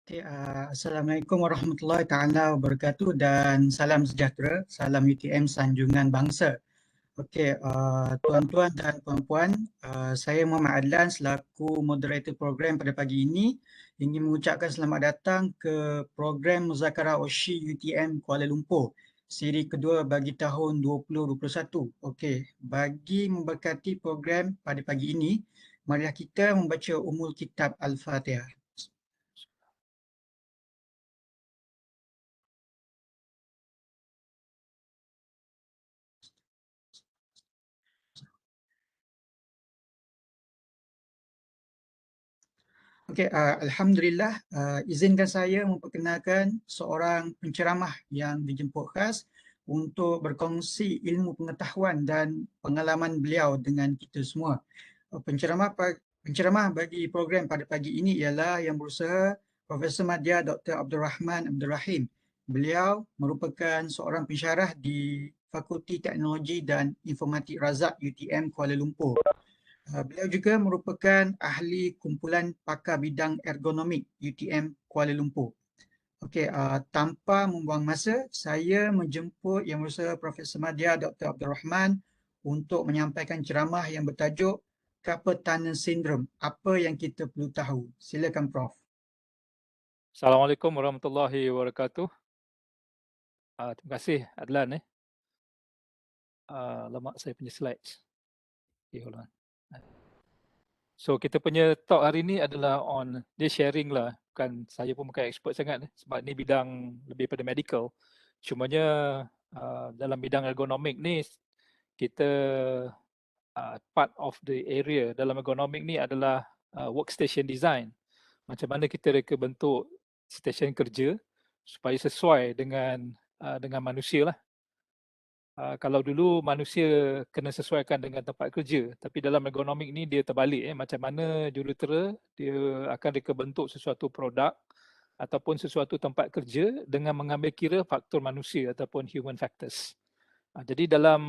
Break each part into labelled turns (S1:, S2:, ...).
S1: Okay, Assalamualaikum warahmatullahi taala wabarakatuh dan salam sejahtera, salam UTM Sanjungan Bangsa. Okey, tuan-tuan dan puan-puan, saya Muhammad Adlan selaku moderator program pada pagi ini ingin mengucapkan selamat datang ke program Muzakarah OSHI UTM Kuala Lumpur, siri kedua bagi tahun 2021. Okey, bagi memberkati program pada pagi ini, marilah kita membaca Ummul Kitab Al-Fatihah. Okey, Alhamdulillah, izinkan saya memperkenalkan seorang penceramah yang dijemput khas untuk berkongsi ilmu pengetahuan dan pengalaman beliau dengan kita semua. Penceramah bagi program pada pagi ini ialah yang berusaha Profesor Madya Dr. Abdul Rahman Abdul Rahim. Beliau merupakan seorang pensyarah di Fakulti Teknologi dan Informatik Razak UTM Kuala Lumpur. Beliau juga merupakan ahli kumpulan pakar bidang ergonomik UTM Kuala Lumpur. Okey, tanpa membuang masa, saya menjemput Yang Berusaha Profesor Madya Dr. Abdul Rahman untuk menyampaikan ceramah yang bertajuk Carpal Tunnel Syndrome, apa yang kita perlu tahu. Silakan Prof.
S2: Assalamualaikum warahmatullahi wabarakatuh. Terima kasih Adlan. Lama saya punya slides. Okay, hold on. So kita punya talk hari ni adalah dia sharing lah. Bukan, saya pun bukan expert sangat sebab ni bidang lebih pada medical. Cumanya dalam bidang ergonomik ni kita part of the area dalam ergonomik ni adalah workstation design. Macam mana kita reka bentuk stesen kerja supaya sesuai dengan manusia lah. Kalau dulu manusia kena sesuaikan dengan tempat kerja, tapi dalam ergonomik ni dia terbalik. Macam mana jurutera dia akan reka bentuk sesuatu produk ataupun sesuatu tempat kerja dengan mengambil kira faktor manusia ataupun human factors. Jadi dalam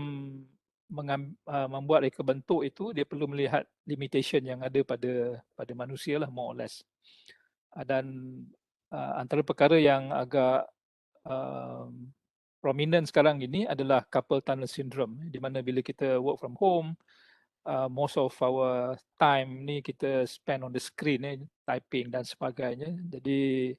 S2: membuat reka bentuk itu, dia perlu melihat limitation yang ada pada manusia lah, more or less. Dan antara perkara yang agak prominent sekarang ini adalah carpal tunnel syndrome, di mana bila kita work from home, most of our time ni kita spend on the screen, typing dan sebagainya. Jadi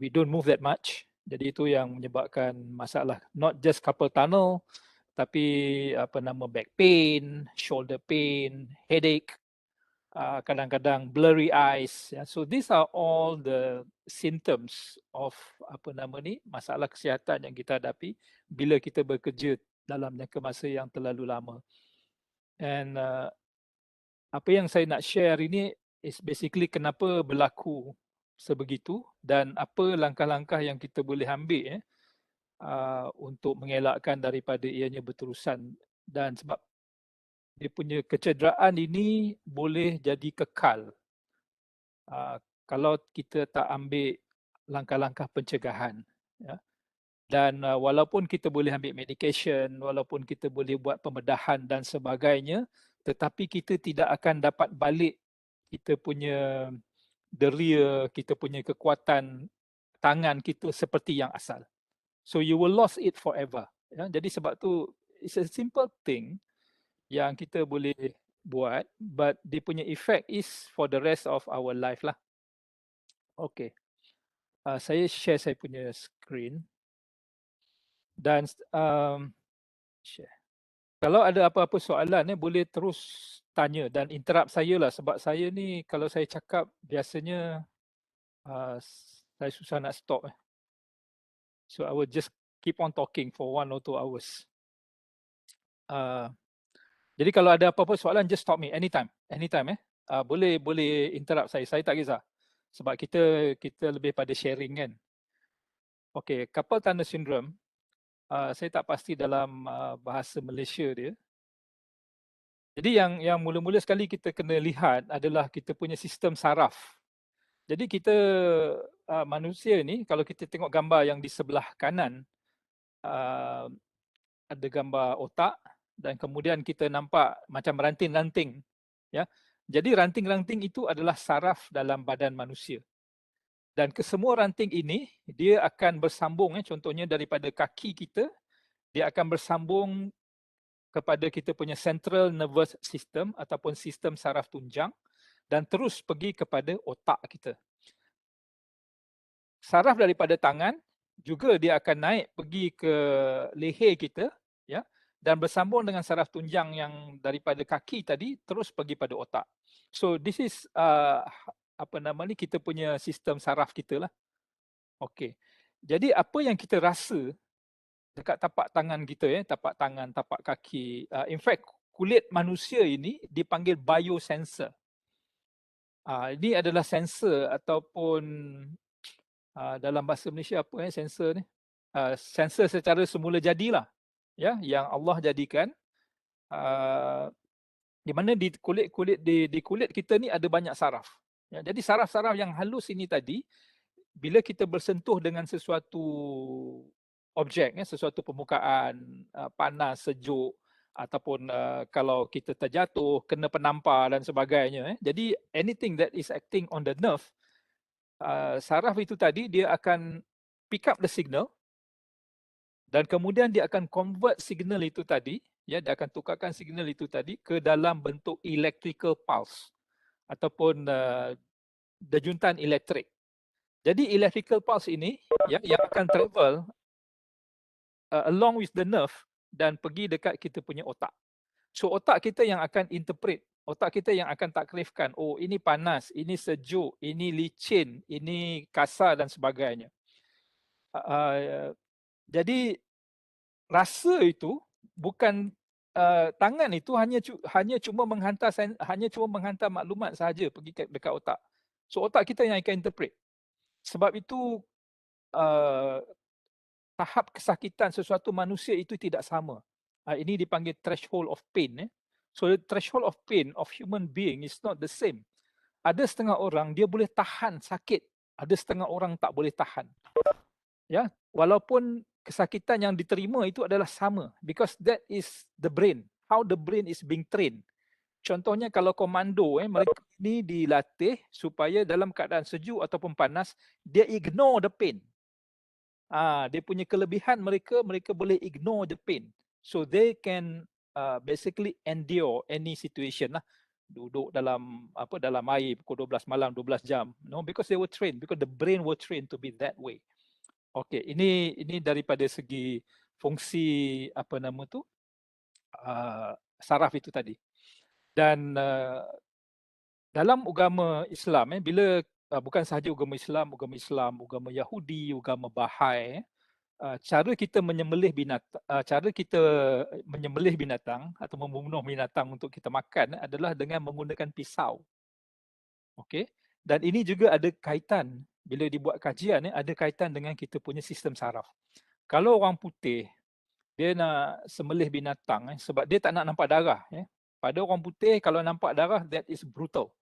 S2: we don't move that much. Jadi itu yang menyebabkan masalah, not just carpal tunnel, tapi back pain, shoulder pain, headache, kadang-kadang blurry eyes. So these are all the symptoms of masalah kesihatan yang kita hadapi bila kita bekerja dalam jangka masa yang terlalu lama. And apa yang saya nak share ini is basically kenapa berlaku sebegitu dan apa langkah-langkah yang kita boleh ambil untuk mengelakkan daripada ianya berterusan. Dan sebab dia punya kecederaan ini boleh jadi kekal kalau kita tak ambil langkah-langkah pencegahan. Dan walaupun kita boleh ambil medication, walaupun kita boleh buat pembedahan dan sebagainya, tetapi kita tidak akan dapat balik kita punya deria, kita punya kekuatan tangan kita seperti yang asal. So you will lose it forever. Jadi sebab tu it's a simple thing yang kita boleh buat, but dia punya effect is for the rest of our life lah. Okay, saya share saya punya screen dan share. Kalau ada apa-apa soalan boleh terus tanya dan interrupt saya lah, sebab saya ni kalau saya cakap biasanya saya susah nak stop. So I will just keep on talking for 1 or 2 hours. Jadi kalau ada apa-apa soalan, just stop me anytime. Boleh interrupt saya tak kisah. Sebab kita lebih pada sharing kan. Okay, carpal tunnel syndrome, saya tak pasti dalam bahasa Malaysia dia. Jadi yang mula-mula sekali kita kena lihat adalah kita punya sistem saraf. Jadi kita manusia ni, kalau kita tengok gambar yang di sebelah kanan, ada gambar otak dan kemudian kita nampak macam ranting-ranting. Jadi ranting-ranting itu adalah saraf dalam badan manusia. Dan kesemua ranting ini dia akan bersambung, contohnya daripada kaki kita, dia akan bersambung kepada kita punya central nervous system ataupun sistem saraf tunjang dan terus pergi kepada otak kita. Saraf daripada tangan juga dia akan naik pergi ke leher kita, ya, dan bersambung dengan saraf tunjang yang daripada kaki tadi terus pergi pada otak. So this is kita punya sistem saraf kita lah. Okey. Jadi apa yang kita rasa dekat tapak tangan kita, tapak tangan, tapak kaki, in fact kulit manusia ini dipanggil biosensor. Ini adalah sensor ataupun dalam bahasa Malaysia apa sensor ni? Sensor secara semula jadilah, ya, yang Allah jadikan. Di mana di kulit kita ni ada banyak saraf. Ya, jadi saraf-saraf yang halus ini tadi, bila kita bersentuh dengan sesuatu objek, sesuatu permukaan, panas, sejuk, ataupun kalau kita terjatuh, kena penampar dan sebagainya. Jadi anything that is acting on the nerve, saraf itu tadi dia akan pick up the signal dan kemudian dia akan convert signal itu tadi, ya, dia akan tukarkan signal itu tadi ke dalam bentuk electrical pulse ataupun dejuntan elektrik. Jadi electrical pulse ini, ya, yang akan travel along with the nerve dan pergi dekat kita punya otak. So otak kita yang akan interpret, otak kita yang akan takrifkan, oh ini panas, ini sejuk, ini licin, ini kasar dan sebagainya. Jadi rasa itu bukan tangan itu hanya cuma menghantar maklumat sahaja pergi dekat otak. So otak kita yang akan interpret. Sebab itu tahap kesakitan sesuatu manusia itu tidak sama. Ini dipanggil threshold of pain. So the threshold of pain of human being is not the same. Ada setengah orang dia boleh tahan sakit, ada setengah orang tak boleh tahan. Ya, walaupun kesakitan yang diterima itu adalah sama, because that is the brain, how the brain is being trained. Contohnya kalau komando, mereka ini dilatih supaya dalam keadaan sejuk ataupun panas, dia ignore the pain. Dia punya kelebihan mereka boleh ignore the pain. So they can basically endure any situation lah. Duduk dalam dalam air pukul 12 malam 12 jam. No, because they were trained, because the brain were trained to be that way. Okey, ini daripada segi fungsi saraf itu tadi. Dan dalam agama Islam, bila bukan sahaja agama Islam, agama Yahudi, agama Bahai, cara kita menyembelih binatang atau membunuh binatang untuk kita makan adalah dengan menggunakan pisau. Okey. Dan ini juga ada kaitan, bila dibuat kajian, ada kaitan dengan kita punya sistem saraf. Kalau orang putih, dia nak sembelih binatang sebab dia tak nak nampak darah. Pada orang putih, kalau nampak darah, that is brutal.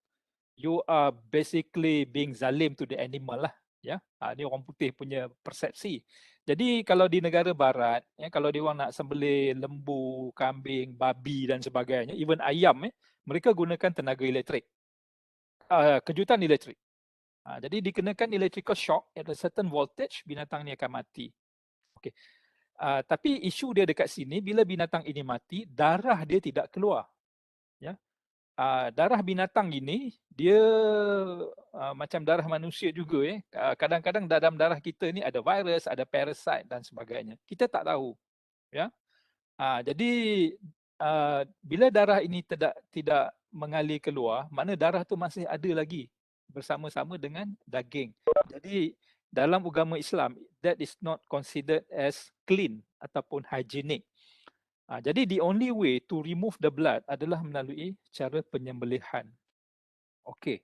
S2: You are basically being zalim to the animal lah. Ya, ini orang putih punya persepsi. Jadi kalau di negara barat, kalau dia orang nak sembelih lembu, kambing, babi dan sebagainya, even ayam, mereka gunakan tenaga elektrik. Kejutan elektrik. Jadi dikenakan electrical shock at a certain voltage, binatang ni akan mati. Okay. Tapi isu dia dekat sini, bila binatang ini mati, darah dia tidak keluar. Ya. Darah binatang ini, dia macam darah manusia juga. Kadang-kadang dalam darah kita ni ada virus, ada parasite dan sebagainya. Kita tak tahu. Ya. Jadi bila darah ini tidak mengalir keluar, makna darah tu masih ada lagi bersama-sama dengan daging. Jadi dalam agama Islam, that is not considered as clean ataupun hygienic. Jadi the only way to remove the blood adalah melalui cara penyembelihan. Okey.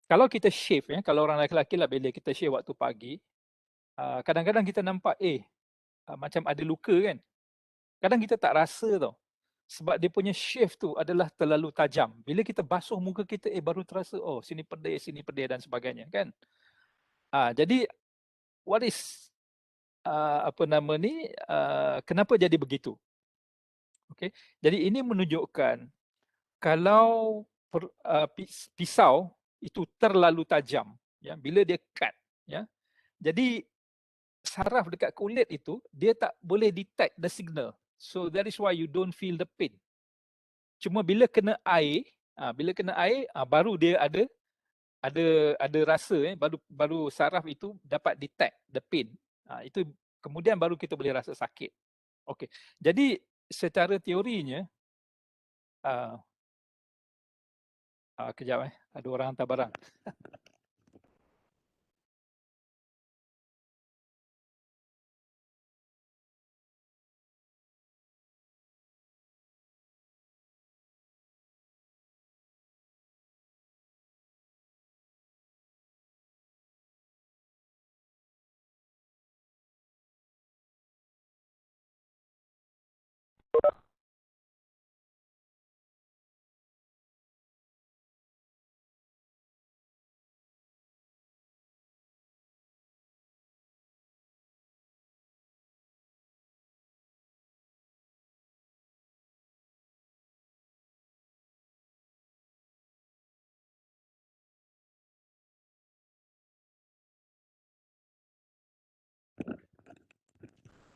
S2: Kalau kita shave, kalau orang lelaki lah, bila kita shave waktu pagi, kadang-kadang kita nampak macam ada luka kan. Kadang kita tak rasa tau. Sebab dia punya shave tu adalah terlalu tajam. Bila kita basuh muka kita, baru terasa, oh sini pedih dan sebagainya kan. Jadi what is kenapa jadi begitu? Okay. Jadi ini menunjukkan kalau pisau itu terlalu tajam, ya, bila dia cut, ya. Jadi saraf dekat kulit itu dia tak boleh detect the signal. So that is why you don't feel the pain. Cuma bila kena air, baru dia ada rasa, baru saraf itu dapat detect the pain. Itu kemudian baru kita boleh rasa sakit. Okey. Jadi secara teorinya, kejap ada orang hantar barang.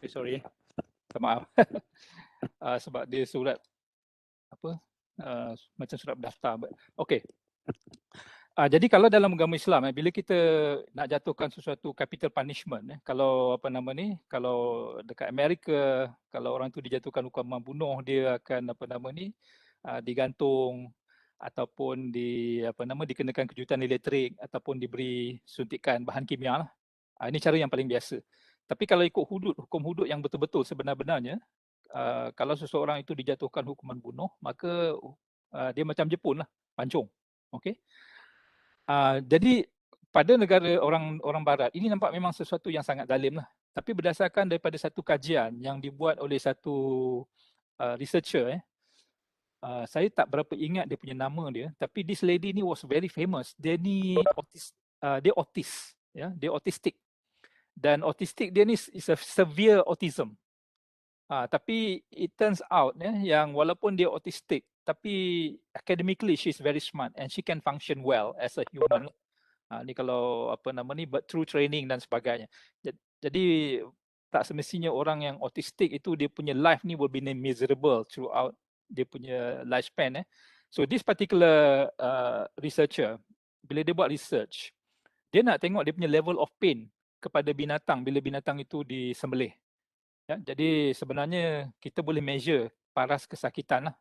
S2: Sorry. Maaf. Sebab dia surat apa? Macam surat berdaftar. Okey. Jadi kalau dalam agama Islam, bila kita nak jatuhkan sesuatu capital punishment, kalau apa nama ni, kalau dekat Amerika, kalau orang tu dijatuhkan hukuman bunuh, dia akan apa nama ni, digantung ataupun dikenakan kejutan elektrik ataupun diberi suntikan bahan kimia lah. Ini cara yang paling biasa. Tapi kalau ikut hukum hudud yang betul-betul sebenar-benarnya, kalau seseorang itu dijatuhkan hukuman bunuh, maka dia macam Jepun lah, pancung. Okey. Jadi pada negara orang barat, ini nampak memang sesuatu yang sangat zalim lah. Tapi berdasarkan daripada satu kajian yang dibuat oleh satu researcher, saya tak berapa ingat dia punya nama dia, tapi this lady ni was very famous. Dia ni autis, ya, dia autistic. Dan autistic dia ni is a severe autism. Tapi it turns out yang walaupun dia autistic, tapi academically she's very smart and she can function well as a human. Ni kalau apa nama ni, but through training dan sebagainya. Jadi tak semestinya orang yang autistic itu dia punya life ni will be miserable throughout dia punya lifespan. So this particular researcher, bila dia buat research, dia nak tengok dia punya level of pain kepada binatang bila binatang itu disembelih. Ya, jadi sebenarnya kita boleh measure paras kesakitan lah.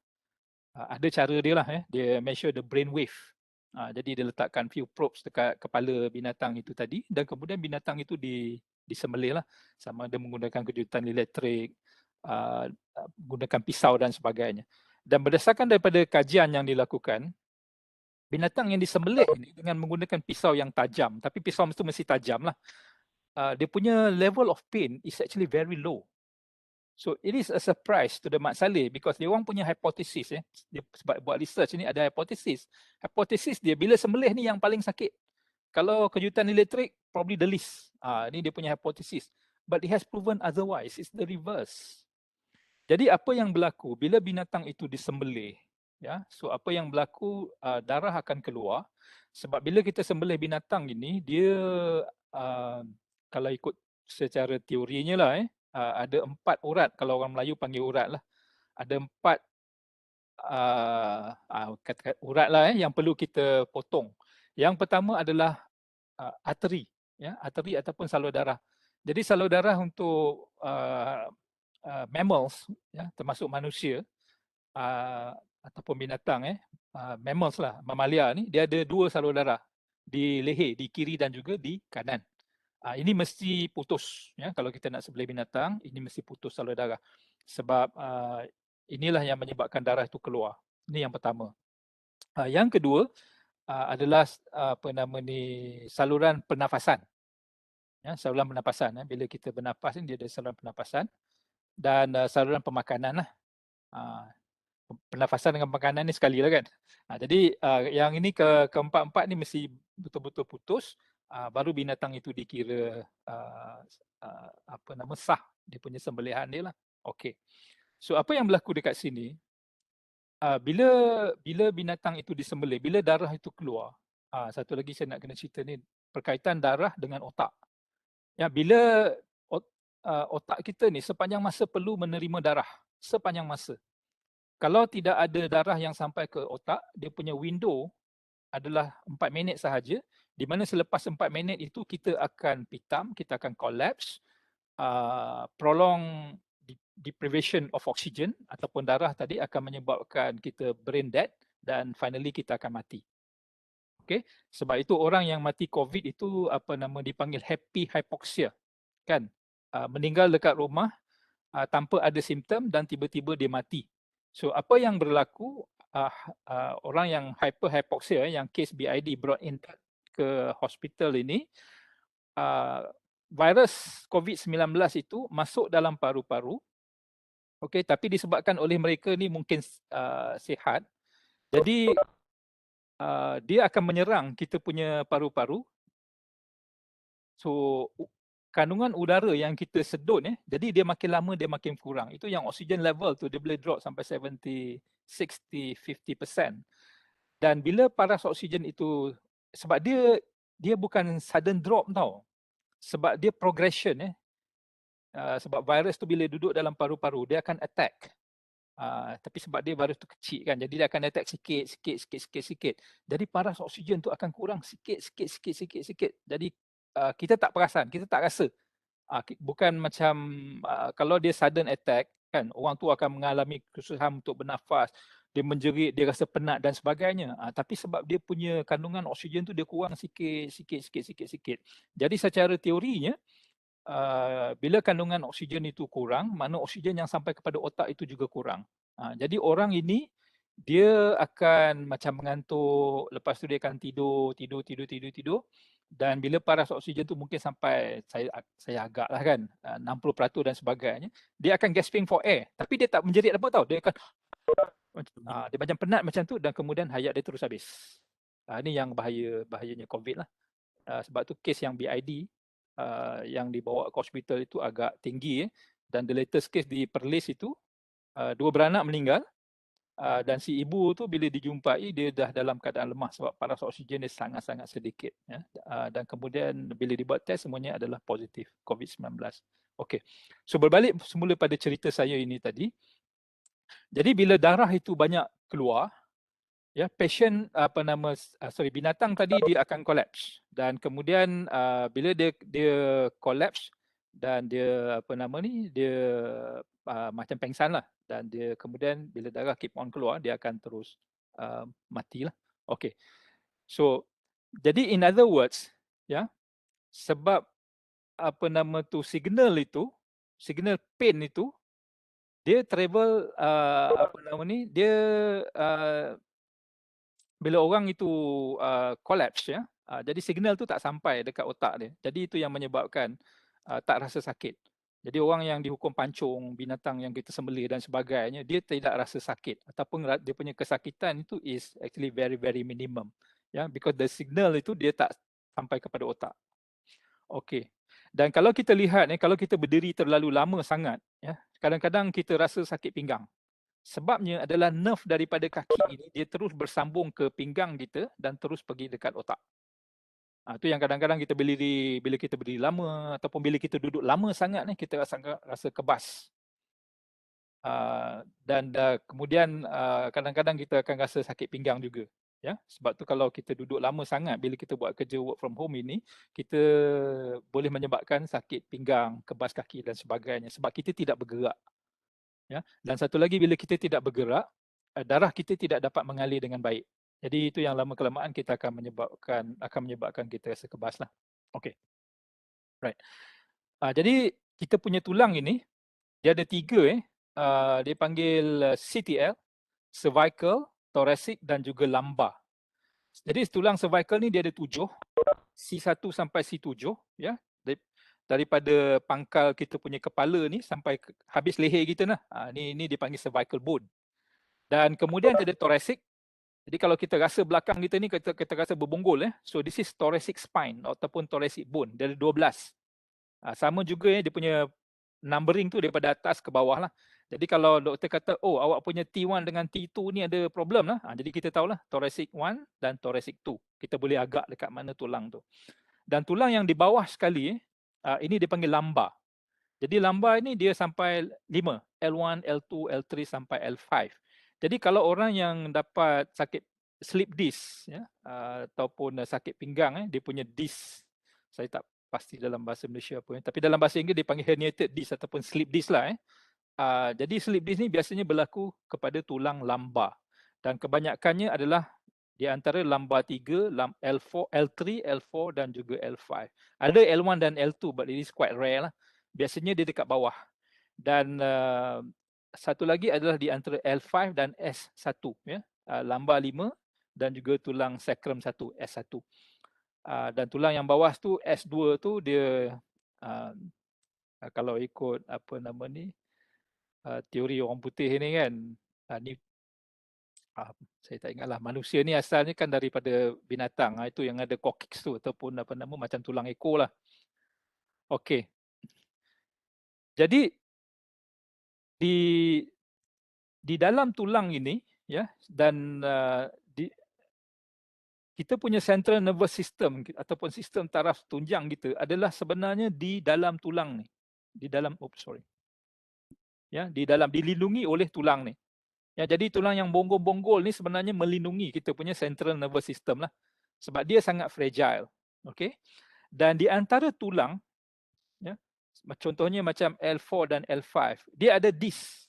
S2: Ada cara dia lah, dia measure the brain wave. Jadi dia letakkan few probes dekat kepala binatang itu tadi dan kemudian binatang itu disembelih lah, sama ada menggunakan kejutan elektrik, menggunakan pisau dan sebagainya. Dan berdasarkan daripada kajian yang dilakukan, binatang yang disembelih ini dengan menggunakan pisau yang tajam, tapi pisau itu mesti tajam lah, dia punya level of pain is actually very low. So it is a surprise to the Mat Salleh because dia orang punya hipotesis, dia sebab buat research ni ada hipotesis. Hipotesis dia bila sembelih ni yang paling sakit. Kalau kejutan elektrik probably the least. Ni dia punya hipotesis. But it has proven otherwise. It's the reverse. Jadi apa yang berlaku bila binatang itu disembelih, ya. So apa yang berlaku, darah akan keluar sebab bila kita sembelih binatang ini dia kalau ikut secara teorinya lah, ada 4 urat, kalau orang Melayu panggil urat lah. Ada 4 kata urat lah yang perlu kita potong. Yang pertama adalah arteri, ya, arteri ataupun salur darah. Jadi salur darah untuk mammals, ya, termasuk manusia ataupun binatang, mammals lah, mamalia ni, dia ada 2 salur darah di leher, di kiri dan juga di kanan. Ini mesti putus, ya. Kalau kita nak sembelih binatang, ini mesti putus salur darah. Sebab inilah yang menyebabkan darah itu keluar. Ini yang pertama. Yang kedua adalah saluran pernafasan. Ya, saluran pernafasan. Bila kita bernafas ni dia ada saluran pernafasan dan saluran pemakanan lah. Pernafasan dengan makanan ni sekali lah kan. Jadi yang ini keempat-empat ni mesti betul-betul putus. Baru binatang itu dikira sah dia punya sembelihan dia lah. Okey. So apa yang berlaku dekat sini, bila binatang itu disembelih, bila darah itu keluar, satu lagi saya nak kena cerita ni berkaitan darah dengan otak. Ya, bila otak kita ni sepanjang masa perlu menerima darah, sepanjang masa. Kalau tidak ada darah yang sampai ke otak, dia punya window adalah 4 minit sahaja, di mana selepas 4 minit itu kita akan pitam, kita akan collapse, prolong deprivation of oxygen ataupun darah tadi akan menyebabkan kita brain dead dan finally kita akan mati. Okay? Sebab itu orang yang mati COVID itu dipanggil happy hypoxia, kan? Meninggal dekat rumah tanpa ada simptom dan tiba-tiba dia mati. So apa yang berlaku, orang yang hyperhypoxia yang kes BID brought in ke hospital ini, virus COVID-19 itu masuk dalam paru-paru, okay, tapi disebabkan oleh mereka ni mungkin sihat, jadi dia akan menyerang kita punya paru-paru. So kandungan udara yang kita sedut jadi dia makin lama dia makin kurang. Itu yang oxygen level tu dia boleh drop sampai 70, 60, 50%. Dan bila paras oksigen itu, sebab dia bukan sudden drop tau. Sebab dia progression sebab virus tu bila duduk dalam paru-paru dia akan attack. Tapi sebab dia virus tu kecil kan, jadi dia akan attack sikit. Jadi paras oksigen tu akan kurang sikit. Jadi kita tak perasan, kita tak rasa. Bukan macam kalau dia sudden attack kan, orang tu akan mengalami kesusahan untuk bernafas, dia menjerit, dia rasa penat dan sebagainya. Tapi sebab dia punya kandungan oksigen tu dia kurang sikit. Jadi secara teorinya bila kandungan oksigen itu kurang, makna oksigen yang sampai kepada otak itu juga kurang. Jadi orang ini dia akan macam mengantuk, lepas tu dia akan tidur dan bila paras oksigen tu mungkin sampai saya agaklah kan 60% dan sebagainya, dia akan gasping for air, tapi dia tak menjerit apa tau, dia akan dia macam penat macam tu dan kemudian hayat dia terus habis. Ini yang bahayanya COVID lah. Sebab tu kes yang BID yang dibawa ke hospital itu agak tinggi dan the latest case di Perlis itu 2 beranak meninggal. Dan si ibu tu bila dijumpai dia dah dalam keadaan lemah sebab paras oksigen dia sangat-sangat sedikit dan kemudian bila dibuat test semuanya adalah positif COVID-19. Okey. So berbalik semula pada cerita saya ini tadi. Jadi bila darah itu banyak keluar, patient binatang tadi dia akan collapse dan kemudian bila dia collapse dan dia dia macam pengsan lah dan dia kemudian bila darah keep on keluar dia akan terus matilah. Okay. So jadi in other words sebab signal pain itu dia travel dia bila orang itu collapse jadi signal tu tak sampai dekat otak dia. Jadi itu yang menyebabkan tak rasa sakit. Jadi orang yang dihukum pancung, binatang yang kita sembelih dan sebagainya, dia tidak rasa sakit ataupun dia punya kesakitan itu is actually very very minimum. Because the signal itu dia tak sampai kepada otak. Okey. Dan kalau kita lihat kalau kita berdiri terlalu lama sangat, kadang-kadang kita rasa sakit pinggang. Sebabnya adalah nerve daripada kaki ini dia terus bersambung ke pinggang kita dan terus pergi dekat otak. Itu yang kadang-kadang kita bila kita berdiri lama ataupun bila kita duduk lama sangat kita rasa kebas. Dan kemudian kadang-kadang kita akan rasa sakit pinggang juga. Sebab tu kalau kita duduk lama sangat bila kita buat kerja work from home ini, kita boleh menyebabkan sakit pinggang, kebas kaki dan sebagainya sebab kita tidak bergerak. Dan satu lagi bila kita tidak bergerak, darah kita tidak dapat mengalir dengan baik. Jadi itu yang lama kelamaan kita akan menyebabkan kita rasa kebas lah. Okay. Right. Jadi kita punya tulang ini dia ada 3 dia panggil CTL, cervical, thoracic dan juga lumbar. Jadi tulang cervical ni dia ada 7, C1 sampai C7 daripada pangkal kita punya kepala ni sampai habis leher kita lah. Ni dipanggil cervical bone. Dan kemudian dia ada thoracic. Jadi kalau kita rasa belakang kita ni kita rasa berbonggol so this is thoracic spine ataupun thoracic bone. Dia ada 12. Sama juga dia punya numbering tu daripada atas ke bawah lah. Jadi kalau doktor kata awak punya T1 dengan T2 ni ada problem lah. Jadi kita tahulah thoracic 1 dan thoracic 2. Kita boleh agak dekat mana tulang tu. Dan tulang yang di bawah sekali ini dipanggil lumbar. Jadi lumbar ini dia sampai 5, L1, L2, L3 sampai L5. Jadi kalau orang yang dapat sakit slip disc ya, ataupun sakit pinggang, dia punya disc, saya tak pasti dalam bahasa Malaysia apa, tapi dalam bahasa Inggeris dipanggil herniated disc ataupun slip disc lah. Jadi slip disc ni biasanya berlaku kepada tulang lumbar dan kebanyakannya adalah di antara lumbar 3, L4, L3, L4 dan juga L5. Ada L1 dan L2 but it is quite rare lah. Biasanya dia dekat bawah. Dan satu lagi adalah di antara L5 dan S1 ya. Lumbar 5 dan juga tulang sacrum 1, S1. Dan tulang yang bawah tu S2 tu dia kalau ikut apa nama ni teori orang putih ni kan, ni saya tak ingatlah, manusia ni asalnya kan daripada binatang, itu yang ada coccyx tu ataupun apa nama macam tulang ekor lah. Okey. Jadi di dalam tulang ini ya, dan kita punya central nervous system ataupun sistem taraf tunjang kita adalah sebenarnya di dalam tulang ni. Di dalam Ya, di dalam dilindungi oleh tulang ni. Ya, jadi tulang yang bonggol-bonggol ni sebenarnya melindungi kita punya central nervous system lah. Sebab dia sangat fragile. Okey. Dan di antara tulang ya, contohnya macam L4 dan L5, dia ada disc.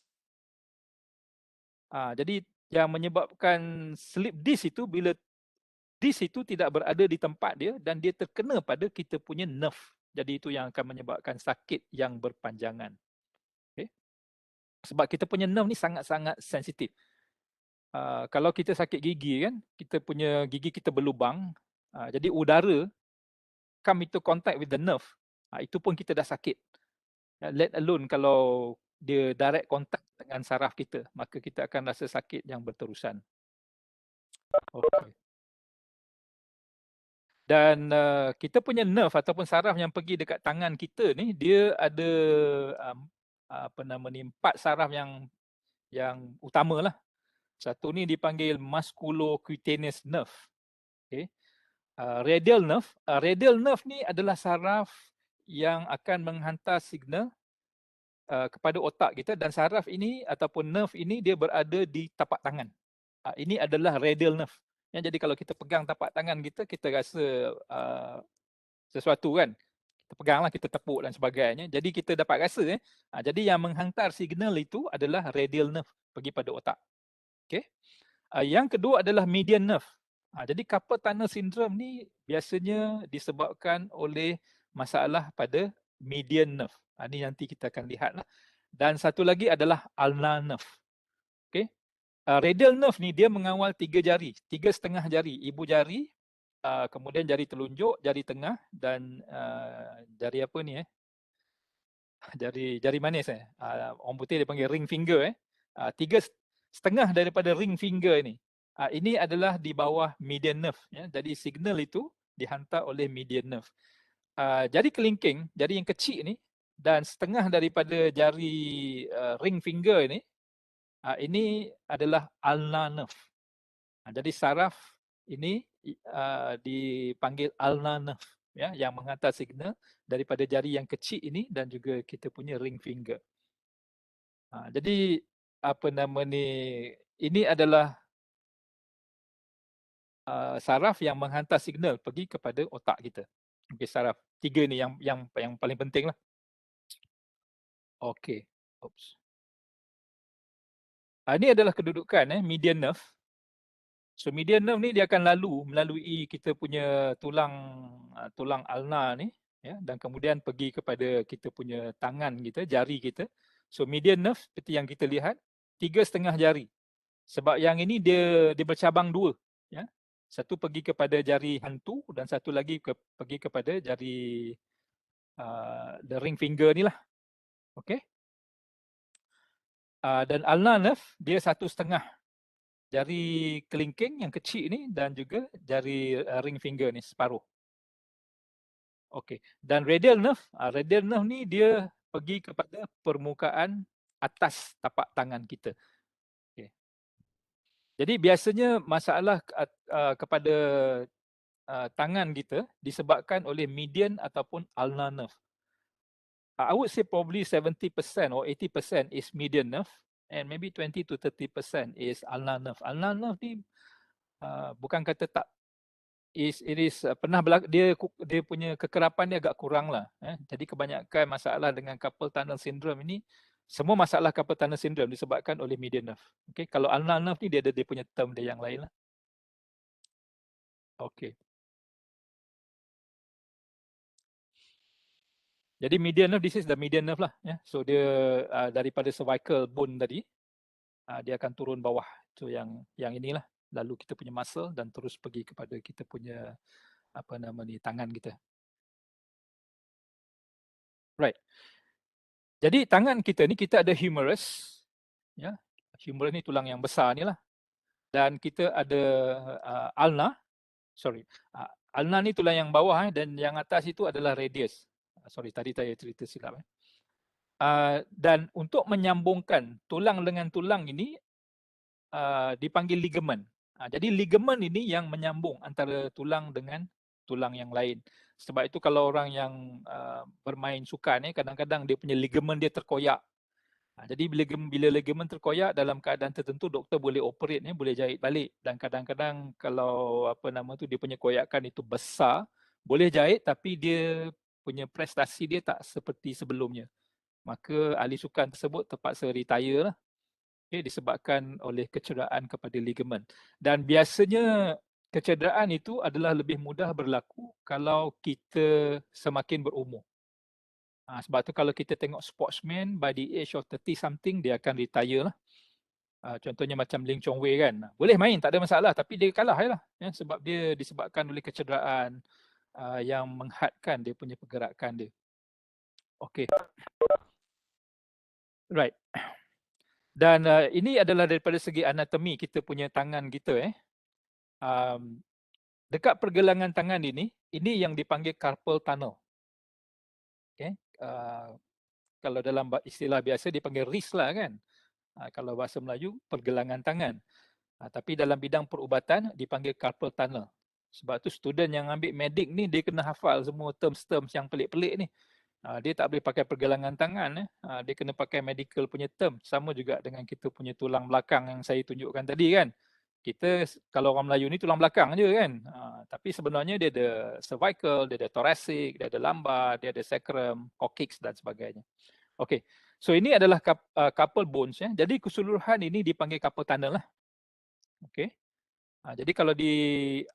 S2: Jadi yang menyebabkan slip disc itu bila disc itu tidak berada di tempat dia dan dia terkena pada kita punya nerve. Jadi itu yang akan menyebabkan sakit yang berpanjangan. Okay. Sebab kita punya nerve ni sangat-sangat sensitif. Kalau kita sakit gigi kan, kita punya gigi kita berlubang, jadi udara come into contact with the nerve, itu pun kita dah sakit. Let alone kalau dia direct contact dengan saraf kita, maka kita akan rasa sakit yang berterusan. Okay. Dan kita punya nerve ataupun saraf yang pergi dekat tangan kita ni, dia ada apa nama ni, 4 saraf yang utamalah. Satu ni dipanggil musculocutaneous nerve. Okay. Radial nerve. Radial nerve ni adalah saraf yang akan menghantar signal kepada otak kita, dan saraf ini ataupun nerve ini dia berada di tapak tangan. Ini adalah radial nerve. Ya, jadi kalau kita pegang tapak tangan kita, kita rasa sesuatu kan. Kita peganglah, kita tepuk dan sebagainya. Jadi kita dapat rasa. Jadi yang menghantar signal itu adalah radial nerve pergi pada otak. Okay. Yang kedua adalah median nerve. Jadi carpal tunnel syndrome ni biasanya disebabkan oleh masalah pada median nerve. Ini nanti kita akan lihatlah. Dan satu lagi adalah ulnar nerve. Okay. Radial nerve ni dia mengawal 3 jari, 3,5 jari, ibu jari, kemudian jari telunjuk, jari tengah dan jari apa ni jari manis orang putih dia panggil ring finger 3,5 daripada ring finger ni. Ini adalah di bawah median nerve ya. Jadi signal itu dihantar oleh median nerve. Jari kelingking, jari yang kecil ni, dan setengah daripada jari ring finger ni, ini adalah ulnar nerve. Jadi saraf ini dipanggil ulnar nerve ya, yang menghantar signal daripada jari yang kecil ini dan juga kita punya ring finger. Jadi apa nama ni, ini adalah saraf yang menghantar signal pergi kepada otak kita. Okey, saraf 3 ni yang paling penting lah. Okey. Oops. Ini adalah kedudukan median nerve. So median nerve ni dia akan melalui kita punya tulang ulnar ni ya, dan kemudian pergi kepada kita punya tangan kita, jari kita. So median nerve seperti yang kita lihat 3,5 jari. Sebab yang ini dia bercabang 2 ya. Satu pergi kepada jari hantu dan satu lagi pergi kepada jari the ring finger ni lah. Okey. Dan ulnar nerve dia 1,5 jari kelingking yang kecil ni dan juga jari ring finger ni separuh. Okey. Dan radial nerve ni dia pergi kepada permukaan atas tapak tangan kita. Okay. Jadi biasanya masalah kepada tangan kita disebabkan oleh median ataupun ulnar nerve. I would say probably 70% or 80% is median nerve and maybe 20 to 30% is ulnar nerve. Ulnar nerve ni bukan kata tak, it is pernah dia punya kekerapan dia agak kurang lah. Jadi kebanyakan masalah dengan carpal tunnel syndrome ini, semua masalah carpal tunnel syndrome disebabkan oleh median nerve. Okay, kalau ulnar nerve ni dia ada dia punya term dia yang lain lah. Okay. Jadi median nerve, this is the median nerve lah. So dia daripada cervical bone tadi, dia akan turun bawah. So yang inilah. Lalu kita punya muscle dan terus pergi kepada kita punya tangan kita. Right. Jadi tangan kita ni kita ada humerus. Ya. Humerus ni tulang yang besar ni lah. Dan kita ada ulnar. Ulnar ni tulang yang bawah dan yang atas itu adalah radius. Sorry, tadi saya cerita silap. Dan untuk menyambungkan tulang dengan tulang ini dipanggil ligamen. Jadi ligamen ini yang menyambung antara tulang dengan tulang yang lain. Sebab itu kalau orang yang bermain sukan kadang-kadang dia punya ligamen dia terkoyak. Jadi bila ligamen terkoyak dalam keadaan tertentu doktor boleh operate boleh jahit balik, dan kadang-kadang kalau dia punya koyakan itu besar, boleh jahit tapi dia punya prestasi dia tak seperti sebelumnya. Maka ahli sukan tersebut terpaksa retire lah. Disebabkan oleh kecederaan kepada ligamen. Dan biasanya kecederaan itu adalah lebih mudah berlaku kalau kita semakin berumur. Sebab tu kalau kita tengok sportsman by the age of 30 something dia akan retire lah. Contohnya macam Ling Chong Wei kan. Boleh main tak ada masalah tapi dia kalah lah. Sebab dia disebabkan oleh kecederaan yang menghadkan dia punya pergerakan dia. Okay. Right. Dan ini adalah daripada segi anatomi kita punya tangan kita. Dekat pergelangan tangan ini yang dipanggil carpal tunnel. Okay. Kalau dalam istilah biasa dipanggil wrist lah kan. Kalau bahasa Melayu pergelangan tangan. Tapi dalam bidang perubatan dipanggil carpal tunnel. Sebab tu student yang ambil medik ni dia kena hafal semua terms-terms yang pelik-pelik ni. Dia tak boleh pakai pergelangan tangan. Dia kena pakai medical punya term. Sama juga dengan kita punya tulang belakang yang saya tunjukkan tadi kan. Kita kalau orang Melayu ni tulang belakang je kan. Tapi sebenarnya dia ada cervical, dia ada thoracic, dia ada lumbar, dia ada sacrum, coccyx dan sebagainya. Okay. So ini adalah carpal bones. Jadi keseluruhan ini dipanggil carpal tunnel lah. Okay. Jadi kalau di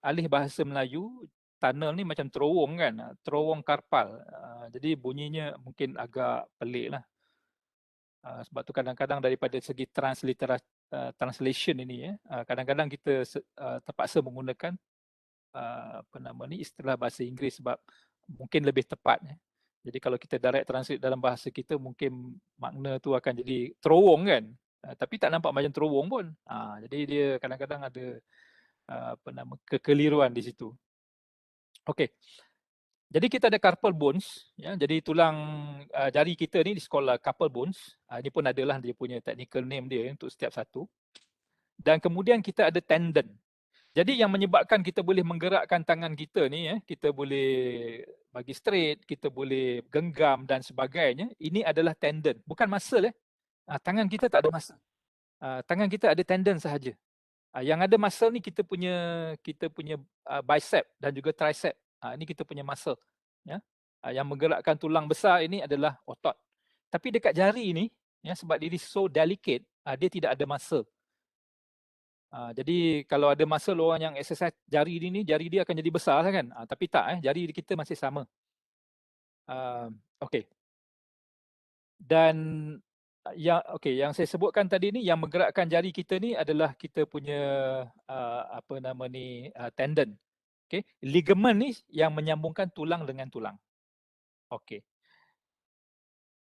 S2: alih bahasa Melayu, tunnel ni macam terowong kan, terowong karpal. Jadi bunyinya mungkin agak pelik lah. Sebab tu kadang-kadang daripada segi translation ini, kadang-kadang kita terpaksa menggunakan istilah bahasa Inggeris sebab mungkin lebih tepat. Jadi kalau kita direct translate dalam bahasa kita, mungkin makna tu akan jadi terowong kan. Tapi tak nampak macam terowong pun. Jadi dia kadang-kadang ada kekeliruan di situ. Okey. Jadi kita ada carpal bones, jadi tulang jari kita ni di sekolah carpal bones. Ini pun adalah dia punya technical name dia untuk setiap satu. Dan kemudian kita ada tendon. Jadi yang menyebabkan kita boleh menggerakkan tangan kita ni, kita boleh bagi straight, kita boleh genggam dan sebagainya, ini adalah tendon, bukan muscle. Tangan kita tak ada muscle. Tangan kita ada tendon sahaja. Yang ada muscle ni kita punya bicep dan juga tricep. Ini kita punya muscle. Yang menggerakkan tulang besar ini adalah otot. Tapi dekat jari ni, sebab dia so delicate, dia tidak ada muscle. Jadi kalau ada muscle orang yang exercise jari ni, jari dia akan jadi besar kan. Tapi tak, jari kita masih sama. Okey. Dan yang saya sebutkan tadi ni, yang menggerakkan jari kita ni adalah kita punya tendon. Okay. Ligamen ni yang menyambungkan tulang dengan tulang. Okey.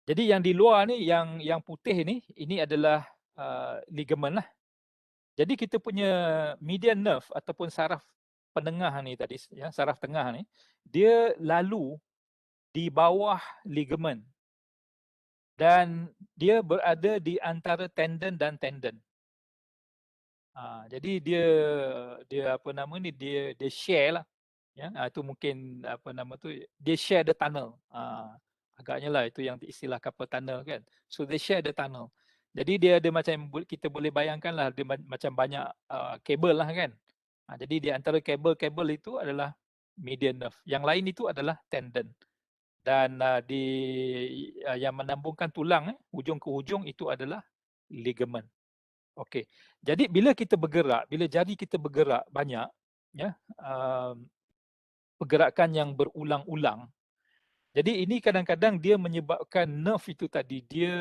S2: Jadi yang di luar ni, yang putih ni, ini adalah ligamen lah. Jadi kita punya median nerve ataupun saraf penengah ni tadi, saraf tengah ni, dia lalu di bawah ligamen. Dan dia berada di antara tendon dan tendon. Jadi dia share lah Ya, itu mungkin apa nama tu, dia share the tunnel. Agaknya lah itu yang istilah carpal tunnel kan. So they share the tunnel. Jadi dia ada macam, kita boleh bayangkan lah, dia macam banyak kabel lah kan. Jadi di antara kabel-kabel itu adalah median nerve. Yang lain itu adalah tendon. Dan yang menambungkan tulang hujung ke hujung itu adalah ligament. Okey. Jadi bila kita bergerak, bila jari kita bergerak banyak, ya, pergerakan yang berulang-ulang. Jadi ini kadang-kadang dia menyebabkan nerve itu tadi dia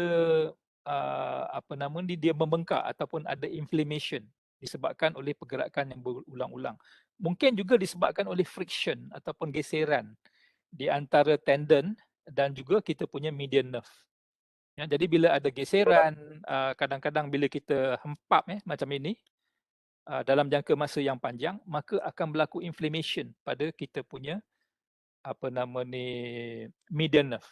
S2: apa nama ni, dia membengkak ataupun ada inflammation disebabkan oleh pergerakan yang berulang-ulang. Mungkin juga disebabkan oleh friction ataupun geseran di antara tendon dan juga kita punya median nerve. Ya, jadi bila ada geseran, kadang-kadang bila kita hempap macam ini dalam jangka masa yang panjang, maka akan berlaku inflammation pada kita punya apa nama ni, median nerve.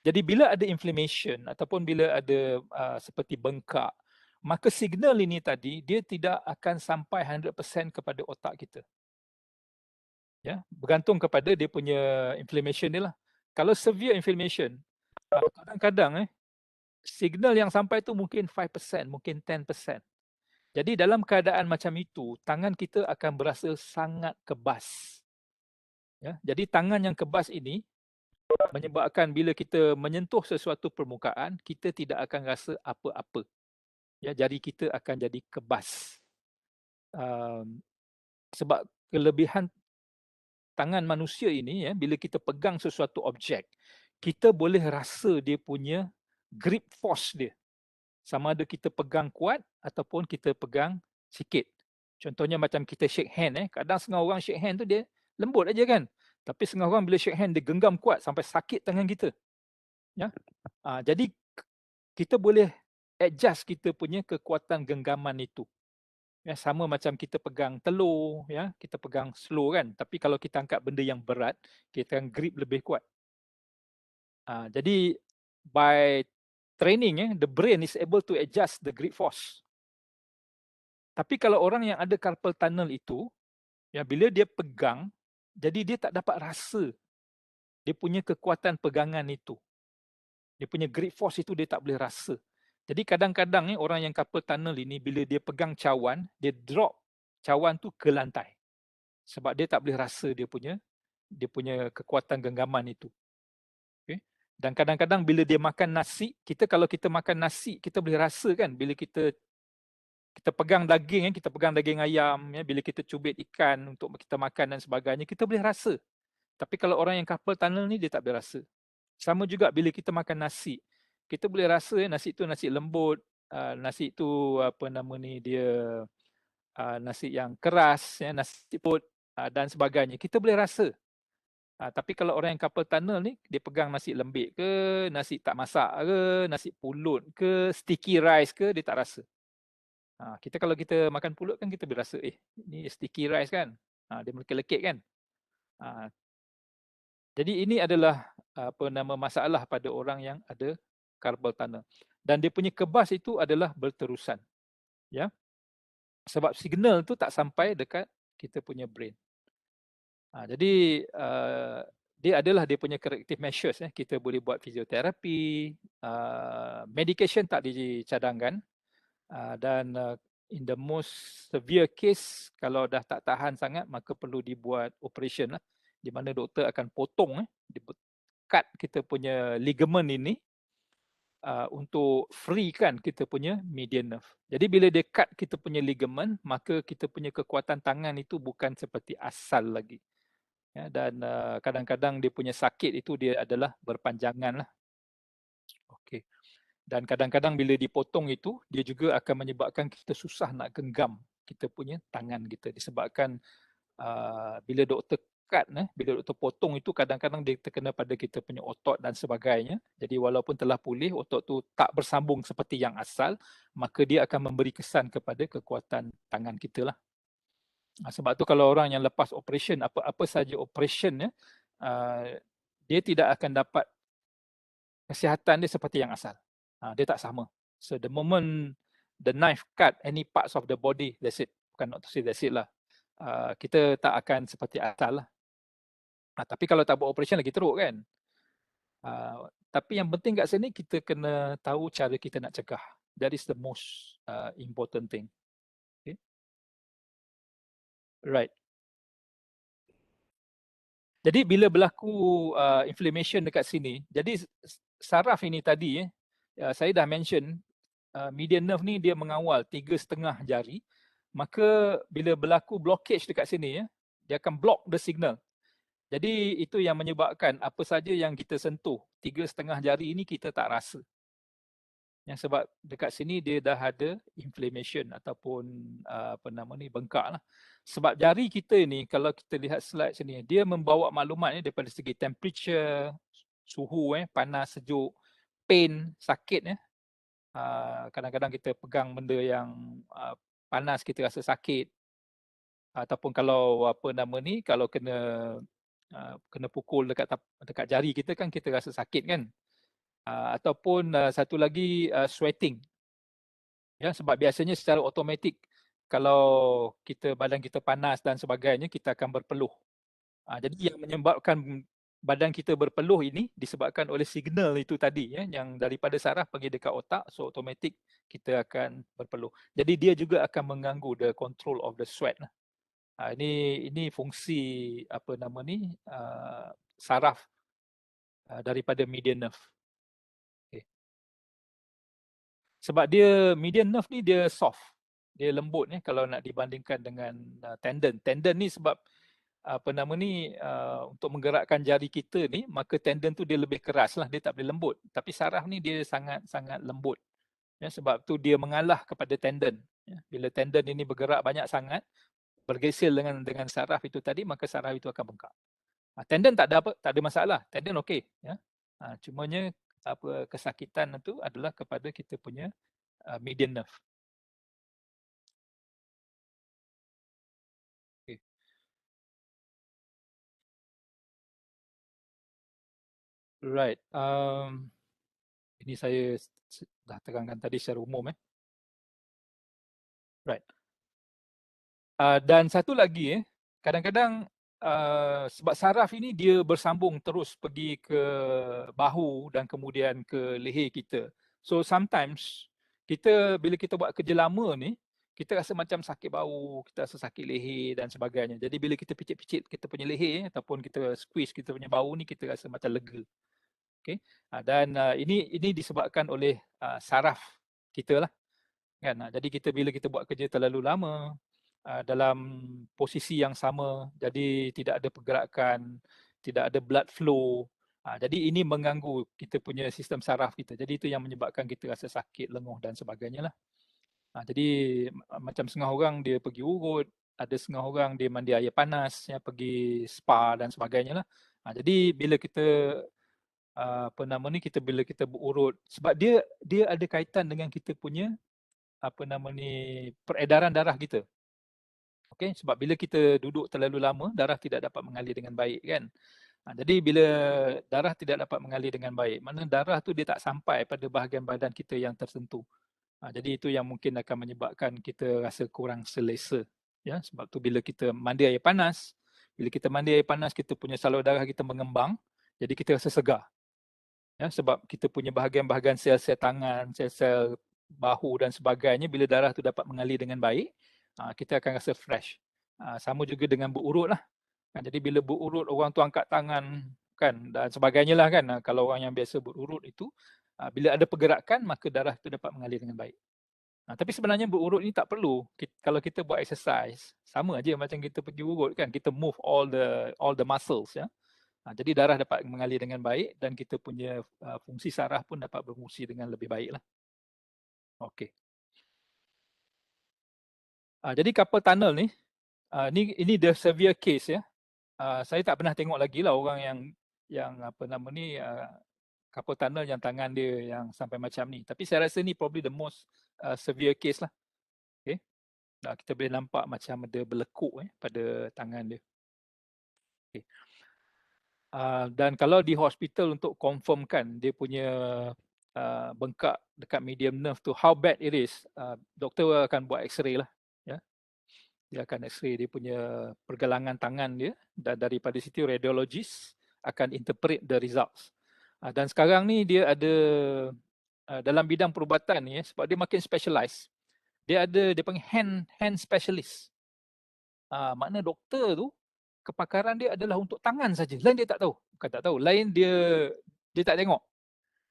S2: Jadi bila ada inflammation ataupun bila ada seperti bengkak, maka signal ini tadi dia tidak akan sampai 100% kepada otak kita. Ya, bergantung kepada dia punya inflammation dia lah. Kalau severe inflammation, kadang-kadang signal yang sampai tu mungkin 5%, mungkin 10%. Jadi dalam keadaan macam itu, tangan kita akan berasa sangat kebas. Ya, jadi tangan yang kebas ini menyebabkan bila kita menyentuh sesuatu permukaan, kita tidak akan rasa apa-apa. Ya, jari kita akan jadi kebas. Sebab kelebihan tangan manusia ini, bila kita pegang sesuatu objek, kita boleh rasa dia punya grip force dia. Sama ada kita pegang kuat ataupun kita pegang sikit. Contohnya macam kita shake hand, kadang setengah orang shake hand tu dia lembut aja kan. Tapi setengah orang bila shake hand dia genggam kuat sampai sakit tangan kita. Ya. Jadi kita boleh adjust kita punya kekuatan genggaman itu. Ya, sama macam kita pegang telur, ya, kita pegang slow kan. Tapi kalau kita angkat benda yang berat, kita akan grip lebih kuat. Jadi by training, the brain is able to adjust the grip force. Tapi kalau orang yang ada carpal tunnel itu, ya, bila dia pegang, jadi dia tak dapat rasa dia punya kekuatan pegangan itu. Dia punya grip force itu dia tak boleh rasa. Jadi kadang-kadang orang yang carpal tunnel ini bila dia pegang cawan, dia drop cawan tu ke lantai. Sebab dia tak boleh rasa dia punya kekuatan genggaman itu. Okay? Dan kadang-kadang bila dia makan nasi, kalau kita makan nasi, kita boleh rasa kan bila kita pegang daging, kita pegang daging ayam, bila kita cubit ikan untuk kita makan dan sebagainya, kita boleh rasa. Tapi kalau orang yang carpal tunnel ni, dia tak boleh rasa. Sama juga bila kita makan nasi. Kita boleh rasa nasi itu nasi lembut, nasi itu apa nama ni, dia nasi yang keras, nasi put dan sebagainya. Kita boleh rasa. Tapi kalau orang yang carpal tunnel ni, dia pegang nasi lembik ke, nasi tak masak ke, nasi pulut ke, sticky rice ke, dia tak rasa. Kita kalau kita makan pulut kan kita boleh rasa, ni sticky rice kan. Dia melekit-lekit kan. Jadi ini adalah masalah pada orang yang ada carpal tunnel. Dan dia punya kebas itu adalah berterusan. Ya. Sebab signal tu tak sampai dekat kita punya brain. Jadi dia adalah dia punya corrective measures. Kita boleh buat fisioterapi, medication tak dicadangkan, dan in the most severe case, kalau dah tak tahan sangat, maka perlu dibuat operation lah, di mana doktor akan potong, cut kita punya ligament ini untuk freekan kita punya median nerve. Jadi bila dia cut kita punya ligament, maka kita punya kekuatan tangan itu bukan seperti asal lagi. Ya, dan kadang-kadang dia punya sakit itu dia adalah berpanjangan lah. Okey. Dan kadang-kadang bila dipotong itu, dia juga akan menyebabkan kita susah nak genggam kita punya tangan kita. Disebabkan bila doktor cut, bila doktor potong itu, kadang-kadang dia terkena pada kita punya otot dan sebagainya. Jadi walaupun telah pulih, otot tu tak bersambung seperti yang asal, maka dia akan memberi kesan kepada kekuatan tangan kita lah. Sebab tu kalau orang yang lepas operation, apa saja operation, dia tidak akan dapat kesihatan dia seperti yang asal. Dia tak sama. So the moment the knife cut any parts of the body, that's it. Bukan not to say that's it lah. Kita tak akan seperti asal lah. Tapi kalau tak buat operation lagi teruk kan. Tapi yang penting kat sini kita kena tahu cara kita nak cegah. That is the most important thing. Okay. Right. Jadi bila berlaku inflammation dekat sini, jadi saraf ini tadi saya dah mention median nerve ni dia mengawal 3,5 jari. Maka bila berlaku blockage dekat sini dia akan block the signal. Jadi itu yang menyebabkan apa saja yang kita sentuh 3,5 jari ini kita tak rasa. Yang sebab dekat sini dia dah ada inflammation ataupun bengkak lah. Sebab jari kita ni kalau kita lihat slide sini, dia membawa maklumat daripada segi temperature, suhu panas, sejuk, pain, sakit kadang-kadang kita pegang benda yang panas kita rasa sakit. Ataupun kalau kalau kena pukul dekat jari kita kan kita rasa sakit kan. Ataupun satu lagi sweating. Ya, sebab biasanya secara automatik kalau badan kita panas dan sebagainya kita akan berpeluh. Jadi yang menyebabkan badan kita berpeluh ini disebabkan oleh signal itu tadi yang daripada saraf pergi dekat otak, so automatik kita akan berpeluh. Jadi dia juga akan mengganggu the control of the sweat. Ini fungsi saraf daripada median nerve. Okay. Sebab dia median nerve ni dia soft, dia lembut kalau nak dibandingkan dengan tendon. Tendon ni sebab untuk menggerakkan jari kita ni, maka tendon tu dia lebih keras lah, dia tak boleh lembut. Tapi saraf ni dia sangat lembut. Sebab tu dia mengalah kepada tendon. Bila tendon ini bergerak banyak sangat, bergesil dengan saraf itu tadi, maka saraf itu akan bengkak. Tendon tak ada masalah, tendon okey. Cumanya kesakitan itu adalah kepada kita punya median nerve. Okay. Right. Ini saya dah terangkan tadi secara umum. Right. Dan satu lagi kadang-kadang sebab saraf ini dia bersambung terus pergi ke bahu dan kemudian ke leher kita. So sometimes bila kita buat kerja lama ni, kita rasa macam sakit bahu, kita rasa sakit leher dan sebagainya. Jadi bila kita picit-picit kita punya leher ataupun kita squeeze kita punya bahu ni, kita rasa macam lega. Okay. Dan ini disebabkan oleh saraf kita lah. Kan? Jadi bila kita buat kerja terlalu lama dalam posisi yang sama, jadi tidak ada pergerakan, tidak ada blood flow. Jadi ini mengganggu kita punya sistem saraf kita. Jadi itu yang menyebabkan kita rasa sakit, lenguh dan sebagainya lah. Jadi macam setengah orang dia pergi urut, ada setengah orang dia mandi air panas, pergi spa dan sebagainya lah. Jadi bila kita bila kita berurut, sebab dia ada kaitan dengan kita punya peredaran darah kita. Okay, sebab bila kita duduk terlalu lama, darah tidak dapat mengalir dengan baik kan. Jadi bila darah tidak dapat mengalir dengan baik, mana darah tu dia tak sampai pada bahagian badan kita yang tersentuh. Jadi itu yang mungkin akan menyebabkan kita rasa kurang selesa. Ya, sebab tu bila kita mandi air panas, kita punya salur darah kita mengembang, jadi kita rasa segar. Ya, sebab kita punya bahagian-bahagian sel-sel tangan, sel-sel bahu dan sebagainya, bila darah tu dapat mengalir dengan baik, kita akan rasa fresh. Sama juga dengan berurut lah. Jadi bila berurut, orang tu angkat tangan kan dan sebagainya lah kan. Kalau orang yang biasa berurut itu, bila ada pergerakan, maka darah tu dapat mengalir dengan baik. Tapi sebenarnya berurut ni tak perlu. Kalau kita buat exercise, sama aja macam kita pergi urut kan. Kita move all the muscles ya. Jadi darah dapat mengalir dengan baik dan kita punya fungsi saraf pun dapat berfungsi dengan lebih baik lah. Okey. Jadi carpal tunnel ni, ini the severe case ya. Saya tak pernah tengok lagi lah orang yang carpal tunnel yang tangan dia yang sampai macam ni. Tapi saya rasa ni probably the most severe case lah. Okay. Kita boleh nampak macam ada berlekuk pada tangan dia. Okay. Dan kalau di hospital untuk confirmkan dia punya bengkak dekat medium nerve tu, how bad it is, doktor akan buat x-ray lah. Ya. Dia akan X-ray dia punya pergelangan tangan dia, dan daripada situ radiologist akan interpret the results. Dan sekarang ni dia ada dalam bidang perubatan ni, sebab dia makin specialized, dia panggil hand specialist. Makna doktor tu kepakaran dia adalah untuk tangan saja. Lain dia tak tahu. Bukan tak tahu, lain dia tak tengok.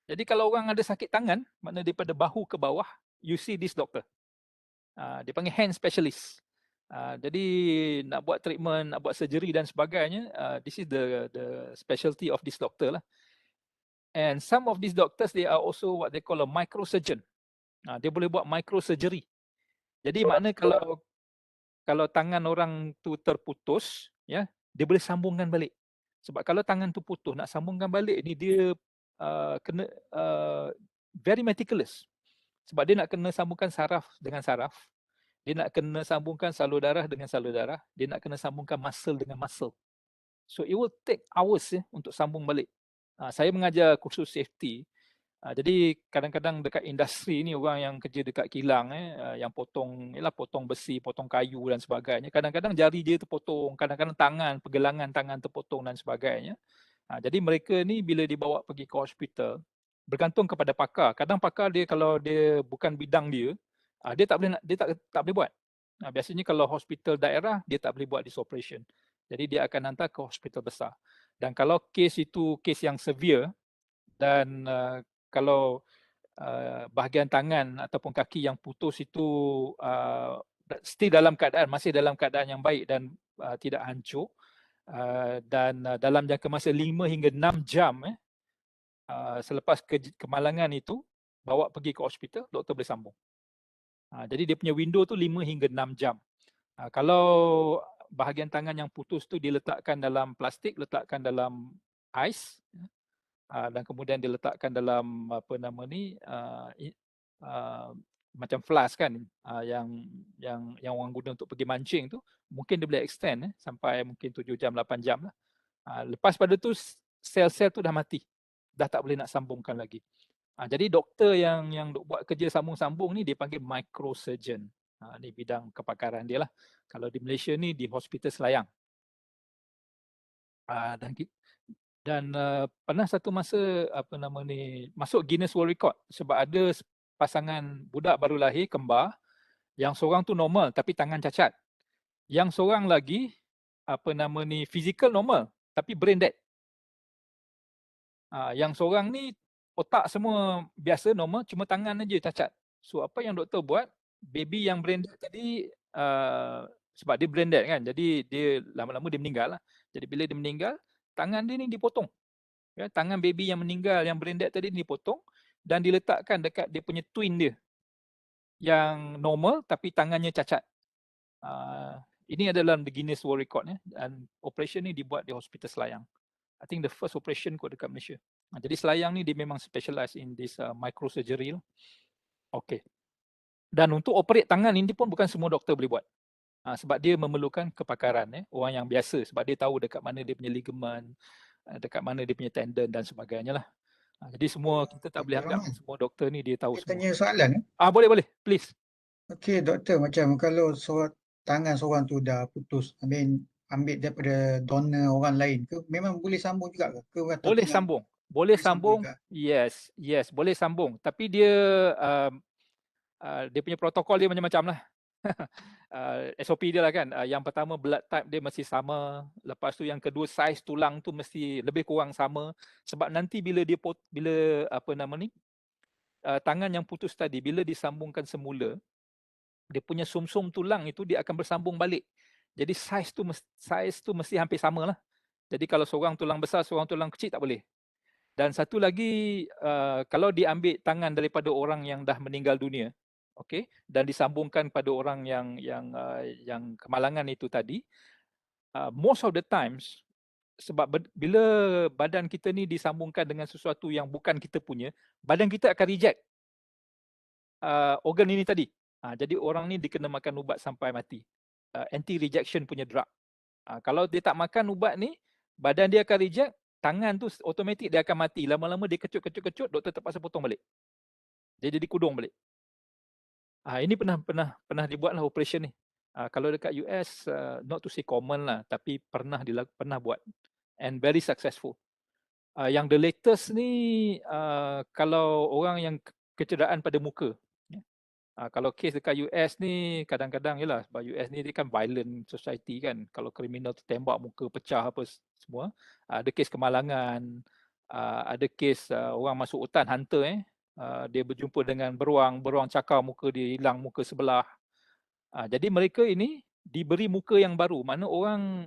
S2: Jadi kalau orang ada sakit tangan, makna daripada bahu ke bawah, you see this doctor. Dia panggil hand specialist. Jadi nak buat treatment, nak buat surgery dan sebagainya, this is the specialty of this doctor lah. And some of these doctors, they are also what they call a microsurgeon. Dia boleh buat microsurgery. Jadi makna kalau tangan orang tu terputus, ya, dia boleh sambungkan balik. Sebab kalau tangan tu putus, nak sambungkan balik ni dia kena very meticulous. Sebab dia nak kena sambungkan saraf dengan saraf, dia nak kena sambungkan salur darah dengan salur darah, dia nak kena sambungkan muscle dengan muscle. So it will take hours untuk sambung balik. Saya mengajar kursus safety. Jadi kadang-kadang dekat industri ni, orang yang kerja dekat kilang yang potong besi, potong kayu dan sebagainya, kadang-kadang jari dia terpotong, kadang-kadang pergelangan tangan terpotong dan sebagainya. Jadi mereka ni bila dibawa pergi ke hospital, bergantung kepada pakar. Kadang pakar dia kalau dia bukan bidang dia, dia tak boleh buat. Biasanya kalau hospital daerah, dia tak boleh buat this operation. Jadi dia akan hantar ke hospital besar. Dan kalau kes itu kes yang severe, dan kalau bahagian tangan ataupun kaki yang putus itu masih dalam keadaan yang baik dan tidak hancur, dan dalam jangka masa 5 hingga 6 jam selepas kemalangan itu, bawa pergi ke hospital, doktor boleh sambung. Jadi dia punya window tu 5 hingga 6 jam. Kalau bahagian tangan yang putus tu diletakkan dalam plastik, letakkan dalam ais, dan kemudian diletakkan dalam macam flask kan, yang orang guna untuk pergi mancing tu, mungkin dia boleh extend sampai mungkin 7 jam, 8 jam lah. Lepas pada tu sel-sel tu dah mati, dah tak boleh nak sambungkan lagi. Jadi doktor yang buat kerja sambung-sambung ni dia panggil microsurgeon. Ni bidang kepakaran dia lah. Kalau di Malaysia ni di Hospital Selayang. Dan pernah satu masa masuk Guinness World Record sebab ada pasangan budak baru lahir kembar, yang seorang tu normal tapi tangan cacat. Yang seorang lagi physical normal tapi brain dead. Yang seorang ni otak semua biasa normal, cuma tangan aja cacat. So apa yang doktor buat, baby yang brain dead tadi, sebab dia brain dead kan, jadi dia lama-lama dia meninggal lah. Jadi bila dia meninggal, tangan dia ni dipotong. Ya, tangan baby yang meninggal, yang brain dead tadi dipotong dan diletakkan dekat dia punya twin dia yang normal tapi tangannya cacat. Ini adalah the Guinness World Record dan operation ni dibuat di Hospital Selayang. I think the first operation kot dekat Malaysia. Jadi Selayang ni dia memang specialize in this microsurgery lah. Okay. Dan untuk operate tangan ini pun bukan semua doktor boleh buat. Sebab dia memerlukan kepakaran orang yang biasa, sebab dia tahu dekat mana dia punya ligament, dekat mana dia punya tendon dan sebagainya lah. Jadi semua kita tak boleh anggap semua doktor ni dia tahu semua.
S1: Tanya soalan.
S2: Boleh, please.
S1: Okey doktor, macam kalau tangan seorang tu dah putus, ambil daripada donor orang lain ke, memang boleh sambung juga ke?
S2: Boleh sambung. Boleh sambung. Yes, boleh sambung. Tapi dia dia punya protokol dia macam-macam lah. SOP dia lah kan. Yang pertama blood type dia mesti sama. Lepas tu yang kedua saiz tulang tu mesti lebih kurang sama. Sebab nanti bila dia tangan yang putus tadi, bila disambungkan semula, dia punya sum-sum tulang itu dia akan bersambung balik. Jadi saiz tu mesti hampir sama lah. Jadi kalau seorang tulang besar, seorang tulang kecil tak boleh. Dan satu lagi, kalau diambil tangan daripada orang yang dah meninggal dunia, okey, dan disambungkan pada orang yang kemalangan itu tadi, most of the times, sebab bila badan kita ni disambungkan dengan sesuatu yang bukan kita punya, badan kita akan reject organ ini tadi. Jadi orang ni dikena makan ubat sampai mati. Anti-rejection punya drug. Kalau dia tak makan ubat ni, badan dia akan reject, tangan tu automatik dia akan mati. Lama-lama dia kecut, doktor terpaksa potong balik. Dia jadi kudung balik. Ini pernah dibuatlah operation ni. Kalau dekat US, not to say common lah, tapi pernah buat and very successful. Yang the latest ni, kalau orang yang kecederaan pada muka, kalau kes dekat US ni kadang-kadang yalah, sebab US ni dia kan violent society kan, kalau kriminal tu tembak muka pecah apa semua. Ada kes kemalangan, ada kes orang masuk hutan hunter, dia berjumpa dengan beruang cakar muka dia, hilang muka sebelah. Jadi mereka ini diberi muka yang baru. Mana orang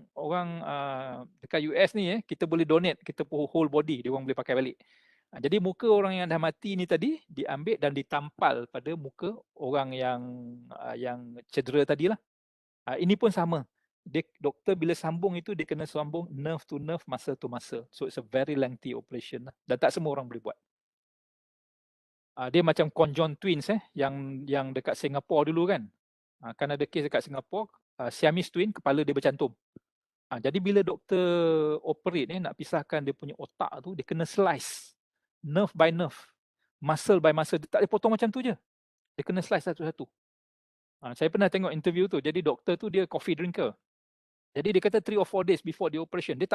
S2: dekat US ni, kita boleh donate kita whole body, dia orang boleh pakai balik. Jadi muka orang yang dah mati ni tadi diambil dan ditampal pada muka orang yang cedera tadilah. Ini pun sama. Doktor bila sambung itu dia kena sambung nerve to nerve, muscle to muscle. So it's a very lengthy operation lah. Dan tak semua orang boleh buat. Dia macam conjoined twins yang dekat Singapura dulu kan. Kan ada kes dekat Singapura, Siamese twin, kepala dia bercantum. Jadi bila doktor operate nak pisahkan dia punya otak tu, dia kena slice nerve by nerve, muscle by muscle. Dia tak boleh potong macam tu je. Dia kena slice satu-satu. Saya pernah tengok interview tu. Jadi doktor tu dia coffee drinker. Jadi dia kata 3 or 4 days before the operation, dia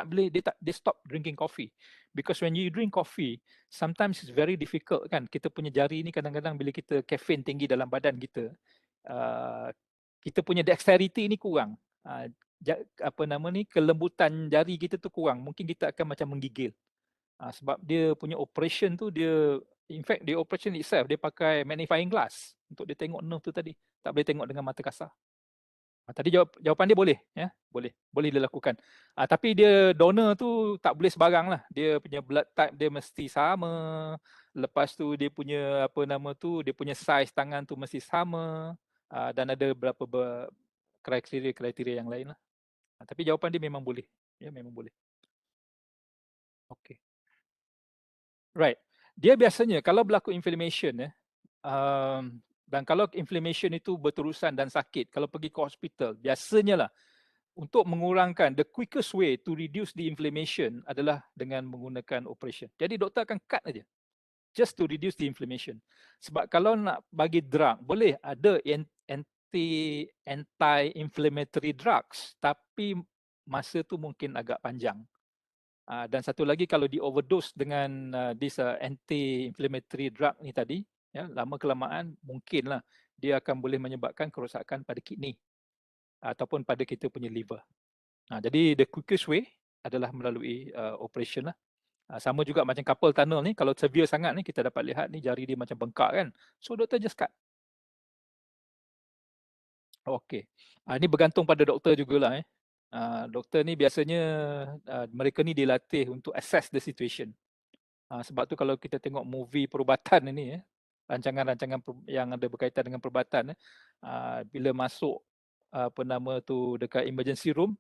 S2: stop drinking coffee. Because when you drink coffee, sometimes it's very difficult kan. Kita punya jari ni kadang-kadang bila kita caffeine tinggi dalam badan kita, kita punya dexterity ni kurang. Kelembutan jari kita tu kurang. Mungkin kita akan macam menggigil. Sebab dia punya operation tu, in fact the operation itself dia pakai magnifying glass untuk dia tengok nerve tu tadi. Tak boleh tengok dengan mata kasar. Tadi jawapan dia boleh, ya, boleh dilakukan. Tapi dia donor tu tak boleh sebarang lah. Dia punya blood type dia mesti sama. Lepas tu dia punya dia punya size tangan tu mesti sama. Dan ada beberapa kriteria yang lain lah. Tapi jawapan dia memang boleh. Ya, memang boleh. Okay. Right. Dia biasanya kalau berlaku inflammation, dan kalau inflammation itu berterusan dan sakit, kalau pergi ke hospital, biasanya lah untuk mengurangkan, the quickest way to reduce the inflammation adalah dengan menggunakan operation. Jadi doktor akan cut aja, just to reduce the inflammation. Sebab kalau nak bagi drug, boleh ada anti-inflammatory drugs, tapi masa tu mungkin agak panjang. Dan satu lagi, kalau di overdose dengan this anti-inflammatory drug ni tadi, ya, lama kelamaan mungkinlah dia akan boleh menyebabkan kerosakan pada kidney ataupun pada kita punya liver. Jadi the quickest way adalah melalui operation lah. Sama juga macam carpal tunnel ni, kalau severe sangat ni kita dapat lihat ni jari dia macam bengkak kan. So doktor just cut. Okey. Ini bergantung pada doktor jugalah. Doktor ni biasanya mereka ni dilatih untuk assess the situation. Sebab tu kalau kita tengok movie perubatan ini, rancangan-rancangan yang ada berkaitan dengan perubatan, bila masuk dekat emergency room,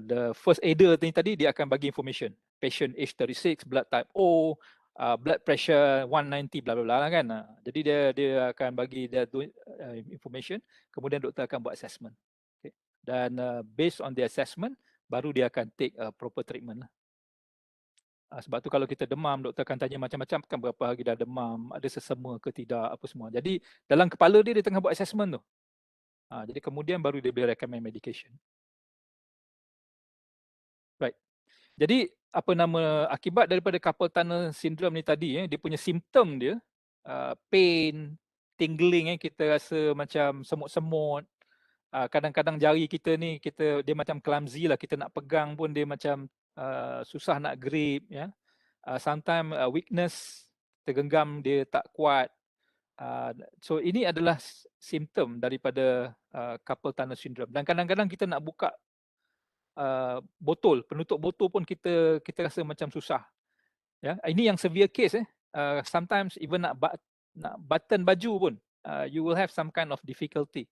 S2: the first aider tadi dia akan bagi information. Patient age 36, blood type O, blood pressure 190 bla bla bla kan. Jadi dia akan bagi information, kemudian doktor akan buat assessment. Okay. Dan based on the assessment, baru dia akan take proper treatment lah. Sebab tu kalau kita demam, doktor akan tanya macam-macam, kan berapa hari dah demam, ada sesama ke tidak, apa semua. Jadi dalam kepala dia tengah buat assessment tu. Jadi kemudian baru dia boleh recommend medication. Right. Jadi akibat daripada carpal tunnel syndrome ni tadi, dia punya simptom dia, pain, tingling, kita rasa macam semut-semut. Kadang-kadang jari kita ni, dia macam clumsy lah, kita nak pegang pun dia macam susah nak grip, ya. Sometimes weakness, tergenggam dia tak kuat. So ini adalah simptom daripada carpal tunnel syndrome. Dan kadang-kadang kita nak buka botol, penutup botol pun kita rasa macam susah. Ya, ini yang severe case. Sometimes even nak button baju pun, you will have some kind of difficulty.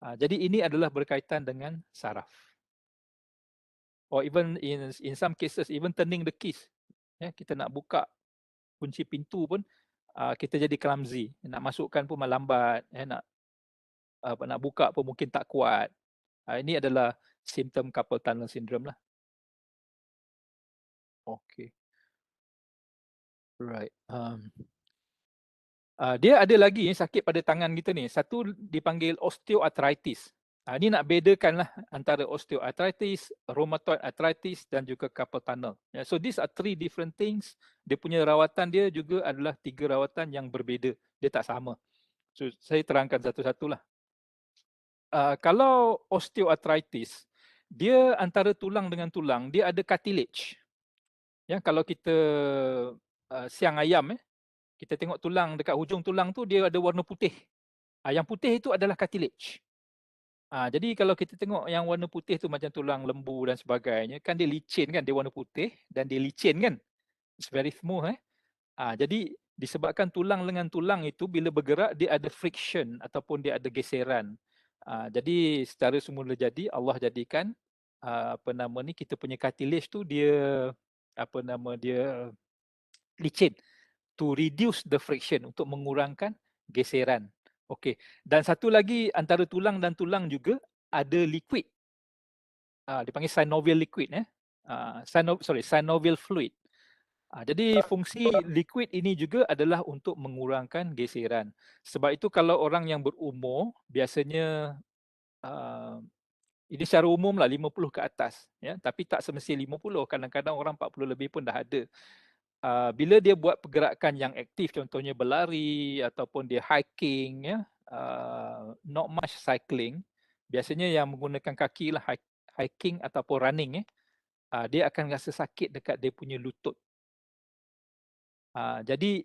S2: Jadi ini adalah berkaitan dengan saraf. Or even in some cases, even turning the keys. Ya, kita nak buka kunci pintu pun kita jadi clumsy. Nak masukkan pun melambat. Nak buka pun mungkin tak kuat. Ini adalah simptom carpal tunnel syndrome lah. Okay. Right. Dia ada lagi sakit pada tangan kita ni. Satu dipanggil osteoarthritis. Ini nak bedakan lah antara osteoarthritis, rheumatoid arthritis dan juga carpal tunnel. So these are 3 different things. Dia punya rawatan dia juga adalah 3 rawatan yang berbeza. Dia tak sama. So saya terangkan satu-satulah. Kalau osteoarthritis, dia antara tulang dengan tulang, dia ada cartilage. Ya, kalau kita siang ayam, kita tengok tulang dekat hujung tulang tu dia ada warna putih. Yang putih itu adalah cartilage. Jadi kalau kita tengok yang warna putih tu macam tulang lembu dan sebagainya, kan dia licin kan, dia warna putih dan dia licin kan. It's very smooth. Jadi disebabkan tulang dengan tulang itu bila bergerak dia ada friction ataupun dia ada geseran. Jadi secara semula jadi Allah jadikan kita punya cartilage tu dia dia licin to reduce the friction, untuk mengurangkan geseran. Okey. Dan satu lagi antara tulang dan tulang juga ada liquid. Dipanggil synovial liquid synovial fluid. Jadi fungsi liquid ini juga adalah untuk mengurangkan geseran. Sebab itu kalau orang yang berumur biasanya ini secara umum lah 50 ke atas, ya, tapi tak semestinya 50, kadang-kadang orang 40 lebih pun dah ada. Bila dia buat pergerakan yang aktif, contohnya berlari ataupun dia hiking, ya, not much cycling, biasanya yang menggunakan kaki lah, hiking ataupun running, dia akan rasa sakit dekat dia punya lutut. Jadi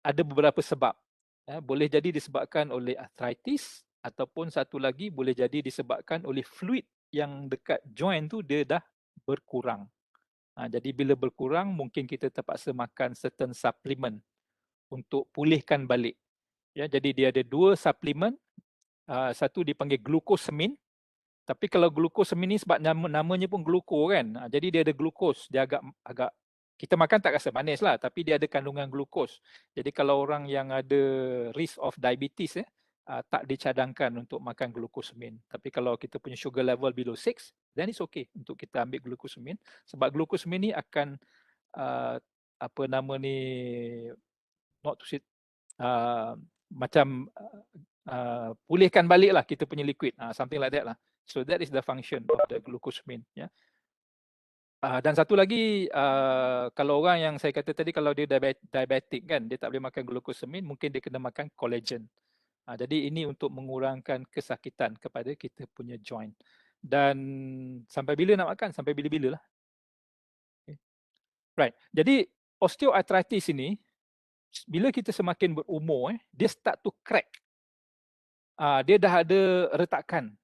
S2: ada beberapa sebab. Boleh jadi disebabkan oleh arthritis ataupun satu lagi boleh jadi disebabkan oleh fluid yang dekat joint tu dia dah berkurang. Jadi bila berkurang mungkin kita terpaksa makan certain supplement untuk pulihkan balik. Ya, jadi dia ada 2 suplemen. Satu dipanggil glucosamine. Tapi kalau glucosamine ni sebab namanya pun gluko kan. Jadi dia ada glukos, dia agak kita makan tak rasa manis lah, tapi dia ada kandungan glukos. Jadi kalau orang yang ada risk of diabetes tak dicadangkan untuk makan glucosamine. Tapi kalau kita punya sugar level below 6, then it's okay untuk kita ambil glucosamine. Sebab glucosamine ni akan not to say, macam pulihkan balik lah kita punya liquid, something like that lah. So that is the function of the glucosamine. Ya. Dan satu lagi, kalau orang yang saya kata tadi, kalau dia diabetic kan, dia tak boleh makan glucosamine, mungkin dia kena makan collagen. Jadi ini untuk mengurangkan kesakitan kepada kita punya joint. Dan sampai bila nak makan? Sampai bila-bila lah. Okay. Right. Jadi osteoarthritis ini, bila kita semakin berumur, dia start to crack. Dia dah ada retakan.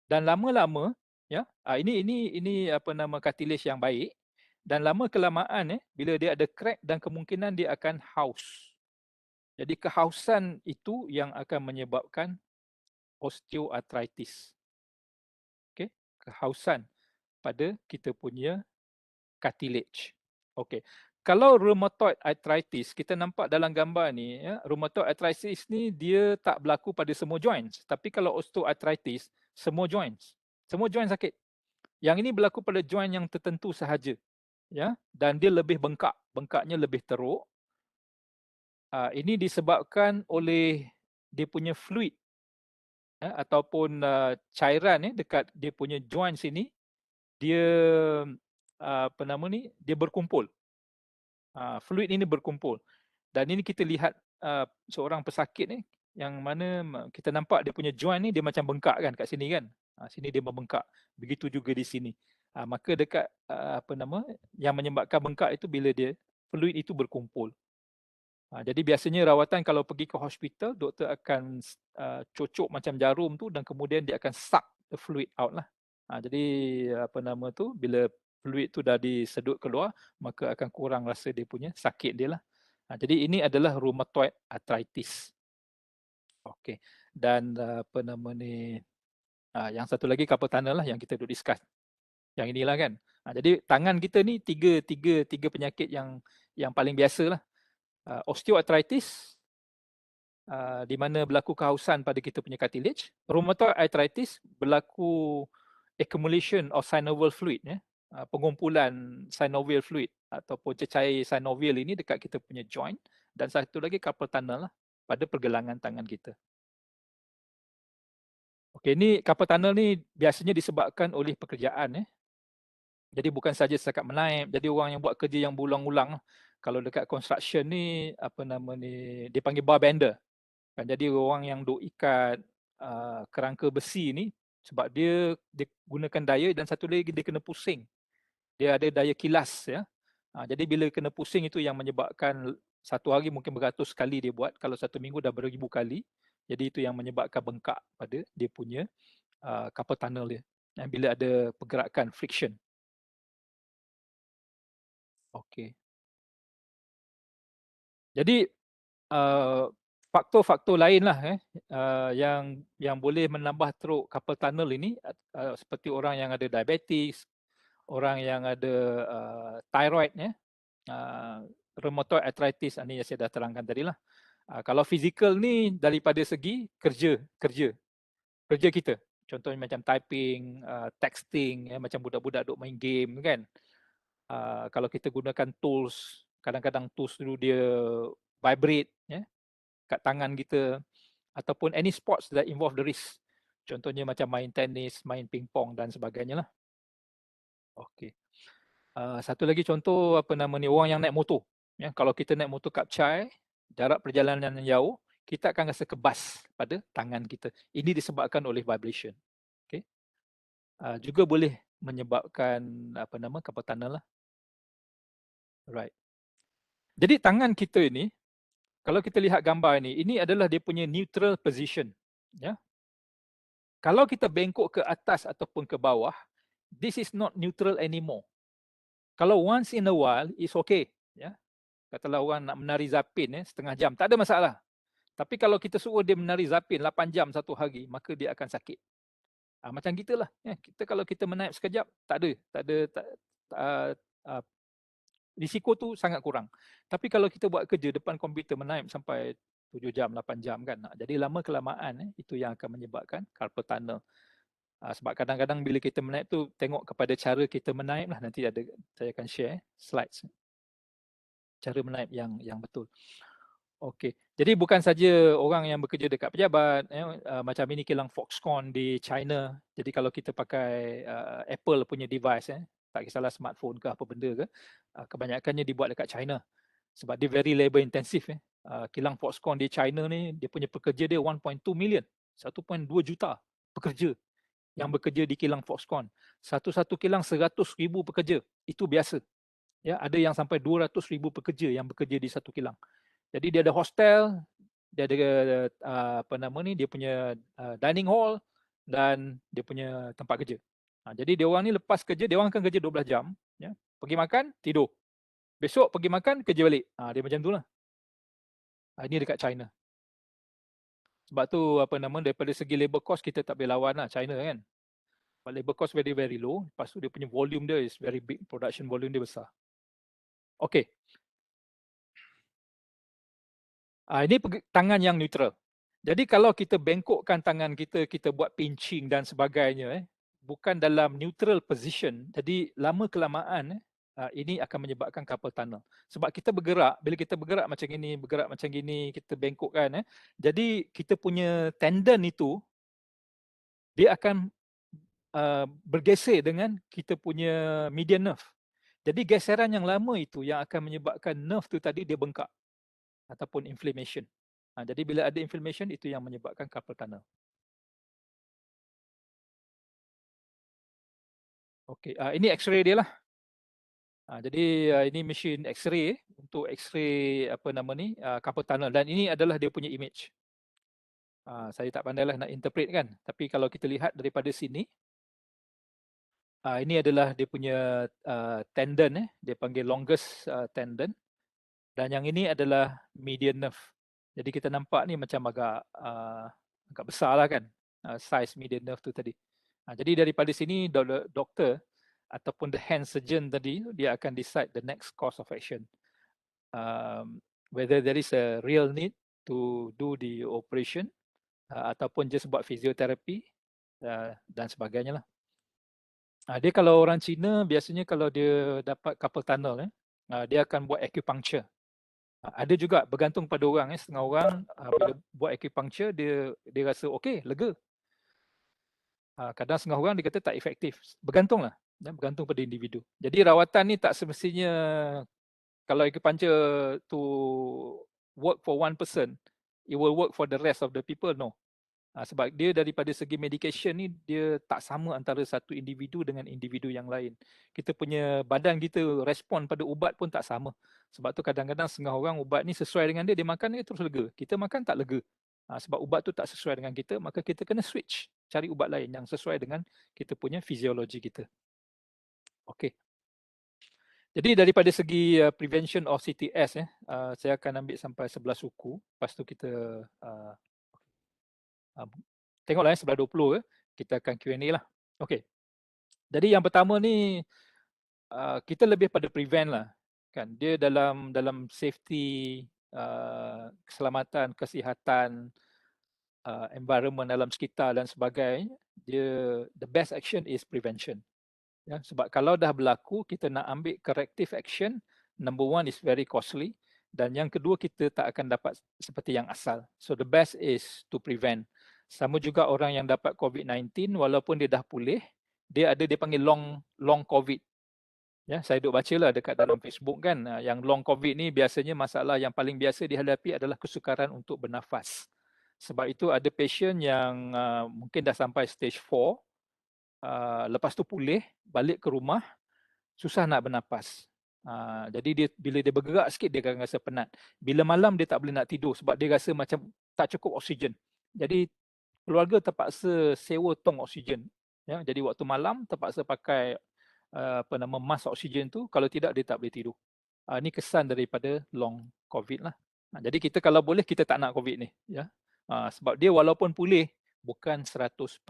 S2: Dan lama-lama, ya, ini cartilage yang baik, dan lama kelamaan bila dia ada crack dan kemungkinan dia akan haus. Jadi kehausan itu yang akan menyebabkan osteoarthritis. Okey, kehausan pada kita punya cartilage. Okey. Kalau rheumatoid arthritis, kita nampak dalam gambar ni, ya, rheumatoid arthritis ni dia tak berlaku pada semua joints, tapi kalau osteoarthritis semua joints sakit. Yang ini berlaku pada joint yang tertentu sahaja, ya, dan dia lebih bengkaknya lebih teruk. Ini disebabkan oleh dia punya fluid ataupun cairan dekat dia punya joint sini, dia dia berkumpul. Fluid ini berkumpul. Dan ini kita lihat seorang pesakit yang mana kita nampak dia punya joint ni dia macam bengkak kan kat sini kan. Sini dia membengkak. Begitu juga di sini. Maka dekat yang menyebabkan bengkak itu bila dia fluid itu berkumpul. Jadi biasanya rawatan kalau pergi ke hospital, doktor akan cocok macam jarum tu dan kemudian dia akan suck the fluid out lah. Jadi bila fluid tu dah disedut keluar, maka akan kurang rasa dia punya sakit dia lah. Jadi ini adalah rheumatoid arthritis. Okey. Dan yang satu lagi carpal tunnel lah yang kita duk discuss. Yang inilah kan. Jadi tangan kita ni tiga penyakit yang paling biasa lah. Osteoarthritis, di mana berlaku kehausan pada kita punya cartilage. Rheumatoid arthritis berlaku accumulation of synovial fluid, pengumpulan synovial fluid ataupun cecair synovial ini dekat kita punya joint. Dan satu lagi carpal tunnel lah. pada pergelangan tangan kita. Okey, ni carpal tunnel ni biasanya disebabkan oleh pekerjaan. Jadi bukan saja setakat menaip, jadi orang yang buat kerja yang berulang-ulang. Kalau dekat construction ni, apa nama ni, dia panggil bar bender. Kan, jadi orang yang duk ikat kerangka besi ni, sebab dia gunakan daya, dan satu lagi dia kena pusing. Dia ada daya kilas, ya. Jadi bila kena pusing itu yang menyebabkan satu hari mungkin beratus kali dia buat, kalau satu minggu dah beribu kali. Jadi itu yang menyebabkan bengkak pada dia punya carpal tunnel dia. Dan bila ada pergerakan friction. Okey. Jadi faktor-faktor lain lah yang boleh menambah teruk carpal tunnel ini, seperti orang yang ada diabetes, orang yang ada thyroid, rheumatoid arthritis, ini yang saya dah terangkan tadi lah. Kalau fizikal ni daripada segi kerja kita. Contohnya macam typing, texting, macam budak-budak duk main game kan. Kalau kita gunakan tools, kadang-kadang tools dulu dia vibrate kat tangan kita, ataupun any sports that involve the wrist. Contohnya macam main tenis, main pingpong dan sebagainya lah. Okey. Satu lagi contoh, apa nama ni, orang yang naik motor. Kalau kita naik motor kapcai, jarak perjalanan yang jauh, kita akan rasa kebas pada tangan kita. Ini disebabkan oleh vibration. Okey. Juga boleh menyebabkan apa nama, carpal tunnel lah. Right. Jadi tangan kita ini, kalau kita lihat gambar ini adalah dia punya neutral position. Kalau kita bengkok ke atas ataupun ke bawah, this is not neutral anymore. Kalau once in a while, is okay. Katalah orang nak menari zapin setengah jam, tak ada masalah. Tapi kalau kita suruh dia menari zapin 8 jam satu hari, maka dia akan sakit. Macam kita lah. Kita kalau kita menaip sekejap, tak ada. Risiko tu sangat kurang. Tapi kalau kita buat kerja depan komputer menaip sampai 7 jam, 8 jam kan. Jadi lama kelamaan itu yang akan menyebabkan carpal tunnel. Sebab kadang-kadang bila kita menaip tu, tengok kepada cara kita menaip lah. Nanti saya akan share slides. Cara menaip yang betul. Okey. Jadi bukan saja orang yang bekerja dekat pejabat, macam ini kilang Foxconn di China. Jadi kalau kita pakai Apple punya device, tak kisahlah smartphone ke apa benda ke, kebanyakannya dibuat dekat China. Sebab dia very labor intensive. Kilang Foxconn di China ni, dia punya pekerja dia 1.2 million. 1.2 juta pekerja yang bekerja di kilang Foxconn. Satu-satu kilang 100,000 pekerja. Itu biasa. Ada yang sampai 200,000 pekerja yang bekerja di satu kilang. Jadi dia ada hostel, dia ada dia punya dining hall dan dia punya tempat kerja. Jadi dia orang ni lepas kerja, dia orang akan kerja 12 jam, pergi makan, tidur. Besok pergi makan, kerja balik. Dia macam tu lah. Ini dekat China. Sebab tu daripada segi labor cost kita tak boleh lawan lah China kan. But labor cost very very low. Lepas tu dia punya volume dia is very big, production volume dia besar. Okay. Ini tangan yang neutral. Jadi kalau kita bengkokkan tangan kita, kita buat pinching dan sebagainya, bukan dalam neutral position, jadi lama kelamaan ini akan menyebabkan carpal tunnel. Sebab kita bergerak, bila kita bergerak macam ini, bergerak macam gini, kita bengkokkan, jadi kita punya tendon itu, dia akan bergeser dengan kita punya median nerve. Jadi geseran yang lama itu yang akan menyebabkan nerve tu tadi dia bengkak ataupun inflammation. Jadi bila ada inflammation, itu yang menyebabkan carpal tunnel. Okey, ini X-ray dia lah. Jadi ini mesin X-ray untuk X-ray carpal tunnel, dan ini adalah dia punya image. Saya tak pandailah nak interpret kan, tapi kalau kita lihat daripada sini, ini adalah dia punya tendon, dia panggil longest tendon, dan yang ini adalah median nerve. Jadi kita nampak ni macam agak besar lah kan, size median nerve tu tadi. Jadi daripada sini doktor ataupun the hand surgeon tadi, dia akan decide the next course of action. Whether there is a real need to do the operation ataupun just buat physiotherapy dan sebagainya lah. Dia kalau orang Cina, biasanya kalau dia dapat carpal tunnel, dia akan buat acupuncture. Ada juga bergantung pada orang. Setengah orang bila buat acupuncture dia rasa okey, lega. Kadang setengah orang dia kata tak efektif. Bergantunglah. Bergantung pada individu. Jadi rawatan ni tak semestinya kalau acupuncture to work for one person, it will work for the rest of the people, no. Sebab dia daripada segi medication ni, dia tak sama antara satu individu dengan individu yang lain. Kita punya badan kita respon pada ubat pun tak sama. Sebab tu kadang-kadang setengah orang ubat ni sesuai dengan dia makan dia terus lega. Kita makan tak lega. Sebab ubat tu tak sesuai dengan kita, maka kita kena switch, cari ubat lain yang sesuai dengan kita punya fiziologi kita. Okey. Jadi daripada segi prevention of CTS, saya akan ambil sampai 11 suku. Lepas tu kita tengoklah sebelah 20 kita akan Q&A lah. Okey. Jadi yang pertama ni kita lebih pada prevent lah. Kan dia dalam safety, keselamatan, kesihatan, environment dalam sekitar dan sebagainya, dia the best action is prevention. Ya, sebab kalau dah berlaku kita nak ambil corrective action, number one is very costly dan yang kedua kita tak akan dapat seperti yang asal. So the best is to prevent. Sama juga orang yang dapat COVID-19 walaupun dia dah pulih, dia panggil long COVID. Ya, saya duk bacalah dekat dalam Facebook kan, yang long COVID ni biasanya masalah yang paling biasa dihadapi adalah kesukaran untuk bernafas. Sebab itu ada patient yang mungkin dah sampai stage 4, lepas tu pulih, balik ke rumah, susah nak bernafas. Jadi bila dia bergerak sikit, dia akan rasa penat. Bila malam, dia tak boleh nak tidur sebab dia rasa macam tak cukup oksigen. Jadi keluarga terpaksa sewa tong oksigen. Ya, jadi waktu malam terpaksa pakai mask oksigen tu. Kalau tidak, dia tak boleh tidur. Ini kesan daripada long COVID lah. Jadi kita kalau boleh, kita tak nak COVID ni. Ya. Sebab dia walaupun pulih, bukan 100%.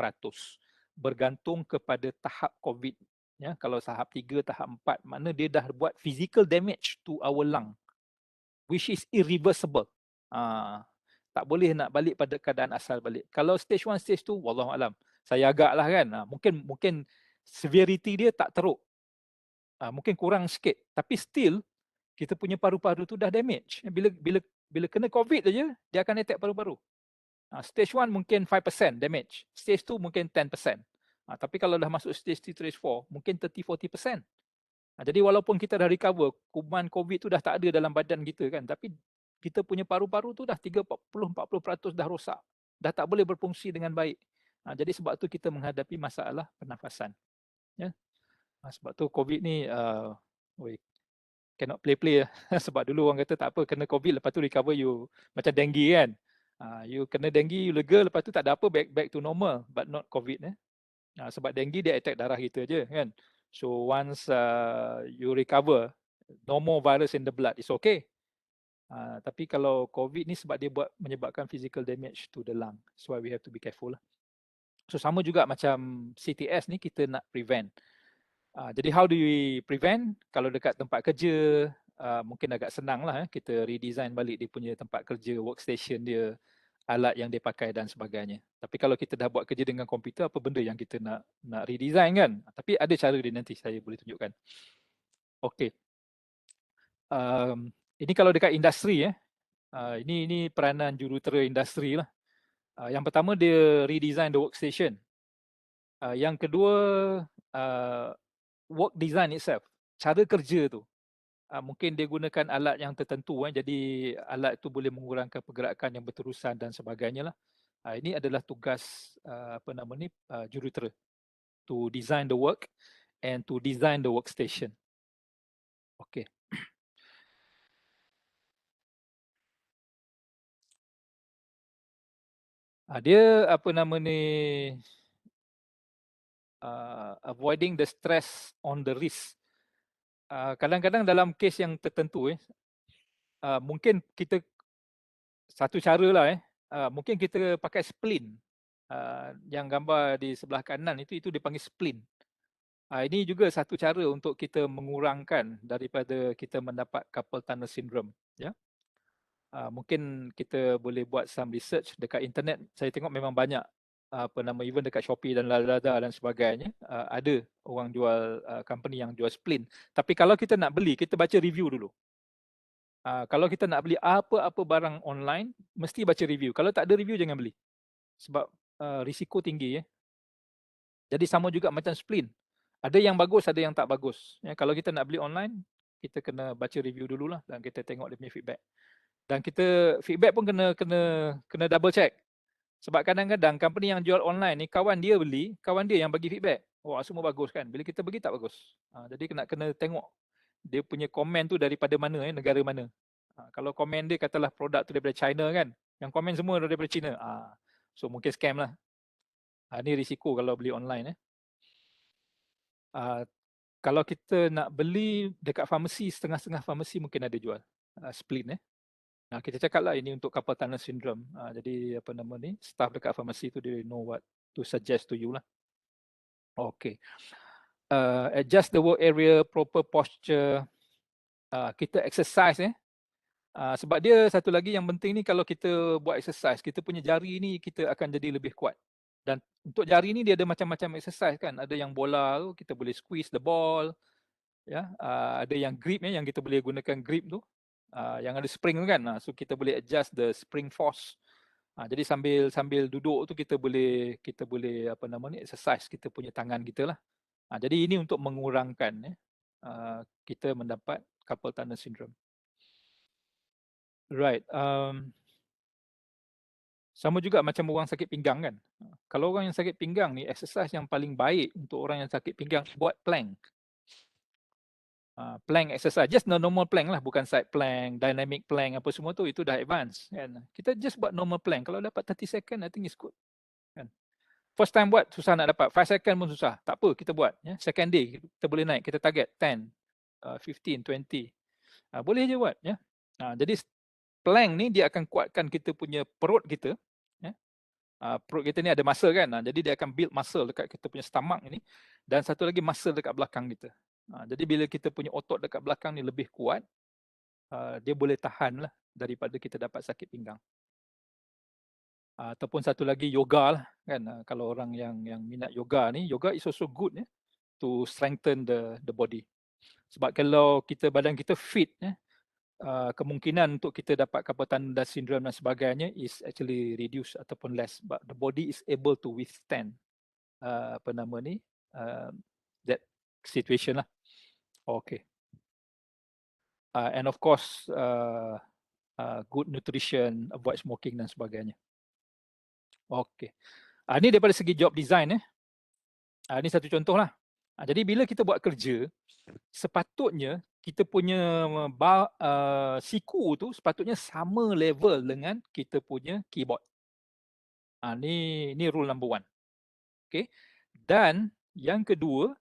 S2: Bergantung kepada tahap COVID. Ya, kalau tahap 3, tahap 4, mana dia dah buat physical damage to our lung, which is irreversible. Tak boleh nak balik pada keadaan asal balik. Kalau stage 1, stage 2, wallahualam. Saya agaklah kan, mungkin severity dia tak teruk. Mungkin kurang sikit, tapi still kita punya paru-paru tu dah damage. Bila kena COVID saja, dia akan attack paru-paru. Stage 1 mungkin 5% damage. Stage 2 mungkin 10%. Tapi kalau dah masuk stage 3, stage 4, mungkin 30-40%. Jadi walaupun kita dah recover, kuman COVID tu dah tak ada dalam badan kita kan, tapi kita punya paru-paru tu dah 30-40% dah rosak. Dah tak boleh berfungsi dengan baik. Jadi sebab tu kita menghadapi masalah pernafasan. Ya. Sebab tu COVID ni, cannot play. Sebab dulu orang kata tak apa, kena COVID, lepas tu recover you macam dengue kan. You kena dengue, you lega, lepas tu tak ada apa, back to normal, but not COVID. Sebab dengue dia attack darah kita je kan. So once you recover, no more virus in the blood, it's okay. Tapi kalau COVID ni sebab dia menyebabkan physical damage to the lung. That's why we have to be careful lah. So sama juga macam CTS ni kita nak prevent. Jadi how do we prevent? Kalau dekat tempat kerja, mungkin agak senang lah. Kita redesign balik dia punya tempat kerja, workstation dia, alat yang dia pakai dan sebagainya. Tapi kalau kita dah buat kerja dengan komputer, apa benda yang kita nak redesign kan? Tapi ada cara dia, nanti saya boleh tunjukkan. Okey. Ini kalau dekat industri, ini peranan jurutera industri lah. Yang pertama dia redesign the workstation. Yang kedua work design itself, cara kerja tu. Mungkin dia gunakan alat yang tertentu, jadi alat itu boleh mengurangkan pergerakan yang berterusan dan sebagainya lah. Ini adalah tugas jurutera, to design the work and to design the workstation. Okay. Dia avoiding the stress on the wrist. Kadang-kadang dalam kes yang tertentu, mungkin kita satu cara lah, mungkin kita pakai splint. Yang gambar di sebelah kanan itu dipanggil splint. Ini juga satu cara untuk kita mengurangkan daripada kita mendapat carpal tunnel syndrome. Ya. Mungkin kita boleh buat some research dekat internet. Saya tengok memang banyak even dekat Shopee dan Lazada dan sebagainya, ada orang jual company yang jual splint. Tapi kalau kita nak beli, kita baca review dulu. Kalau kita nak beli apa-apa barang online, mesti baca review. Kalau tak ada review, jangan beli. Sebab risiko tinggi. Jadi sama juga macam splint. Ada yang bagus, ada yang tak bagus. Kalau kita nak beli online, kita kena baca review dululah dan kita tengok dia punya feedback. Dan kita feedback pun kena double check. Sebab kadang-kadang company yang jual online ni, kawan dia beli, kawan dia yang bagi feedback. Wah, semua bagus kan. Bila kita bagi tak bagus. Jadi kena tengok dia punya komen tu daripada mana, negara mana. Kalau komen dia katalah produk tu daripada China kan. Yang komen semua daripada China. So mungkin scam lah. Ni risiko kalau beli online. Kalau kita nak beli dekat farmasi, setengah-setengah farmasi mungkin ada jual splint. Kita cakap lah ini untuk carpal tunnel syndrome. Jadi apa nama ni, staff dekat farmasi tu dia know what to suggest to you lah. Okay. Adjust the work area, proper posture. Kita exercise. Sebab dia satu lagi yang penting ni, kalau kita buat exercise, kita punya jari ni kita akan jadi lebih kuat. Dan untuk jari ni dia ada macam-macam exercise kan. Ada yang bola tu kita boleh squeeze the ball. Ada yang grip yang kita boleh gunakan grip tu. Yang ada spring tu kan. So kita boleh adjust the spring force. Jadi sambil duduk tu kita boleh apa nama ni, exercise kita punya tangan kita lah. Jadi ini untuk mengurangkan kita mendapat carpal tunnel syndrome. Right. Sama juga macam orang sakit pinggang kan. Kalau orang yang sakit pinggang ni, exercise yang paling baik untuk orang yang sakit pinggang buat plank. Plank exercise, just normal plank lah, bukan side plank, dynamic plank apa semua tu, itu dah advance kan. Kita just buat normal plank, kalau dapat 30 second I think it's good kan. First time buat susah nak dapat, 5 second pun susah, tak apa kita buat second day kita boleh naik, kita target 10, 15, 20, boleh je buat jadi plank ni dia akan kuatkan kita punya perut kita. Perut kita ni ada muscle kan, jadi dia akan build muscle dekat kita punya stomach ni, dan satu lagi muscle dekat belakang kita. Jadi bila kita punya otot dekat belakang ni lebih kuat, dia boleh tahan lah daripada kita dapat sakit pinggang. Ataupun satu lagi yoga lah kan. Kalau orang yang minat yoga ni, yoga is also good to strengthen the body. Sebab kalau badan kita fit, kemungkinan untuk kita dapat carpal tunnel syndrome dan sebagainya is actually reduce ataupun less, but the body is able to withstand apa nama ni, that situation lah. Okay. And of course good nutrition, avoid smoking dan sebagainya. Okay. Ini daripada segi job design. Ini satu contoh lah. Jadi bila kita buat kerja, sepatutnya kita punya siku tu sepatutnya sama level dengan kita punya keyboard. Ni rule number 1. Okay. Dan yang kedua,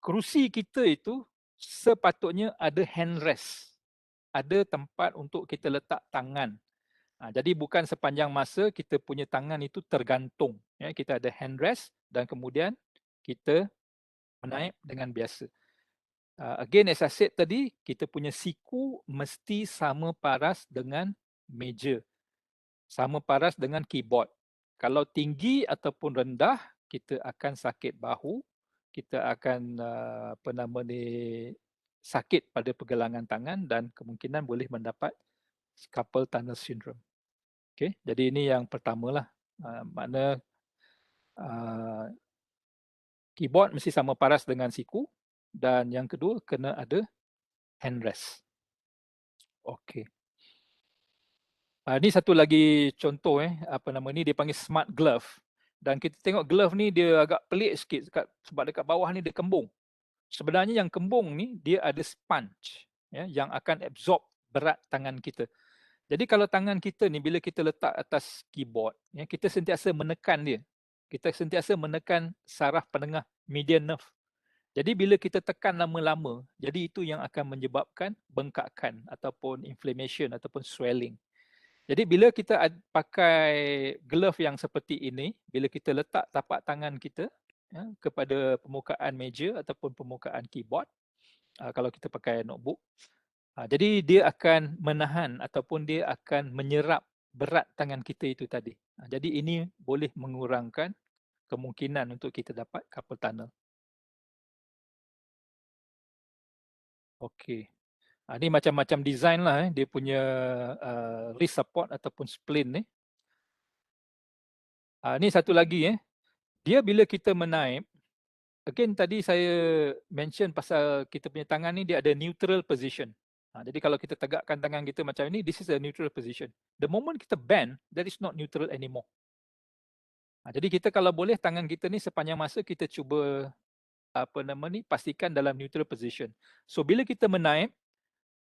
S2: kerusi kita itu sepatutnya ada handrest. Ada tempat untuk kita letak tangan. Jadi bukan sepanjang masa kita punya tangan itu tergantung. Kita ada handrest dan kemudian kita menaik dengan biasa. Again, as I said tadi, kita punya siku mesti sama paras dengan meja. Sama paras dengan keyboard. Kalau tinggi ataupun rendah, kita akan sakit bahu. Kita akan sakit pada pergelangan tangan dan kemungkinan boleh mendapat carpal tunnel syndrome. Okay, jadi ini yang pertamalah. Makna keyboard mesti sama paras dengan siku, dan yang kedua kena ada handrest. Okey. Ini satu lagi contoh apa nama ni, dia panggil smart glove. Dan kita tengok glove ni dia agak pelik sikit sebab dekat bawah ni dia kembung. Sebenarnya yang kembung ni dia ada sponge yang akan absorb berat tangan kita. Jadi kalau tangan kita ni bila kita letak atas keyboard, kita sentiasa menekan dia. Kita sentiasa menekan saraf penengah median nerve. Jadi bila kita tekan lama-lama, jadi itu yang akan menyebabkan bengkakan ataupun inflammation ataupun swelling. Jadi bila kita pakai glove yang seperti ini, bila kita letak tapak tangan kita kepada permukaan meja ataupun permukaan keyboard, kalau kita pakai notebook, jadi dia akan menahan ataupun dia akan menyerap berat tangan kita itu tadi. Jadi ini boleh mengurangkan kemungkinan untuk kita dapat carpal tunnel. Okey. Ni macam-macam design lah dia punya wrist support ataupun splint ni. Ni satu lagi dia bila kita menaip, again tadi saya mention pasal kita punya tangan ni dia ada neutral position. Jadi kalau kita tegakkan tangan kita macam ni, this is a neutral position. The moment kita bend, that is not neutral anymore. Jadi kita kalau boleh tangan kita ni sepanjang masa kita cuba pastikan dalam neutral position. So bila kita menaip,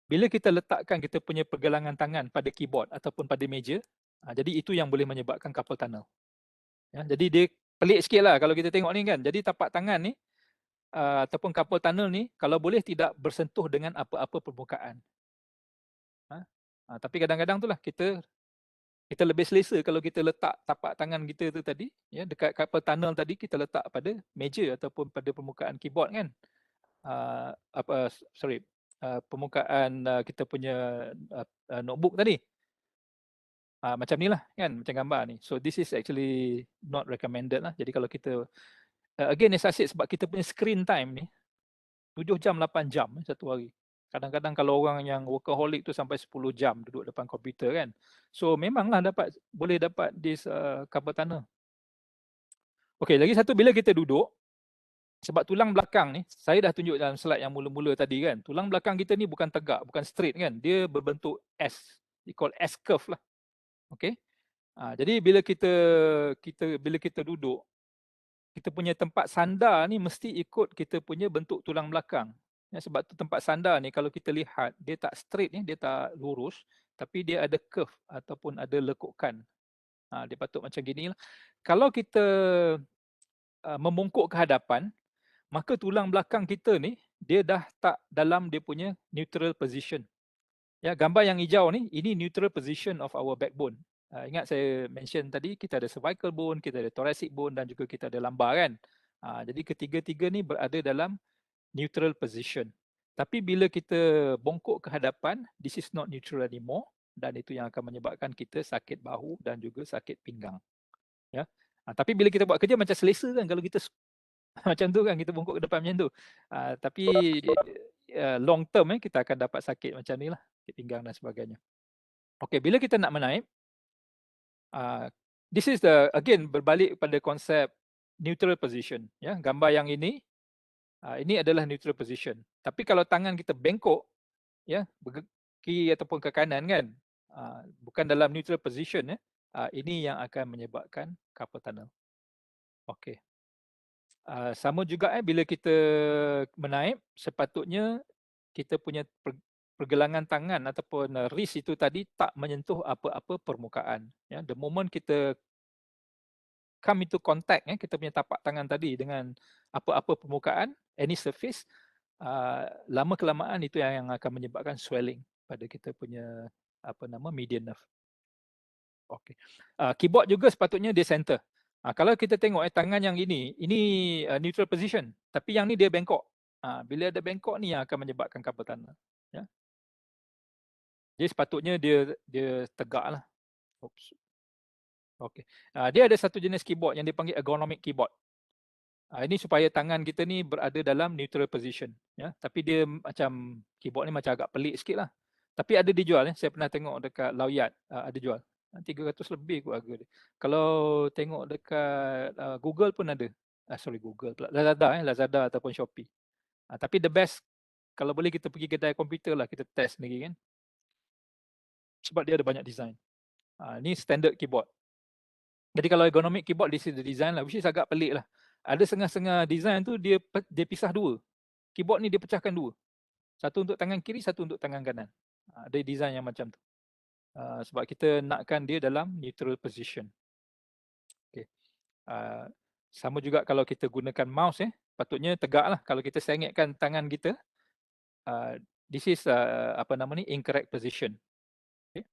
S2: bila kita letakkan kita punya pergelangan tangan pada keyboard ataupun pada meja, jadi itu yang boleh menyebabkan carpal tunnel. Jadi dia pelik sikit lah kalau kita tengok ni kan. Jadi tapak tangan ni ataupun carpal tunnel ni kalau boleh tidak bersentuh dengan apa-apa permukaan. Tapi kadang-kadang tu lah kita lebih selesa kalau kita letak tapak tangan kita tu tadi dekat carpal tunnel tadi kita letak pada meja ataupun pada permukaan keyboard kan. Permukaan kita punya notebook tadi. Macam ni lah kan, macam gambar ni. So this is actually not recommended lah. Jadi kalau kita again as I said, sebab kita punya screen time ni 7 jam 8 jam satu hari. Kadang-kadang kalau orang yang workaholic tu sampai 10 jam duduk depan komputer kan. So memanglah boleh dapat this carpal tunnel. Okey, lagi satu bila kita duduk, sebab tulang belakang ni, saya dah tunjuk dalam slide yang mula-mula tadi kan. Tulang belakang kita ni bukan tegak, bukan straight kan. Dia berbentuk S. We call S curve lah. Okey. Jadi bila kita duduk, kita punya tempat sandar ni mesti ikut kita punya bentuk tulang belakang. Sebab tu tempat sandar ni kalau kita lihat, dia tak straight ni, dia tak lurus, tapi dia ada curve ataupun ada lekukan. Dia patut macam gini lah. Kalau kita membungkuk ke hadapan, maka tulang belakang kita ni, dia dah tak dalam dia punya neutral position. Gambar yang hijau ni, ini neutral position of our backbone. Ingat saya mention tadi, kita ada cervical bone, kita ada thoracic bone dan juga kita ada lumbar kan. Jadi ketiga-tiga ni berada dalam neutral position. Tapi bila kita bongkok ke hadapan, this is not neutral anymore dan itu yang akan menyebabkan kita sakit bahu dan juga sakit pinggang. Tapi bila kita buat kerja macam selesa kan kalau kita macam tu kan, kita bongkok ke depan macam tu. Tapi long term kita akan dapat sakit macam ni lah, sakit pinggang dan sebagainya. Okey, bila kita nak menaip, this is again berbalik pada konsep neutral position. Gambar yang ini adalah neutral position. Tapi kalau tangan kita bengkok, kiri ataupun ke kanan kan, bukan dalam neutral position, ini yang akan menyebabkan carpal tunnel. Okey. Sama juga bila kita menaip, sepatutnya kita punya pergelangan tangan ataupun wrist itu tadi tak menyentuh apa-apa permukaan. The moment kita come into contact, kita punya tapak tangan tadi dengan apa-apa permukaan, any surface, lama kelamaan itu yang akan menyebabkan swelling pada kita punya median nerve. Okey. Keyboard juga sepatutnya dia center. Kalau kita tengok tangan yang ini neutral position, tapi yang ni dia bengkok. Bila ada bengkok ni yang akan menyebabkan carpal tunnel. Jadi sepatutnya dia tegaklah. Oops. Okey. Dia ada satu jenis keyboard yang dipanggil ergonomic keyboard. Ini supaya tangan kita ni berada dalam neutral position. Tapi dia macam keyboard ni macam agak pelik sikit lah. Tapi ada dijual. Saya pernah tengok dekat Lawyat, ada jual. 300 lebih kot harga dia. Kalau tengok dekat Google pun ada. Google pula. Lazada ataupun Shopee. Tapi the best, kalau boleh kita pergi kedai komputer lah, kita test sendiri kan. Sebab dia ada banyak design. Ni standard keyboard. Jadi kalau ergonomic keyboard, this is the design lah. Which is agak pelik lah. Ada setengah-setengah design tu dia pisah dua. Keyboard ni dia pecahkan dua. Satu untuk tangan kiri, satu untuk tangan kanan. Ada design yang macam tu. Sebab kita nakkan dia dalam neutral position. Okay. Sama juga kalau kita gunakan mouse, patutnya tegak lah. Kalau kita sengitkan tangan kita, this is incorrect position. Okay.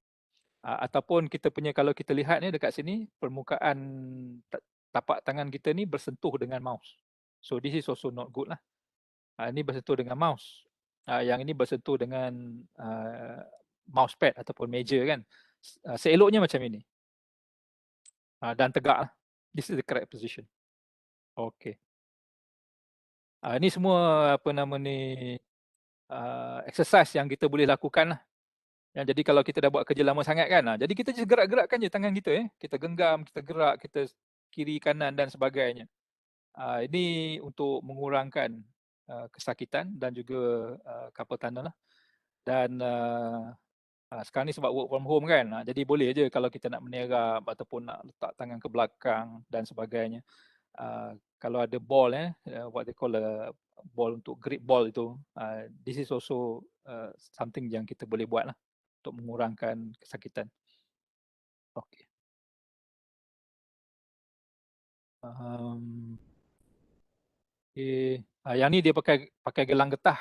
S2: Ataupun kita punya, kalau kita lihat ni dekat sini, permukaan tapak tangan kita ni bersentuh dengan mouse. So this is also not good lah. Ini bersentuh dengan mouse. Yang ini bersentuh dengan mousepad ataupun meja kan. Seeloknya macam ini. Dan tegak lah. This is the correct position. Okay. Ini semua exercise yang kita boleh lakukan lah. Jadi kalau kita dah buat kerja lama sangat kan, jadi kita just gerak-gerakkan je tangan kita. Kita genggam, kita gerak, kita kiri kanan dan sebagainya. Ini untuk mengurangkan kesakitan dan juga carpal tunnel lah. Dan sekarang ni sebab work from home kan, jadi boleh je kalau kita nak menerap ataupun nak letak tangan ke belakang dan sebagainya. Kalau ada ball, what they call a ball untuk grip ball itu, this is also something yang kita boleh buat lah untuk mengurangkan kesakitan. Okay. Yang ni dia pakai gelang getah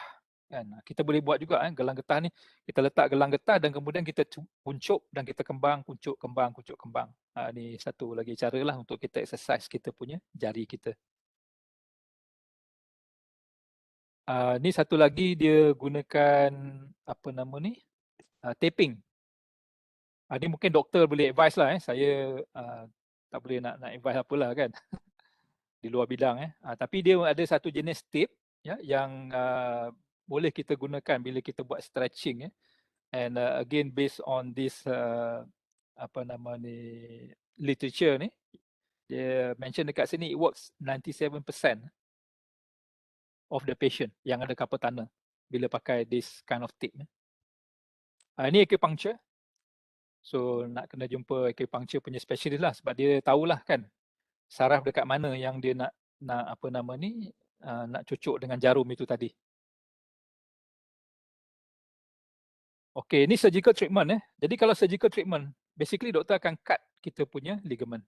S2: kan. Kita boleh buat juga gelang getah ni, kita letak gelang getah dan kemudian kita kuncup dan kita kembang, kuncup kembang, kuncup kembang. Ni satu lagi cara lah untuk kita exercise kita punya jari kita. Ni satu lagi dia gunakan apa nama ni, taping. Ni mungkin doktor boleh advise lah. Saya tak boleh nak advise apalah kan di luar bidang. Tapi dia ada satu jenis tape yang boleh kita gunakan bila kita buat stretching. And again based on this apa nama ni literature ni, dia mention dekat sini it works 97% of the patient yang ada carpal tunnel bila pakai this kind of tape. Ini acupuncture. So nak kena jumpa acupuncture punya specialist lah sebab dia tahulah kan saraf dekat mana yang dia nak apa nama ni nak cucuk dengan jarum itu tadi. Okay, ini surgical treatment. Jadi kalau surgical treatment, basically doktor akan cut kita punya ligament.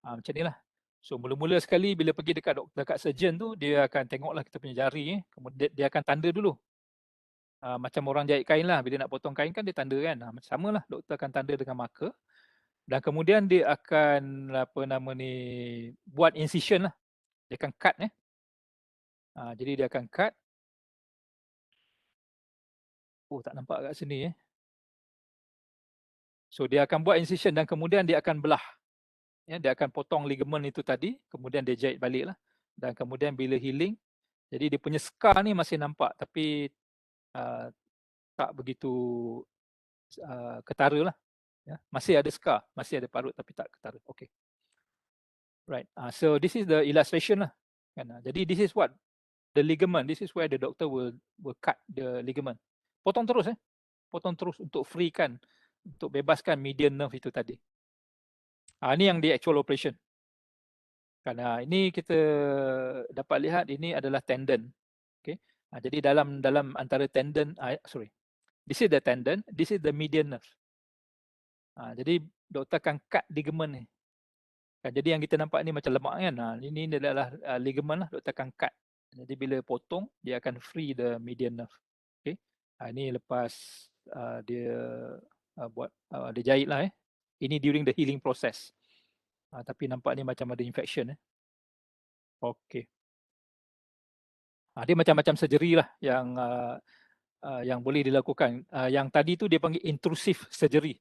S2: Macam ni lah. So mula-mula sekali bila pergi dekat surgeon tu, dia akan tengoklah kita punya jari. Kemudian dia akan tanda dulu. Macam orang jahit kain lah. Bila nak potong kain kan dia tanda kan. Sama lah, doktor akan tanda dengan marker. Dan kemudian dia akan apa nama ni buat incision lah. Dia akan cut. Jadi dia akan cut. Oh, tak nampak kat sini. So dia akan buat incision dan kemudian dia akan belah. Dia akan potong ligament itu tadi, kemudian dia jahit balik lah. Dan kemudian bila healing, jadi dia punya scar ni masih nampak tapi tak begitu ketara lah. Masih ada scar, masih ada parut tapi tak ketara. Okay. Right. So this is the illustration lah. Jadi this is what the ligament. This is where the doctor will cut the ligament. Potong terus potong terus untuk freekan, untuk bebaskan median nerve itu tadi. Ini yang di actual operation. Karena ini kita dapat lihat ini adalah tendon. Okay. Jadi dalam antara tendon, this is the tendon, this is the median nerve. Jadi doktor akan cut ligament ni. Jadi yang kita nampak ni macam lemak kan. Ini adalah ligament lah, doktor akan cut. Jadi bila potong, dia akan free the median nerve. Okay. Ini lepas dia buat dia jahit lah. Ini during the healing process. Tapi nampak ni macam ada infection. Okay. Dia macam-macam surgery lah yang boleh dilakukan. Yang tadi tu dia panggil intrusive surgery.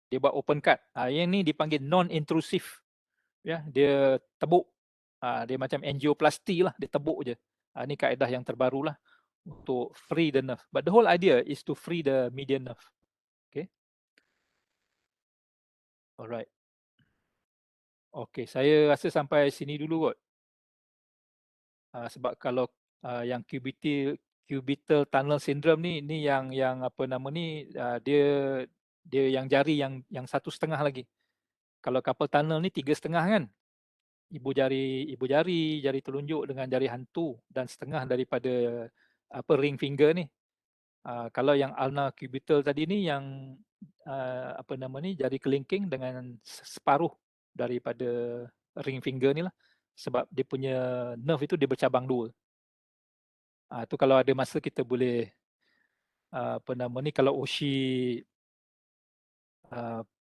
S2: Dia buat open cut. Yang ni dipanggil non-intrusive. Dia tebuk. Dia macam angioplasty lah. Dia tebuk je. Ini kaedah yang terbaru lah untuk free the nerve. But the whole idea is to free the median nerve. Okay. Alright. Okay, saya rasa sampai sini dulu kot. Sebab kalau yang cubital tunnel syndrome ni yang apa nama ni dia yang jari yang 1.5 lagi. Kalau carpal tunnel ni 3.5 kan. Ibu jari telunjuk dengan jari hantu dan setengah daripada apa ring finger ni. Kalau yang ulnar cubital tadi ni yang apa nama ni jari kelingking dengan separuh daripada ring finger ni lah. Sebab dia punya nerve itu dia bercabang 2. Tu kalau ada masa kita boleh apa nama ni kalau Oshi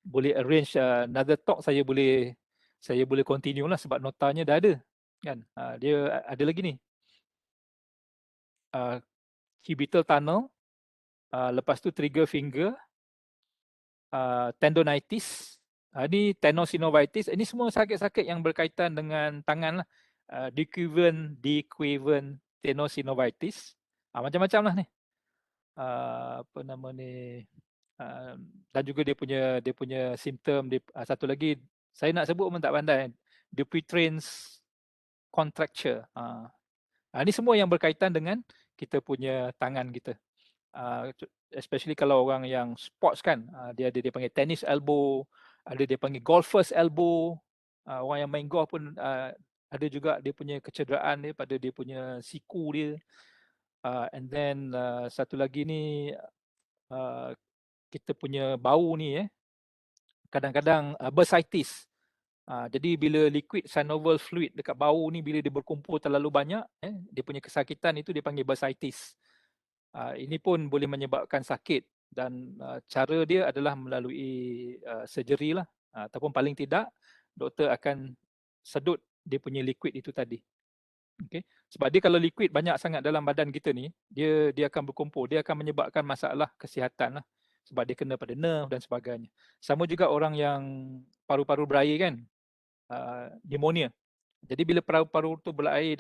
S2: boleh arrange another talk, saya boleh continue lah sebab notanya dah ada kan. Dia ada lagi ni cubital tunnel, lepas tu trigger finger, tendonitis, ni tenosynovitis. Ini semua sakit-sakit yang berkaitan dengan tangan lah. Dequevant tenosynovitis, Macam-macam lah ni. Apa nama ni, dan juga dia punya simptom. Satu lagi saya nak sebut pun tak pandai, dia pretrains contracture. Ini semua yang berkaitan dengan kita punya tangan kita. Especially kalau orang yang sports kan, dia panggil tennis elbow, ada dia panggil golfer's elbow. Orang yang main golf pun ada juga dia punya kecederaan dia pada dia punya siku dia. And then satu lagi ni, kita punya bau ni kadang-kadang bursitis. Jadi bila liquid synovial fluid dekat bau ni, bila dia berkumpul terlalu banyak, dia punya kesakitan itu dia panggil bursitis. Ini pun boleh menyebabkan sakit, dan cara dia adalah melalui surgery lah, ataupun paling tidak doktor akan sedut dia punya liquid itu tadi. Okay. Sebab dia kalau liquid banyak sangat dalam badan kita ni, dia akan berkumpul, dia akan menyebabkan masalah kesihatan lah. Sebab dia kena pada nerve dan sebagainya. Sama juga orang yang paru-paru berair kan, pneumonia. Jadi bila paru-paru tu berair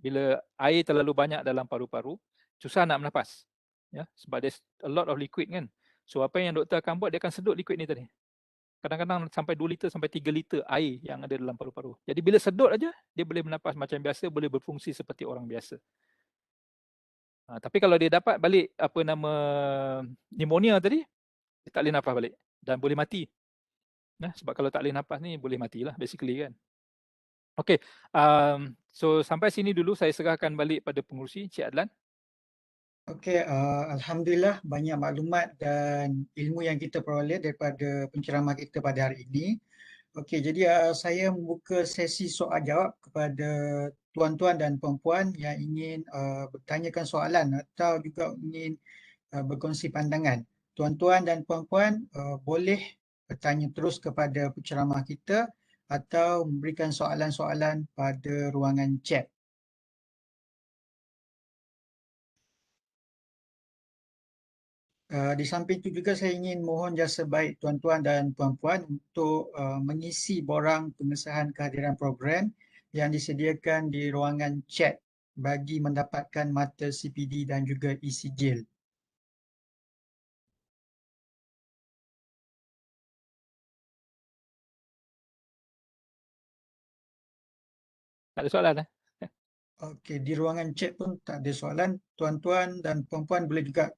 S2: bila air terlalu banyak dalam paru-paru, susah nak bernafas. Ya, sebab there's a lot of liquid kan. So apa yang doktor akan buat, dia akan sedut liquid ni tadi. Kadang-kadang sampai 2 liter sampai 3 liter air yang ada dalam paru-paru. Jadi bila sedut aja, dia boleh bernafas macam biasa, boleh berfungsi seperti orang biasa. Tapi kalau dia dapat balik pneumonia tadi, dia tak boleh nafas balik dan boleh mati. Sebab kalau tak boleh nafas ni boleh matilah basically kan. Okey, so sampai sini dulu saya serahkan balik pada pengurusi Cik Adlan.
S1: Okey, alhamdulillah banyak maklumat dan ilmu yang kita peroleh daripada penceramah kita pada hari ini. Okey, jadi saya membuka sesi soal jawab kepada tuan-tuan dan puan-puan yang ingin bertanyakan soalan atau juga ingin berkongsi pandangan. Tuan-tuan dan puan-puan boleh bertanya terus kepada penceramah kita atau memberikan soalan-soalan pada ruangan chat. Di samping itu juga saya ingin mohon jasa baik tuan-tuan dan puan-puan untuk mengisi borang pengesahan kehadiran program yang disediakan di ruangan chat bagi mendapatkan mata CPD dan juga e-sijil.
S2: Tak ada soalan
S1: Okey, di ruangan chat pun tak ada soalan. Tuan-tuan dan puan-puan boleh juga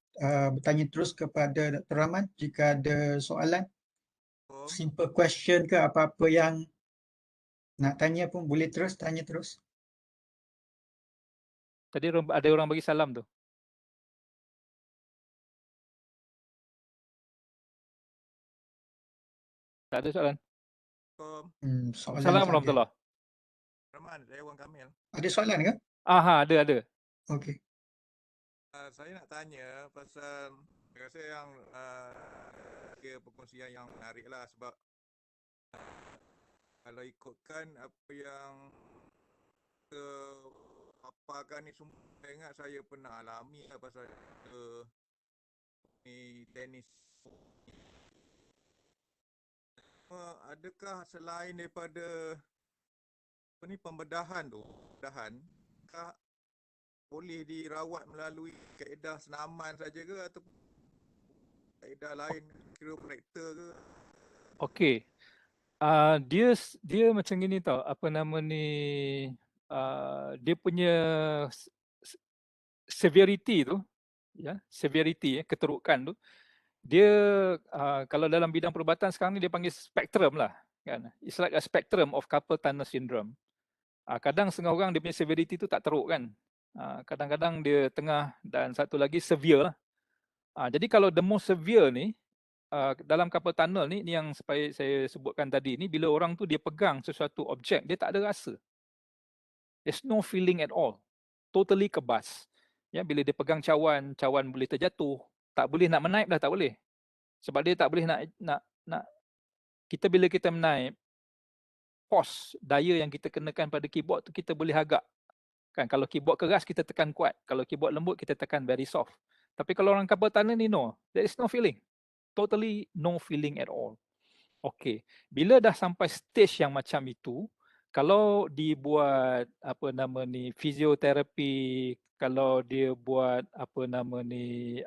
S1: bertanya terus kepada Dr. Rahman jika ada soalan. Simple question ke apa-apa yang nak tanya pun boleh terus tanya terus.
S2: Tadi ada orang bagi salam tu. Tak ada soalan.
S1: Soalan
S2: Assalamualaikum
S1: saja.
S2: warahmatullahi.
S3: Rahman, saya Wan Kamil.
S1: Ada soalan ke?
S2: Ada.
S1: Okey.
S3: Saya nak tanya pasal, saya rasa yang dia perkongsian yang menarik lah, sebab kalau ikutkan apa yang ke paparkan ni semua, saya ingat saya pernah alami lah pasal ni tenis. Adakah selain daripada pembedahan kah boleh dirawat melalui kaedah senaman saja ke, atau kaedah lain, chiropractor ke?
S2: Okey. Dia macam gini tau, dia punya severity tu, keterukan tu, dia kalau dalam bidang perubatan sekarang ni dia panggil spektrum lah kan. It's like a spectrum of carpal tunnel syndrome. Kadang setengah orang dia punya severity tu tak teruk kan. Kadang-kadang dia tengah, dan satu lagi severe lah. Jadi kalau the most severe ni, dalam carpal tunnel ni yang saya sebutkan tadi ni, bila orang tu dia pegang sesuatu objek, dia tak ada rasa. There's no feeling at all. Totally kebas. Ya, bila dia pegang cawan boleh terjatuh. Tak boleh nak menaip dah, tak boleh. Sebab dia tak boleh nak bila kita menaip, force daya yang kita kenakan pada keyboard tu kita boleh agak. Kan, kalau keyboard keras kita tekan kuat, kalau keyboard lembut kita tekan very soft. Tapi kalau orang carpal tunnel ni no, there is no feeling. Totally no feeling at all. Okey, bila dah sampai stage yang macam itu, kalau dibuat apa nama ni fisioterapi, kalau dia buat apa nama ni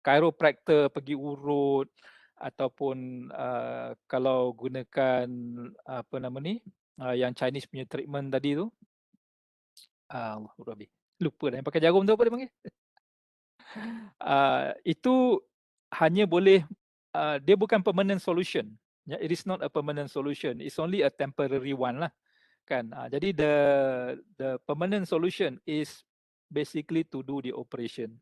S2: chiropractor pergi urut, ataupun kalau gunakan apa nama ni yang Chinese punya treatment tadi tu, Allah Rabbi, lupa dah yang pakai jarum tu apa dia panggil. Itu hanya boleh dia bukan permanent solution. Yeah, it is not a permanent solution. It's only a temporary one lah, kan. Jadi the permanent solution is basically to do the operation.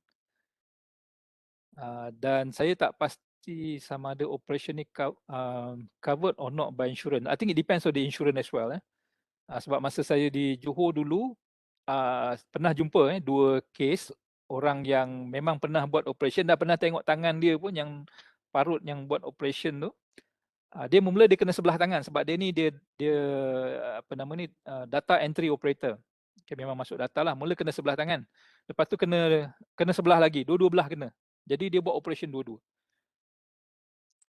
S2: Dan saya tak pasti sama ada operation ni covered or not by insurance. I think it depends on the insurance as well. Sebab masa saya di Johor dulu, pernah jumpa 2 kes orang yang memang pernah buat operation, dah pernah tengok tangan dia pun yang parut yang buat operation tu. Dia mula dia kena sebelah tangan sebab dia ni dia apa nama ni data entry operator. Okay, memang masuk data lah. Mula kena sebelah tangan. Lepas tu kena sebelah lagi, dua-dua belah kena. Jadi dia buat operation dua-dua.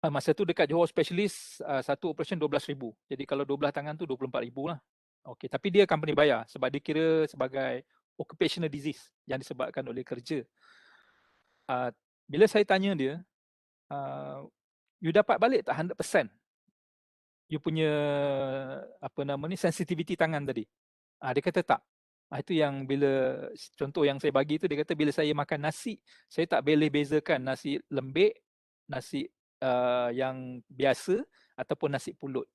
S2: Masa tu dekat Johor Specialist, satu operation 12,000. Jadi kalau 12 tangan tu 24,000 lah. Okey, tapi dia company bayar sebab dia kira sebagai occupational disease yang disebabkan oleh kerja. Bila saya tanya dia, you dapat balik tak 100% you punya apa nama ni sensitivity tangan tadi? Dia kata tak. Itu yang bila contoh yang saya bagi tu, dia kata bila saya makan nasi, saya tak boleh bezakan nasi lembik, nasi yang biasa ataupun nasi pulut.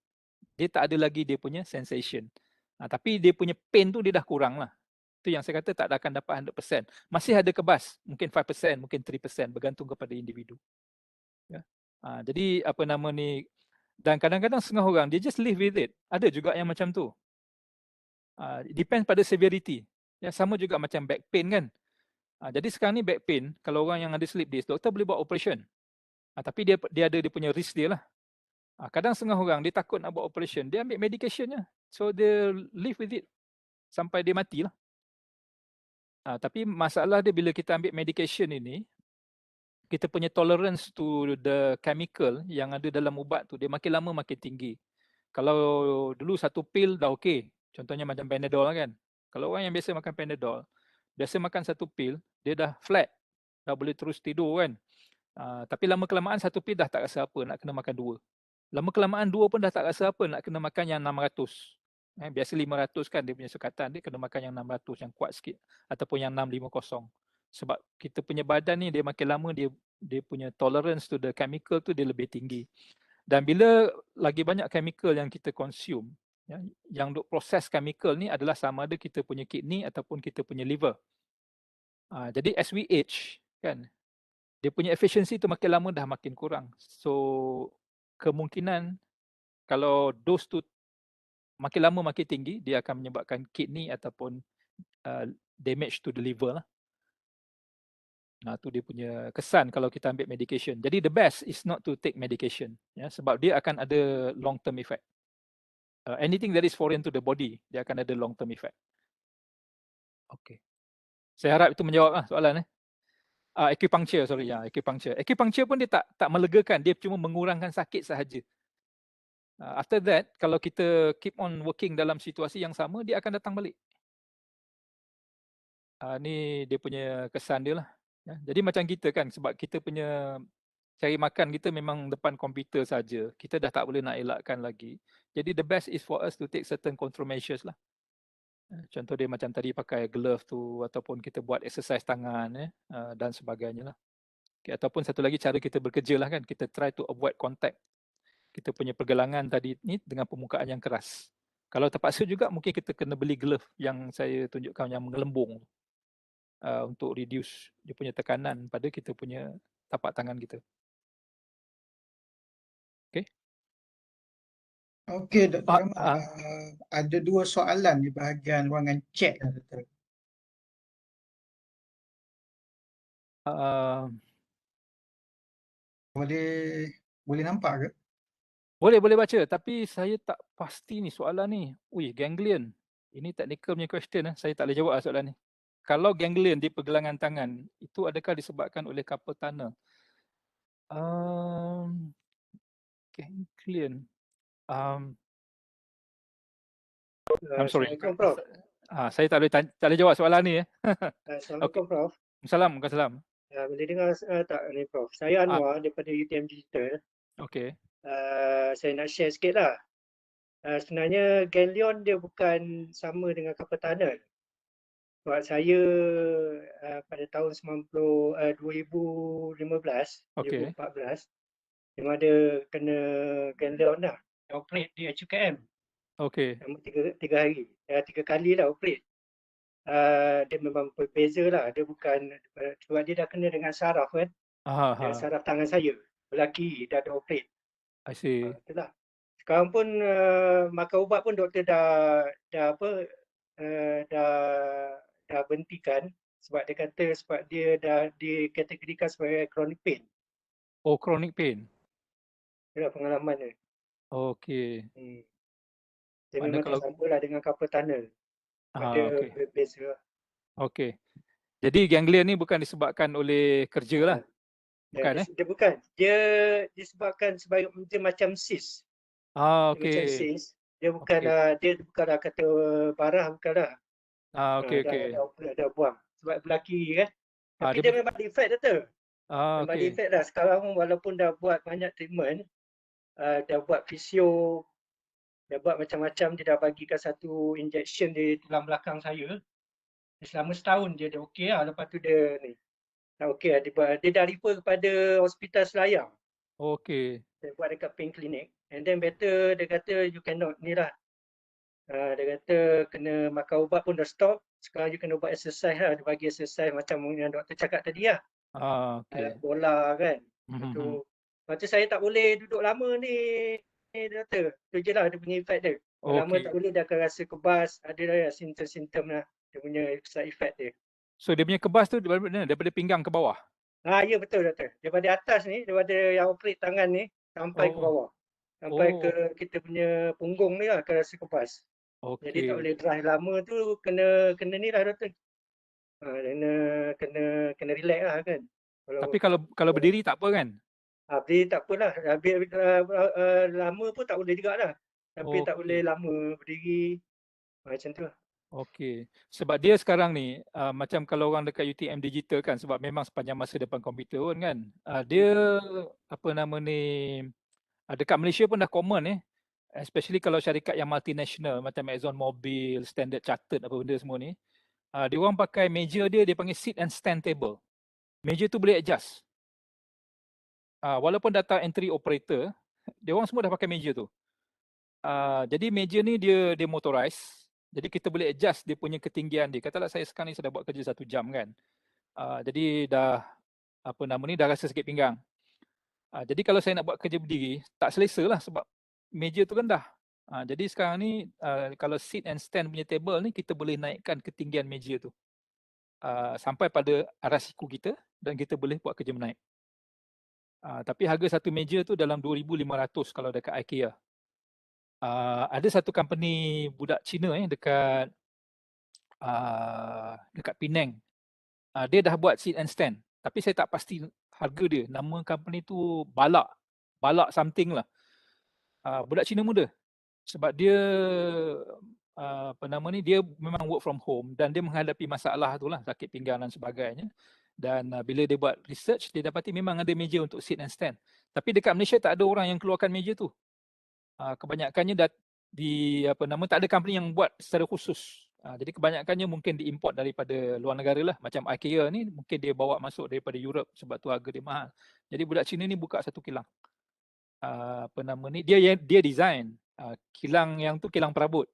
S2: Dia tak ada lagi dia punya sensation. Tapi dia punya pain tu dia dah kurang lah. Itu yang saya kata tak akan dapat 100%. Masih ada kebas, mungkin 5%, mungkin 3%, bergantung kepada individu. Ya. Jadi apa nama ni, dan kadang-kadang setengah orang dia just live with it. Ada juga yang macam tu. Depends pada severity. Ya, sama juga macam back pain kan. Jadi sekarang ni back pain, kalau orang yang ada slip disc, doktor boleh buat operation. Tapi dia ada dia punya risk dia lah. Kadang setengah orang dia takut nak buat operation, dia ambil medication je. So dia live with it sampai dia mati lah. Tapi masalah dia bila kita ambil medication ini, kita punya tolerance to the chemical yang ada dalam ubat tu, dia makin lama makin tinggi. Kalau dulu satu pil dah okey, contohnya macam Panadol kan. Kalau orang yang biasa makan Panadol, biasa makan satu pil, dia dah flat, dah boleh terus tidur kan. Tapi lama kelamaan satu pil dah tak rasa apa, nak kena makan dua. Lama kelamaan dua pun dah tak rasa apa, nak kena makan yang 600. Biasa 500 kan dia punya sukatan, dia kena makan yang 600 yang kuat sikit ataupun yang 650. Sebab kita punya badan ni dia makin lama dia punya tolerance to the chemical tu dia lebih tinggi. Dan bila lagi banyak chemical yang kita consume, yang duk proses chemical ni adalah sama ada kita punya kidney ataupun kita punya liver. Jadi as we age kan, dia punya efficiency tu makin lama dah makin kurang. So kemungkinan kalau dos tu makin lama makin tinggi, dia akan menyebabkan kidney ataupun damage to the liver lah. Tu dia punya kesan kalau kita ambil medication. Jadi the best is not to take medication, ya, sebab dia akan ada long term effect. Anything that is foreign to the body, dia akan ada long term effect. Okay. Saya harap itu menjawab soalan. Acupuncture, sorry, ya, acupuncture. Acupuncture pun dia tak melegakan, dia cuma mengurangkan sakit sahaja. After that, kalau kita keep on working dalam situasi yang sama, dia akan datang balik. Ni dia punya kesan dia lah. Ya, jadi macam kita kan, sebab kita punya cari makan kita memang depan komputer saja. Kita dah tak boleh nak elakkan lagi. Jadi the best is for us to take certain control measures lah. Contoh dia macam tadi pakai glove tu, ataupun kita buat exercise tangan dan sebagainya lah. Okay, ataupun satu lagi cara kita bekerja lah kan, kita try to avoid contact. Kita punya pergelangan tadi ni dengan permukaan yang keras. Kalau terpaksa juga mungkin kita kena beli glove yang saya tunjukkan yang menggelembung. Untuk reduce dia punya tekanan pada kita punya tapak tangan kita. Okey.
S1: Okey, Dr. Rahmat. Ada 2 soalan di bahagian ruangan chat, Dr. Boleh nampak ke?
S2: Boleh baca, tapi saya tak pasti ni soalan ni. Ganglion. Ini technical punya question. Saya tak boleh jawab soalan ni. Kalau ganglion di pergelangan tangan, itu adakah disebabkan oleh carpal tunnel? Ganglion. I'm sorry.
S4: Assalamualaikum Prof.
S2: Saya tak boleh jawab soalan ni.
S4: Assalamualaikum Prof.
S2: Salam.
S4: Boleh dengar tak ni Prof? Saya Anwar daripada UTM Digital.
S2: Okey.
S4: Saya nak share sikit lah. Sebenarnya Ganglion dia bukan sama dengan carpal tunnel. Sebab saya pada tahun 2015,
S2: Okey.
S4: 2014 memang ada kena Ganglion lah. Operate di HUKM.
S2: Okey.
S4: Selama 3 hari. 3 kali lah operate. Dia memang berbeza lah. Dia bukan, sebab dia dah kena dengan saraf kan. Dia saraf tangan saya. Belah kiri dah ada operate.
S2: I see.
S4: Itulah. Sekarang pun makan ubat pun doktor dah berhentikan sebab dia kata sebab dia dah dikategorikan sebagai chronic pain.
S2: Oh, chronic pain.
S4: Itulah pengalaman dia.
S2: Okey.
S4: Dia memang tak sama lah dengan carpal tunnel. Dia berbeza.
S2: Okey. Jadi ganglion ni bukan disebabkan oleh kerja lah. Bukan
S4: Dia bukan. Dia disebabkan sebagai dia macam cyst.
S2: Okey.
S4: Macam cyst. Dia bukan dia bukanlah kata parah, bukanlah.
S2: Okey.
S4: Dah buang. Sebab belah kiri kan. Tapi dia memang defect dah tu. Memang defect dah. Sekarang walaupun dah buat banyak treatment, dah buat fisio, dah buat macam-macam, dia dah bagikan satu injection di tulang belakang saya. Selama setahun dia dah okey lah. Lepas tu dia ni. Dah okey lah. Dia dah refer kepada hospital Selayang.
S2: Okey.
S4: Dia buat dekat pain clinic. And then better dia kata you cannot ni lah. Dia kata kena makan ubat pun dah stop. Sekarang you kena buat exercise lah. Dia bagi exercise macam yang doktor cakap tadi lah.
S2: Okey.
S4: Bola kan. Lepas tu saya tak boleh duduk lama ni doktor. Tu je lah dia punya effect dia. Lama tak boleh dia akan rasa kebas. Ada lah simptom-simptom lah. Dia punya side effect dia.
S2: So dia punya kebas tu daripada pinggang ke bawah?
S4: Ya betul doktor. Daripada atas ni, daripada yang operate tangan ni sampai ke bawah. Sampai ke kita punya punggung ni lah akan rasa kebas. Jadi tak boleh drive lama tu kena ni lah doktor. Kena relax lah kan.
S2: Tapi kalau berdiri tak apa kan?
S4: Berdiri tak apalah. Lama pun tak boleh juga lah. Tapi tak boleh lama berdiri. Macam tu lah.
S2: Okey. Sebab dia sekarang ni macam kalau orang dekat UTM Digital kan, sebab memang sepanjang masa depan komputer pun kan. Dia dekat Malaysia pun dah common especially kalau syarikat yang multinational macam Exxon Mobil, Standard Chartered apa benda semua ni. Dia orang pakai meja dia panggil sit and stand table. Meja tu boleh adjust. Walaupun data entry operator, dia orang semua dah pakai meja tu. Jadi meja ni dia motorized. Jadi kita boleh adjust dia punya ketinggian dia. Katalah saya sekarang ni sudah buat kerja 1 jam kan. Jadi dah dah rasa sakit pinggang. Jadi kalau saya nak buat kerja berdiri, tak selesa lah sebab meja tu rendah. Jadi sekarang ni kalau sit and stand punya table ni kita boleh naikkan ketinggian meja tu. Sampai pada arah siku kita dan kita boleh buat kerja menaik. Tapi harga satu meja tu dalam 2,500 kalau dekat IKEA. Ada satu company budak Cina dekat Penang. Dia dah buat sit and stand. Tapi saya tak pasti harga dia. Nama company tu Balak something lah. Budak Cina muda. Sebab dia dia memang work from home dan dia menghadapi masalah tu lah, sakit pinggang dan sebagainya. Dan bila dia buat research, dia dapati memang ada meja untuk sit and stand. Tapi dekat Malaysia tak ada orang yang keluarkan meja tu. Kebanyakannya tak ada company yang buat secara khusus. Jadi kebanyakannya mungkin diimport daripada luar negara lah. Macam IKEA ni mungkin dia bawa masuk daripada Europe sebab tu harga dia mahal. Jadi budak Cina ni buka satu kilang. Dia design kilang yang tu kilang perabot.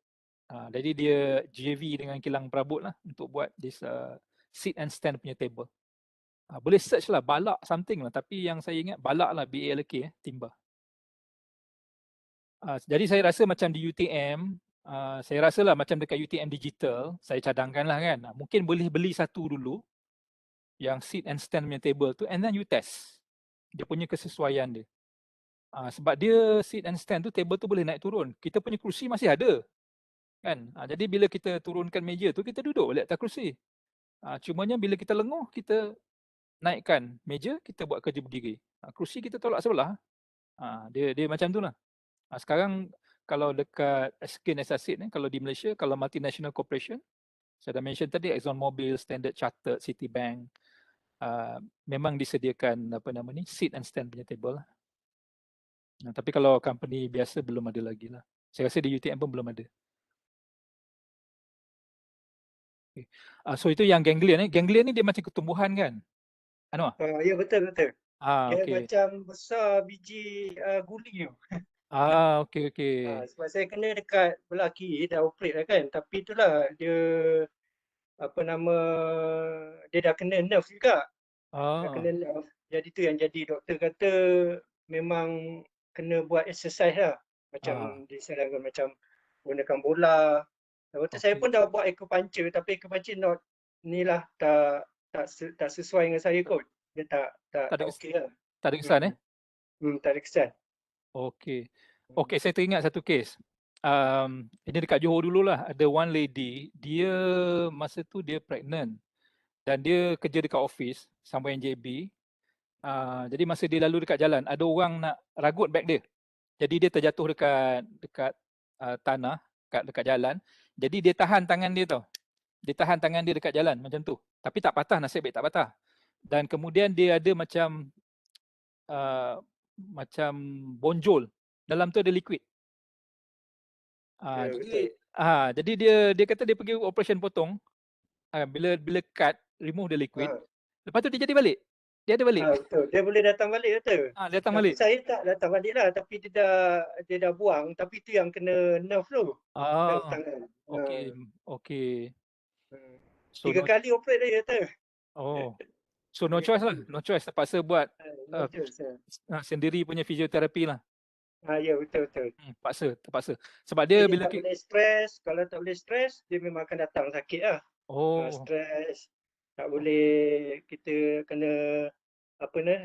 S2: Jadi dia JV dengan kilang perabot lah untuk buat this sit and stand punya table. Boleh search lah Balak something lah, tapi yang saya ingat Balak lah, BALK timba. Jadi saya rasa macam di UTM, saya rasa lah macam dekat UTM Digital, saya cadangkan lah kan, mungkin boleh beli satu dulu yang sit and stand punya table tu, and then you test dia punya kesesuaian dia. Sebab dia sit and stand tu, table tu boleh naik turun. Kita punya kerusi masih ada kan. Jadi bila kita turunkan meja tu, kita duduk balik atas kerusi. Cumanya bila kita lenguh, kita naikkan meja, kita buat kerja berdiri. Kerusi kita tolak sebelah. Dia macam tu lah. Sekarang kalau dekat Skin Assassin ni, kalau di Malaysia, kalau multinational corporation, saya dah mention tadi ExxonMobil, Standard Chartered, Citibank, memang disediakan apa nama ni, sit and stand punya table lah. Tapi kalau company biasa belum ada lagi lah. Saya rasa di UTM pun belum ada. Okay. So itu yang ganglion ni. Ganglion ni dia macam ketumbuhan kan? Anwar?
S4: Ya betul. Dia
S2: okay.
S4: macam besar biji guli tu.
S2: Okay.
S4: Sebab saya kena dekat belah kiri dah operate lah kan. Tapi itulah dia apa nama, dia dah kena nerve juga. Dah kena nerve. Jadi tu yang jadi doktor kata memang kena buat exercise lah. Macam disarankan macam gunakan bola. Waktu saya pun dah buat acupuncture, tapi acupuncture not ni lah, tak sesuai dengan saya kot. Dia tak okey lah.
S2: Tak ada kesan
S4: Tak ada kesan.
S2: Okey, saya teringat satu kes. Ini dekat Johor dululah. Ada one lady, dia masa tu dia pregnant dan dia kerja dekat office somewhere in JB. Jadi masa dia lalu dekat jalan, ada orang nak ragut beg dia. Jadi dia terjatuh dekat tanah, dekat jalan. Jadi dia tahan tangan dia tau. Dia tahan tangan dia dekat jalan macam tu. Tapi tak patah, nasib baik tak patah. Dan kemudian dia ada macam bonjol. Dalam tu ada liquid. Jadi dia kata dia pergi operation potong. Bila cut, remove the liquid. Lepas tu dia jadi balik. Dia ada balik.
S4: Betul. Dia boleh datang balik betul.
S2: Dia datang balik.
S4: Saya tak datang balik lah, tapi dia dah buang, tapi tu yang kena nerve tu. Nerve tangan.
S2: Okey. So
S4: 3 kali operate dia kata.
S2: So no choice lah. No choice, terpaksa buat sendiri punya fisioterapi lah.
S4: Ya betul.
S2: Terpaksa. Sebab dia bila
S4: tak boleh stres, kalau tak boleh stres, dia memang akan datang sakit lah. Stres. Tak boleh, kita kena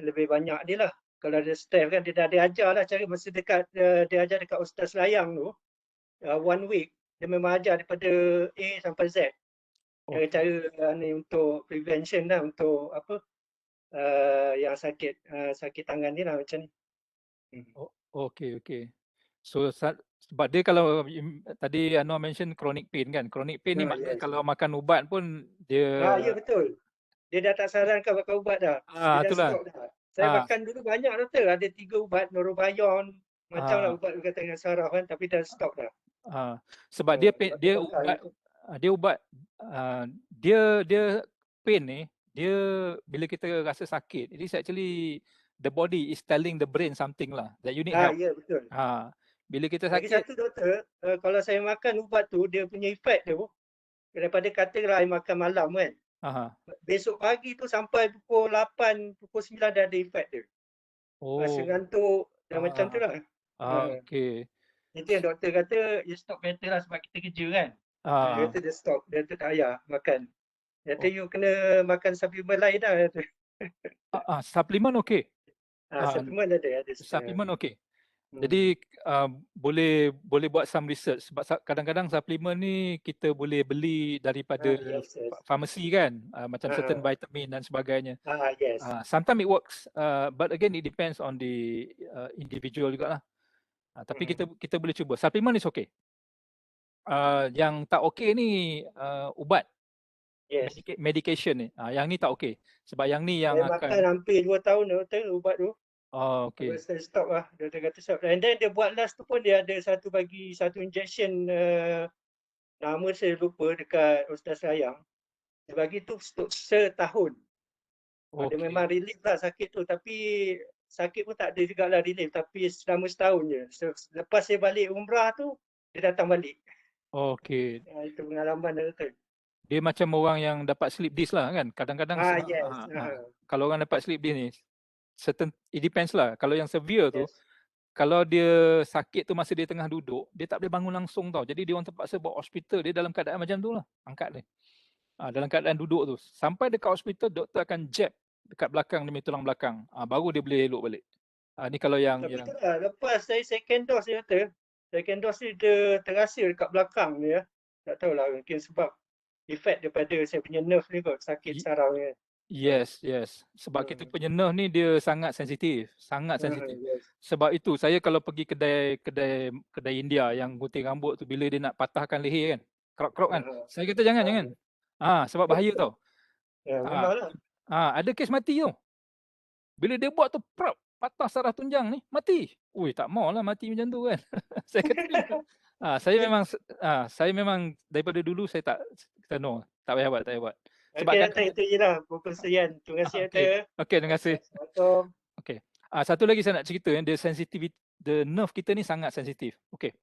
S4: lebih banyak dia lah. Kalau ada stres kan, dia dah ajar lah cara masa dia ajar dekat Ustaz Layang tu. 1 week, dia memang ajar daripada A sampai Z. Cara ni untuk prevention lah, untuk yang sakit tangan ni lah macam ni.
S2: Okey. So sebab dia kalau tadi Anwar mention chronic pain kan. Chronic pain ni maknanya kalau makan ubat pun dia
S4: ya betul. Dia dah tak sarankan makan ubat dah. Dia dah stop dah. Saya makan dulu banyak doktor. Ada 3 ubat, Norobion, macam lah ubat berkaitan dengan saraf kan, tapi dah stop dah.
S2: Sebab dia ubat dia pain ni, dia bila kita rasa sakit, it is actually the body is telling the brain something lah that you need help.
S4: Ya betul.
S2: Bila kita sakit.
S4: Lagi satu doktor, kalau saya makan ubat tu, dia punya efek tu daripada katalah saya makan malam kan. Besok pagi tu sampai pukul 8, pukul 9 dah ada efek dia. Rasa ngantuk dan macam tu lah.
S2: Okey.
S4: Itu yang doktor kata, you stop better lah sebab kita kerja kan. Dia kata dia stop, dia tak payah makan. Dia kata you kena makan suplemen lain dah.
S2: Suplemen okey.
S4: Suplemen ada.
S2: Suplemen okey. Jadi boleh buat some research sebab kadang-kadang suplemen ni kita boleh beli daripada farmasi kan, macam certain vitamin dan sebagainya. Sometimes it works, but again it depends on the individual jugalah. Tapi kita boleh cuba. Suplemen is okay. Yang tak okay ni ubat. Medication ni. Yang ni tak okay. Sebab yang ni yang
S4: saya makan hampir 2 tahun dah ubat tu.
S2: Okay.
S4: Saya stop lah. Dia kata stop. And then dia buat last tu pun dia ada satu injection, nama saya lupa, dekat Ustaz Sayang. Dia bagi tu setahun. Dia memang relief lah sakit tu. Tapi sakit pun tak ada juga lah relief. Tapi selama setahun je. Lepas saya balik umrah tu, dia datang balik.
S2: Okey.
S4: Itu pengalaman dia kata.
S2: Dia macam orang yang dapat sleep disc lah kan. Kadang-kadang kalau orang dapat sleep disc ni, it depends lah. Kalau yang severe tu, kalau dia sakit tu masa dia tengah duduk, dia tak boleh bangun langsung tau. Jadi dia orang terpaksa bawa hospital. Dia dalam keadaan macam tu lah. Angkat dia. Dalam keadaan duduk tu. Sampai dekat hospital, doktor akan jab dekat belakang demi tulang belakang. Baru dia boleh elok balik. Ni kalau yang...
S4: Tapi itulah, lepas saya second dose dia kata, second dose ni dia terasa dekat belakang ni ya. Tak tahulah, mungkin sebab efek daripada saya punya nerve ni kot, sakit saraf ni.
S2: Yes. Sebab kita punya nerve ni dia sangat sensitif.
S4: Yes.
S2: Sebab itu saya kalau pergi kedai India yang gunting rambut tu, bila dia nak patahkan leher kan, krok-krok kan, saya kata jangan. Sebab bahaya tau.
S4: Memanglah.
S2: Ada kes mati tau. Bila dia buat tu, patah saraf tunjang ni, mati. Ui, tak maulah mati macam tu kan. Saya kata gitu. Saya memang daripada dulu saya tak no, tak payah buat. Sebab
S4: Okey, Doktor, itu je lah perkongsian. Terima kasih, Doktor.
S2: Okey, terima kasih.
S4: Assalamualaikum.
S2: Okey. Satu lagi saya nak cerita, the sensitivity, the nerve kita ni sangat sensitif. Okey.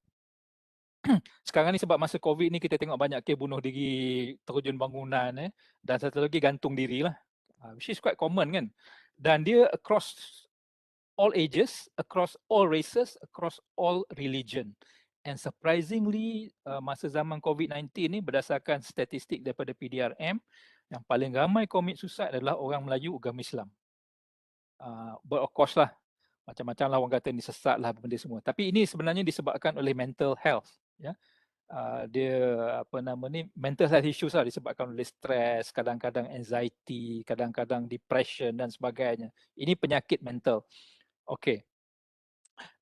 S2: Sekarang ni sebab masa COVID ni kita tengok banyak kes bunuh diri, terjun bangunan dan satu lagi gantung diri lah. Which is quite common kan. Dan dia across all ages, across all races, across all religion. And surprisingly, masa zaman COVID-19 ni berdasarkan statistik daripada PDRM, yang paling ramai commit suicide adalah orang Melayu agama Islam. But of course lah, macam-macam lah orang kata ni sesat lah benda semua. Tapi ini sebenarnya disebabkan oleh mental health. Dia mental health issues lah, disebabkan oleh stres, kadang-kadang anxiety, kadang-kadang depression dan sebagainya. Ini penyakit mental. Okey.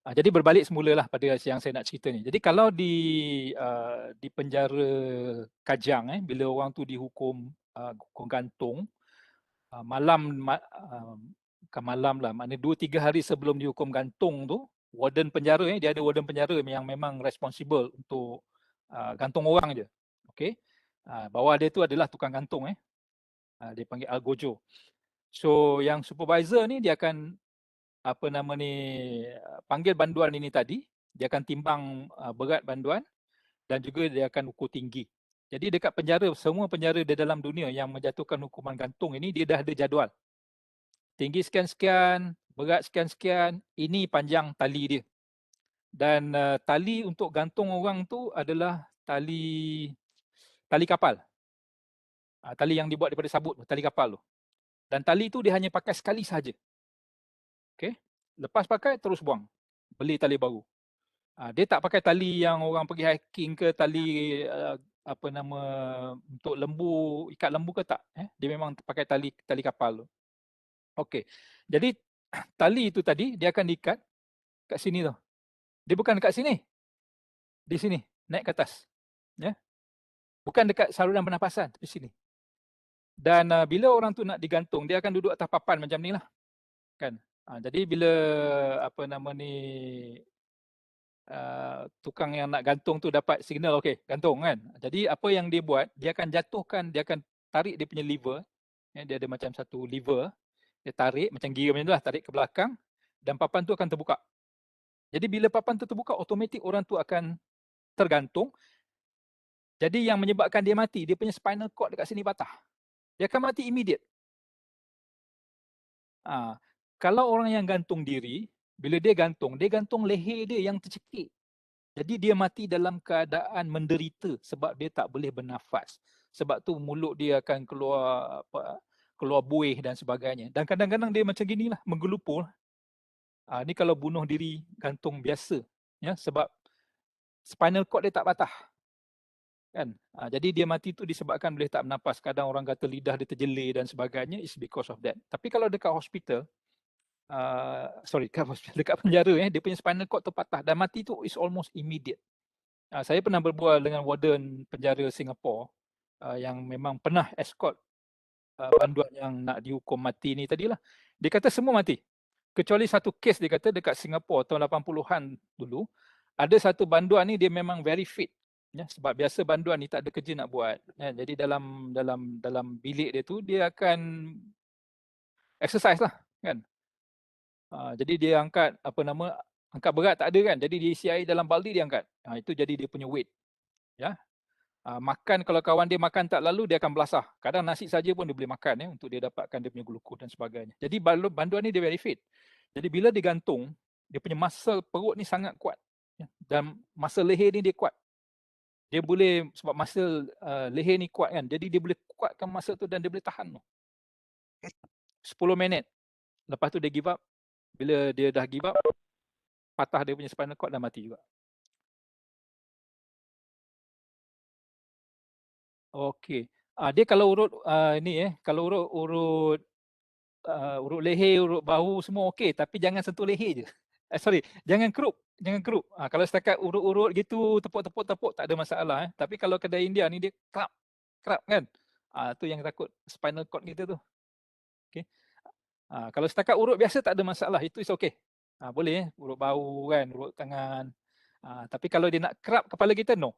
S2: Jadi berbalik semulalah pada yang saya nak cerita ni. Jadi kalau di penjara Kajang bila orang tu dihukum hukum gantung, bukan malam lah, maknanya 2-3 hari sebelum dihukum gantung tu, warden penjara dia ada warden penjara yang memang responsible untuk gantung orang je. Okey. Bawah dia tu adalah tukang gantung dia panggil algojo. So yang supervisor ni dia akan panggil banduan ini tadi, dia akan timbang berat banduan dan juga dia akan ukur tinggi. Jadi dekat penjara, semua penjara di dalam dunia yang menjatuhkan hukuman gantung ini, dia dah ada jadual. Tinggi sekian-sekian, berat sekian-sekian, ini panjang tali dia. Dan tali untuk gantung orang tu adalah tali kapal. Tali yang dibuat daripada sabut, tali kapal tu. Dan tali tu dia hanya pakai sekali sahaja. Okay. Lepas pakai terus buang. Beli tali baru. Dia tak pakai tali yang orang pergi hiking ke, tali untuk lembu, ikat lembu ke tak. Dia memang pakai tali kapal tu. Okey. Jadi tali itu tadi dia akan diikat kat sini tu. Dia bukan dekat sini. Di sini, naik ke atas. Bukan dekat saluran pernafasan, di sini. Dan bila orang tu nak digantung, dia akan duduk atas papan macam ni lah. Kan? Jadi bila tukang yang nak gantung tu dapat signal, okey, gantung kan. Jadi apa yang dia buat, dia akan jatuhkan, dia akan tarik dia punya lever. Dia ada macam satu lever. Dia tarik macam gira macam tu lah, tarik ke belakang dan papan tu akan terbuka. Jadi bila papan tu terbuka, automatik orang tu akan tergantung. Jadi yang menyebabkan dia mati, dia punya spinal cord dekat sini patah. Dia akan mati immediate. Kalau orang yang gantung diri, bila dia gantung leher dia yang tercekik. Jadi dia mati dalam keadaan menderita sebab dia tak boleh bernafas. Sebab tu mulut dia akan keluar buih dan sebagainya. Dan kadang-kadang dia macam ginilah, menggelupur. Ni kalau bunuh diri gantung biasa, sebab spinal cord dia tak patah. Kan? Jadi dia mati tu disebabkan boleh tak bernafas. Kadang orang kata lidah dia terjelir dan sebagainya, is because of that. Tapi kalau dekat hospital, dekat penjara, dia punya spinal cord terpatah dan mati tu is almost immediate. Saya pernah berbual dengan warden penjara Singapura yang memang pernah escort banduan yang nak dihukum mati ni tadilah. Dia kata semua mati. Kecuali satu kes dia kata dekat Singapura tahun 80-an dulu, ada satu banduan ni dia memang very fit. Sebab biasa banduan ni tak ada kerja nak buat. Jadi dalam bilik dia tu dia akan exercise lah kan. Jadi dia angkat angkat berat tak ada kan. Jadi dia isi air dalam baldi dia angkat. Itu jadi dia punya weight. Makan, kalau kawan dia makan tak lalu dia akan belasah. Kadang nasi saja pun dia boleh makan untuk dia dapatkan dia punya glukos dan sebagainya. Jadi banduan ni dia very fit. Jadi bila digantung, dia punya muscle perut ni sangat kuat. Dan muscle leher ni dia kuat. Dia boleh, sebab muscle leher ni kuat kan. Jadi dia boleh kuatkan muscle tu dan dia boleh tahan 10 minit. Lepas tu dia give up. Bila dia dah give up, patah dia punya spinal cord dan mati juga. Okey. Dia kalau urut kalau urut leher, urut bahu semua okey, tapi jangan sentuh leher je. Sorry, jangan kerup. Kalau setakat urut-urut gitu, tepuk tak ada masalah. Tapi kalau kedai India ni dia kerap kan. Tu yang takut spinal cord kita tu. Okey. Kalau setakat urut biasa tak ada masalah, itu is okey. Boleh urut bahu kan, urut tangan. Tapi kalau dia nak kerap kepala kita, no.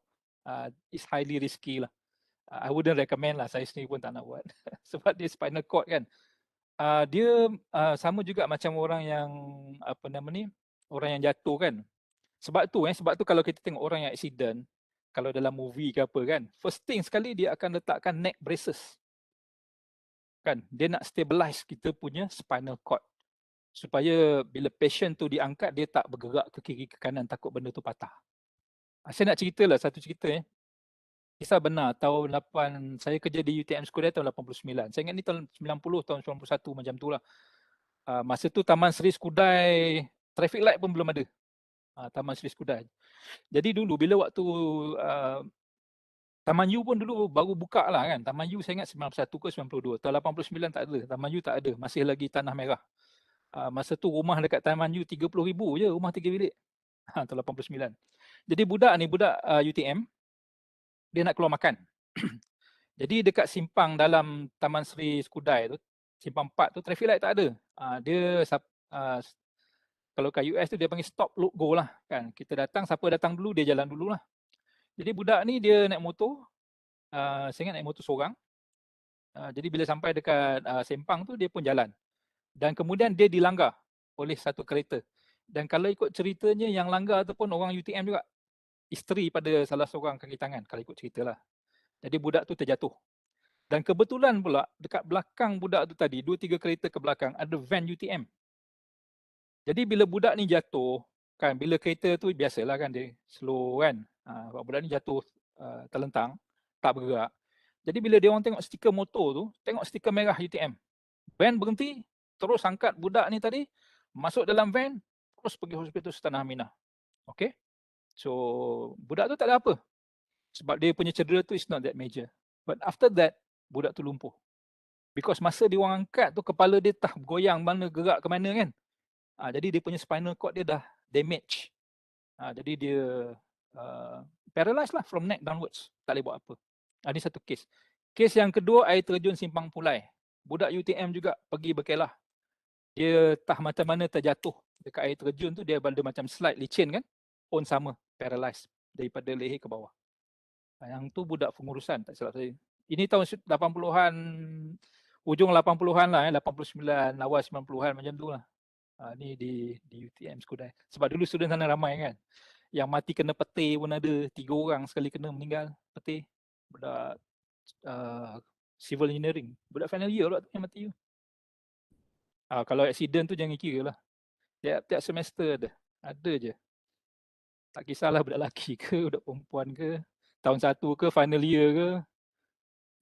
S2: It's highly risky lah. I wouldn't recommend lah, saya sendiri pun tak nak buat. Sebab dia spinal cord kan. Dia sama juga macam orang yang orang yang jatuh kan. Sebab tu kalau kita tengok orang yang accident, kalau dalam movie ke apa kan, first thing sekali dia akan letakkan neck braces. Kan, dia nak stabilize kita punya spinal cord. Supaya bila patient tu diangkat, dia tak bergerak ke kiri ke kanan takut benda tu patah. Saya nak ceritalah satu cerita. Kisah benar, saya kerja di UTM Skudai tahun 89. Saya ingat ni tahun 90, tahun 91 macam tu lah. Masa tu Taman Seri Skudai, traffic light pun belum ada. Taman Seri Skudai. Jadi dulu bila waktu Taman U pun dulu baru buka lah kan. Taman U saya ingat 91 ke 92. Tahun 89 tak ada. Taman U tak ada. Masih lagi tanah merah. Masa tu rumah dekat Taman U 30,000 je. Rumah 3 bilik. Tahun 89. Jadi budak UTM, dia nak keluar makan. Jadi dekat simpang dalam Taman Seri Skudai tu, simpang 4 tu, traffic light tak ada. Dia kalau kat US tu dia panggil stop look go lah kan. Kita datang, siapa datang dulu dia jalan dulu lah. Jadi budak ni dia naik motor, saya ingat naik motor seorang. Jadi bila sampai dekat simpang tu dia pun jalan. Dan kemudian dia dilanggar oleh satu kereta. Dan kalau ikut ceritanya yang langgar tu pun orang UTM juga. Isteri pada salah seorang kaki tangan kalau ikut cerita lah. Jadi budak tu terjatuh. Dan kebetulan pula dekat belakang budak tu tadi, 2-3 kereta ke belakang ada van UTM. Jadi bila budak ni jatuh, kan bila kereta tu biasalah kan dia slow kan. Budak ni jatuh terlentang, tak bergerak. Jadi bila dia orang tengok stiker motor tu, tengok stiker merah UTM. Van berhenti, terus angkat budak ni tadi, masuk dalam van, terus pergi hospital Sultan Aminah. Okay? So budak tu tak ada apa. Sebab dia punya cedera tu is not that major. But after that, budak tu lumpuh. Because masa dia orang angkat tu, kepala dia tak goyang mana, gerak ke mana kan. Jadi dia punya spinal cord dia dah damage. Jadi dia paralyzed lah from neck downwards. Tak boleh buat apa. Ini satu kes. Kes yang kedua, air terjun Simpang Pulai. Budak UTM juga pergi berkelah. Dia tak macam mana terjatuh dekat air terjun tu, dia ada macam slide licin kan. Pun sama, paralyzed daripada leher ke bawah. Yang tu budak pengurusan, tak silap saya. Ini tahun 80-an, ujung 80-an lah, 89, awal 90-an macam tu lah. Ni di UTM Skudai. Sebab dulu student sana ramai kan. Yang mati kena peti pun ada, 3 orang sekali kena meninggal peti. Budak civil engineering. Budak final year pula tu yang mati tu. Kalau accident tu jangan kira lah. Tiap semester ada. Ada je. Tak kisahlah budak lelaki ke, budak perempuan ke, tahun 1 ke, final year ke.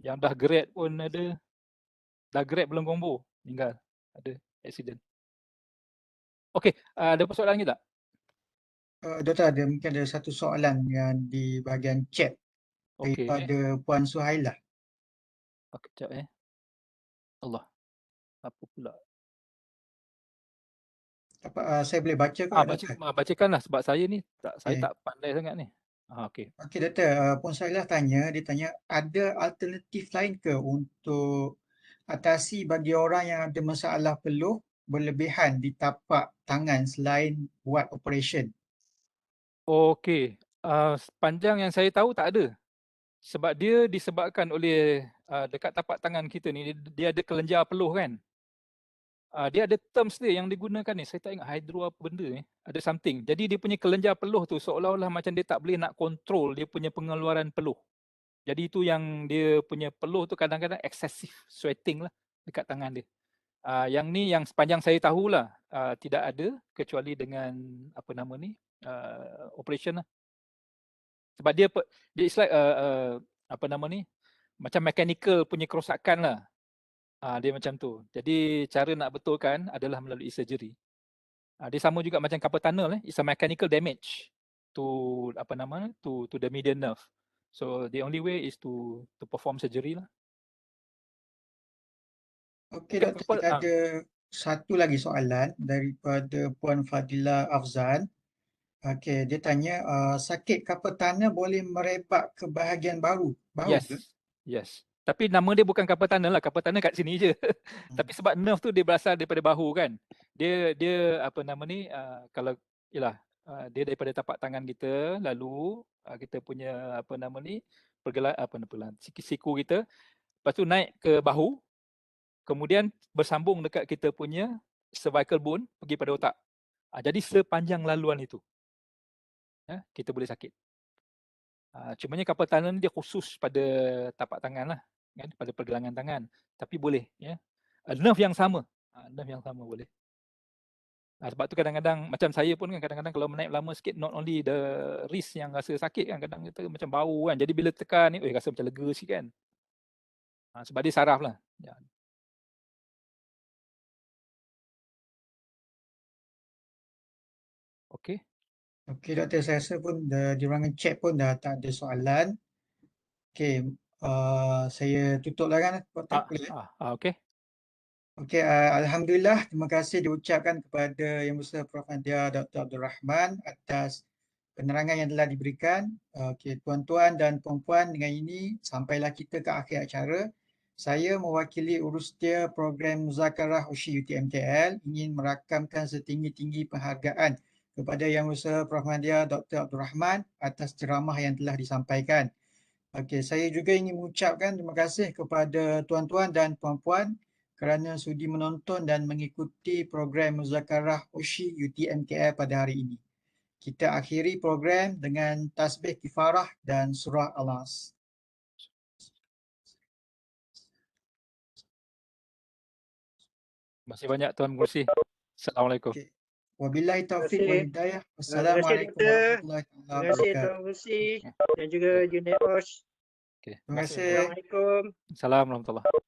S2: Yang dah grad pun ada. Dah grad belum combo, meninggal. Ada accident. Okey, ada persoalan lagi tak?
S1: Doktor, mungkin ada satu soalan yang di bahagian chat daripada Puan Suhailah.
S2: Kejap Allah. Apa pula?
S1: Saya boleh baca ke?
S2: Bacakanlah sebab saya ni saya tak pandai sangat ni. Okey.
S1: Okey doktor, Puan Suhailah dia tanya ada alternatif lain ke untuk atasi bagi orang yang ada masalah peluh berlebihan di tapak tangan selain buat operation?
S2: Okey. Sepanjang yang saya tahu tak ada. Sebab dia disebabkan oleh dekat tapak tangan kita ni, dia ada kelenjar peluh kan. Dia ada terms dia yang digunakan ni. Saya tak ingat hydro apa benda ni. Ada something. Jadi dia punya kelenjar peluh tu seolah-olah macam dia tak boleh nak kontrol dia punya pengeluaran peluh. Jadi itu yang dia punya peluh tu kadang-kadang excessive sweating lah dekat tangan dia. Yang ni yang sepanjang saya tahulah tidak ada kecuali dengan operation lah. Sebab dia it's like macam mechanical punya kerosakan lah. Dia macam tu. Jadi cara nak betulkan adalah melalui surgery. Dia sama juga macam carpal tunnel. It's a mechanical damage to the median nerve. So the only way is to perform surgery lah.
S1: Okey
S2: Bukan
S1: doktor,
S2: kapal,
S1: kita ada satu lagi soalan daripada Puan Fadila Afzan. Okey, dia tanya sakit kapal tanah boleh merebak ke bahagian bahu
S2: yes,
S1: ke?
S2: yes. Tapi nama dia bukan kapal tanah lah, kapal tanah kat sini je. Tapi sebab nerve tu dia berasal daripada bahu kan. Dia apa nama ni, kalau yalah, dia daripada tapak tangan kita, lalu kita punya apa nama ni, siku kita, lepas tu naik ke bahu, kemudian bersambung dekat kita punya cervical bone pergi pada otak. Jadi sepanjang laluan itu, kita boleh sakit. Cumanya kapal tanah ni dia khusus pada tapak tangan lah, kan, pada pergelangan tangan. Tapi boleh, ya. Nerve yang sama, nerve yang sama boleh. Sebab tu kadang-kadang macam saya pun kan, kadang-kadang kalau menaik lama sikit, not only the wrist yang rasa sakit kan, kadang kita macam bau kan. Jadi bila tekan ni, rasa macam lega sikit kan. Sebab dia saraf lah. Ya. Okey.
S1: Okey doktor, saya rasa pun di ruangan chat pun dah tak ada soalan. Okey, saya tutuplah kan doktor, boleh?
S2: Okey.
S1: Okey, alhamdulillah, terima kasih diucapkan kepada Yang Besar Prof. Nadia Dr. Abdul Rahman atas penerangan yang telah diberikan. Okey, tuan-tuan dan puan-puan, dengan ini sampailah kita ke akhir acara. Saya mewakili Urustia Program Muzakarah USHI UTM-KL ingin merakamkan setinggi-tinggi penghargaan kepada Yang Besar Prof. Nadia Dr. Abdul Rahman atas ceramah yang telah disampaikan. Okey, saya juga ingin mengucapkan terima kasih kepada tuan-tuan dan puan-puan kerana sudi menonton dan mengikuti program Muzakarah USHI UTM-KL pada hari ini. Kita akhiri program dengan tasbih kifarah dan surah Al-Nas.
S2: Terima kasih banyak Tuan Pengerusi. Assalamualaikum.
S1: Okay. Wabillahi taufiq wal hidayah. Wassalamualaikum
S4: Terima
S1: warahmatullahi
S4: kasih
S1: wabarakatuh.
S4: Tuan Pengerusi dan juga Unit OS.
S1: Terima kasih.
S4: Assalamualaikum.
S2: Assalamualaikum warahmatullahi